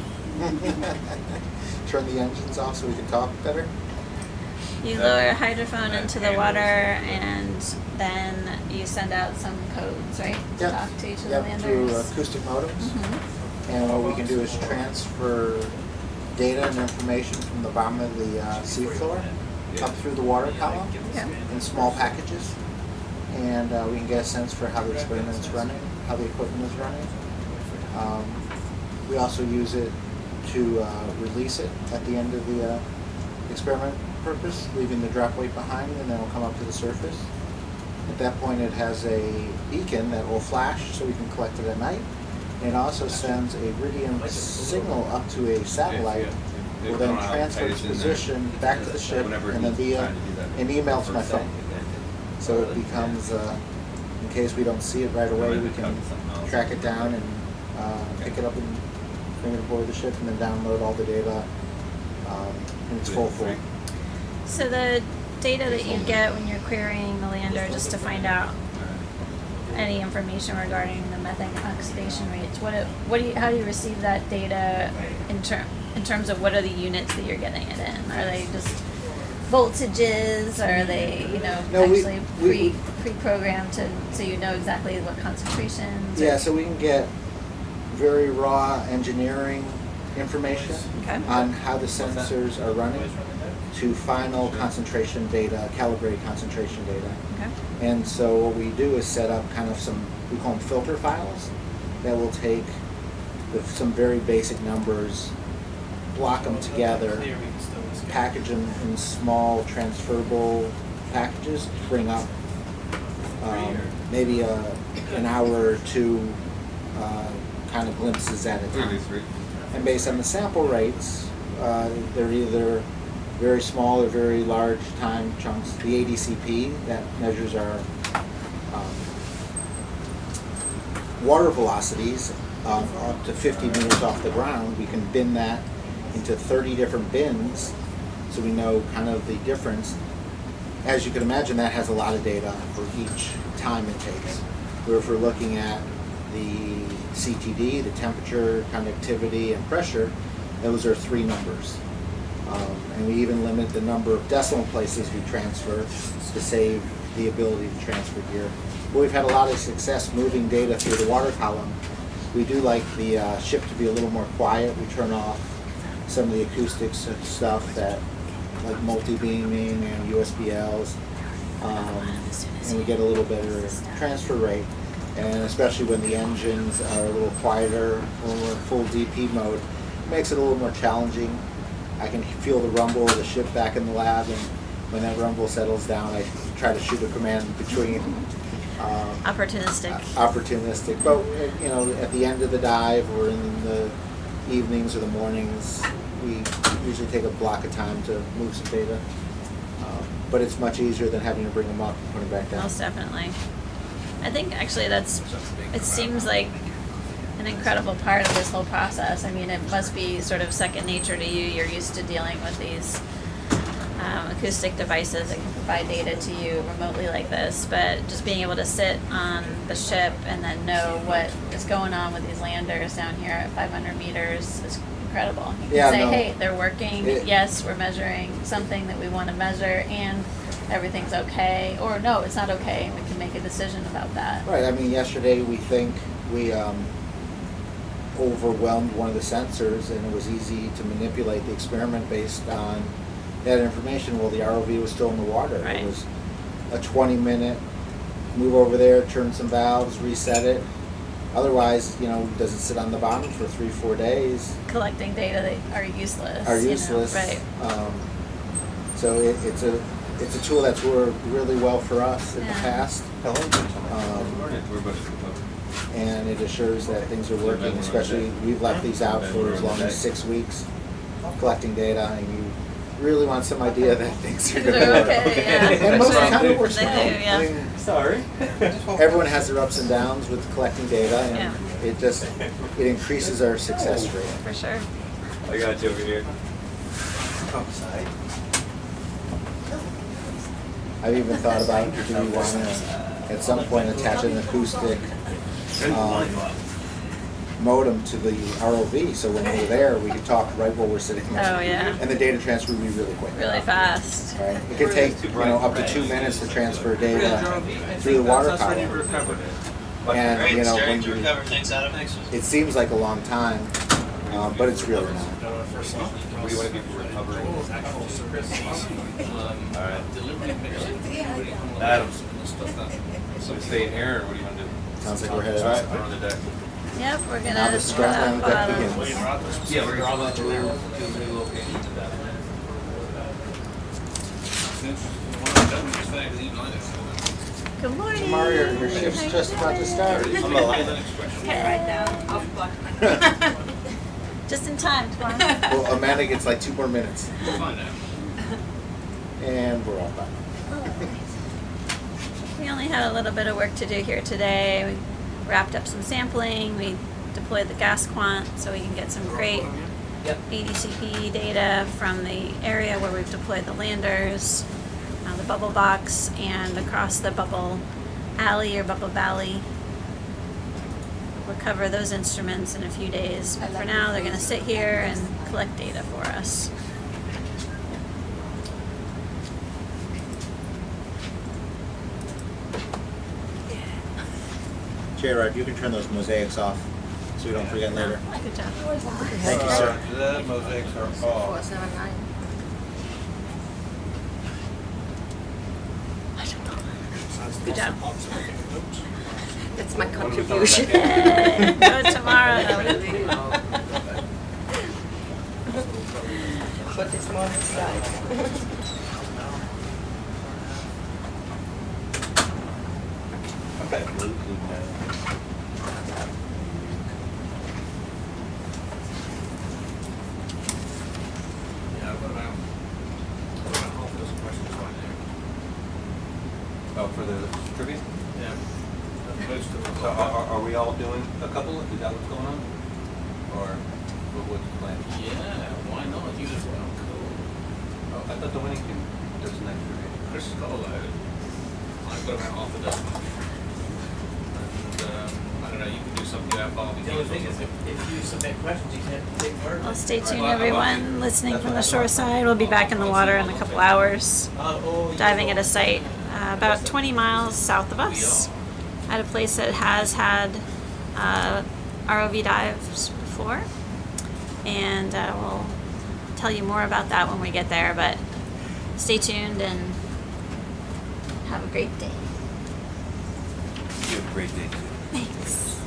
Turn the engines off so we can talk better. You lower a hydrophone that into the handles water it. and then you send out some codes, right? To Yep. talk to each of the Yep, through landers. acoustic modems. Mhm. And what we can do is transfer data and information from the bottom of the seafloor up through the water column Yeah. in small packages. And we can get a sense for how the experiment is running, how the equipment is running. We also use it to release it at the end of the experiment purpose, leaving the drop weight behind, and then it'll come up to the surface. At that point, it has a beacon that will flash so we can collect it at night. It also sends a Iridium signal up to a satellite, will then transfer its position back to the ship and then via an email to my phone. So it becomes, in case we don't see it right away, we can track it down and pick it up and bring it aboard the ship and then download all the data in its full form. So the data that you get when you're querying the lander just to find out any information regarding the methane oxidation rates, how do you receive that data in terms of what are the units that you're getting it in? Are they just voltages? Or are they, No, actually we- pre-programmed so you know exactly what concentrations? Yeah, so we can get very raw engineering information Okay. on how the sensors are running to final concentration data, calibrated concentration data. Okay. And so what we do is set up kind of some, we call them filter files, that will take some very basic numbers, block them together, package them in small transferable packages to bring up maybe an hour or two kind of glimpses at a time. And based on the sample rates, they're either very small or very large time chunks. The ADCP that measures our water velocities up to 50 meters off the ground, we can bin that into 30 different bins so we know kind of the difference. As you can imagine, that has a lot of data for each time it takes. Where if we're looking at the CTD, the temperature, conductivity, and pressure, those are 3 numbers. And we even limit the number of decimal places we transfer to save the ability to transfer gear. But we've had a lot of success moving data through the water column. We do like the ship to be a little more quiet. We turn off some of the acoustics and stuff that, like multi-beaming and USBLs, and we get a little better transfer rate. And especially when the engines are a little quieter, when we're in full DP mode, it makes it a little more challenging. I can feel the rumble of the ship back in the lab, and when that rumble settles down, I try to shoot a command between. Opportunistic. Opportunistic, but you know, at the end of the dive or in the evenings or the mornings, we usually take a block of time to move some data. But it's much easier than having to bring them up and put them back down. Most definitely. I think actually it seems like an incredible part of this whole process. I mean, it must be sort of second nature to you. You're used to dealing with these acoustic devices that can provide data to you remotely like this, but just being able to sit on the ship and then know what is going on with these landers down here at 500 meters is incredible. You can say, hey, they're working, yes, we're measuring something that we want to measure, and everything's okay, or no, it's not okay, and we can make a decision about that. Right, I mean, yesterday we think we overwhelmed one of the sensors, and it was easy to manipulate the experiment based on that information. Well, the ROV was still in the water. Right. It was a 20-minute move over there, turn some valves, reset it. Otherwise, you know, does it sit on the bottom for 3-4 days? Collecting data that are useless. Right. So it's a tool that's worked really well for us in the past. And it assures that things are working, especially we've left these out for as long as 6 weeks collecting data, and you really want some idea that things are going to work. And most of the time it works well. I mean, Sorry. everyone has their ups and downs with collecting data, and it increases our success rate. For sure. I got you over here. I've even thought about, do we want to at some point attach an acoustic modem to the ROV, so when we're there we can talk right while we're sitting there. Oh yeah. And the data transfer will be really quick. Really fast. Right. It could take up to 2 minutes to transfer data through the water column. And when it seems like a long time, but it's really not. What do you want to do for recovery? Alright. Adams. So stay in here, or what do you want to do? Sounds like we're headed Alright, out. we're on the deck. Yep, we're Now gonna the strap on the deck begins. Yeah, we're going to new location to that. Good morning. Mario, your shift's just about to start. Just in time tomorrow. Well, Amanda gets like 2 more minutes. And we're all done. We only had a little bit of work to do here today. We wrapped up some sampling. We deployed the gas quant so we can get some great ADCP data from the area where we've deployed the landers, the bubble box, and across the bubble alley or bubble valley. We'll cover those instruments in a few days, but for now they're going to sit here and collect data for us. J-Rod, you can turn those mosaics off so we don't forget later. Good job. Thank you, sir. The mosaics are off. 479. Good job. That's my contribution. Go tomorrow. Put this one aside. Oh, for the trivia? Yeah. So are we all doing a couple? Is that what's going on? Or what's the plan? Yeah, why not? You as well. Cool. Oh, I thought the winning team does an extra trivia. Chris has got a load. I've got about half a dozen. And I don't know, you can do something about barbecue. The only thing is, if you submit questions, you can't take part of Well, it. stay tuned, everyone. Listening from the shore side. We'll be back in the water in a couple hours, diving at a site about 20 miles south of us, at a place that has had ROV dives before, and we'll tell you more about that when we get there, but stay tuned and have a great day. You have a great day too. Thanks.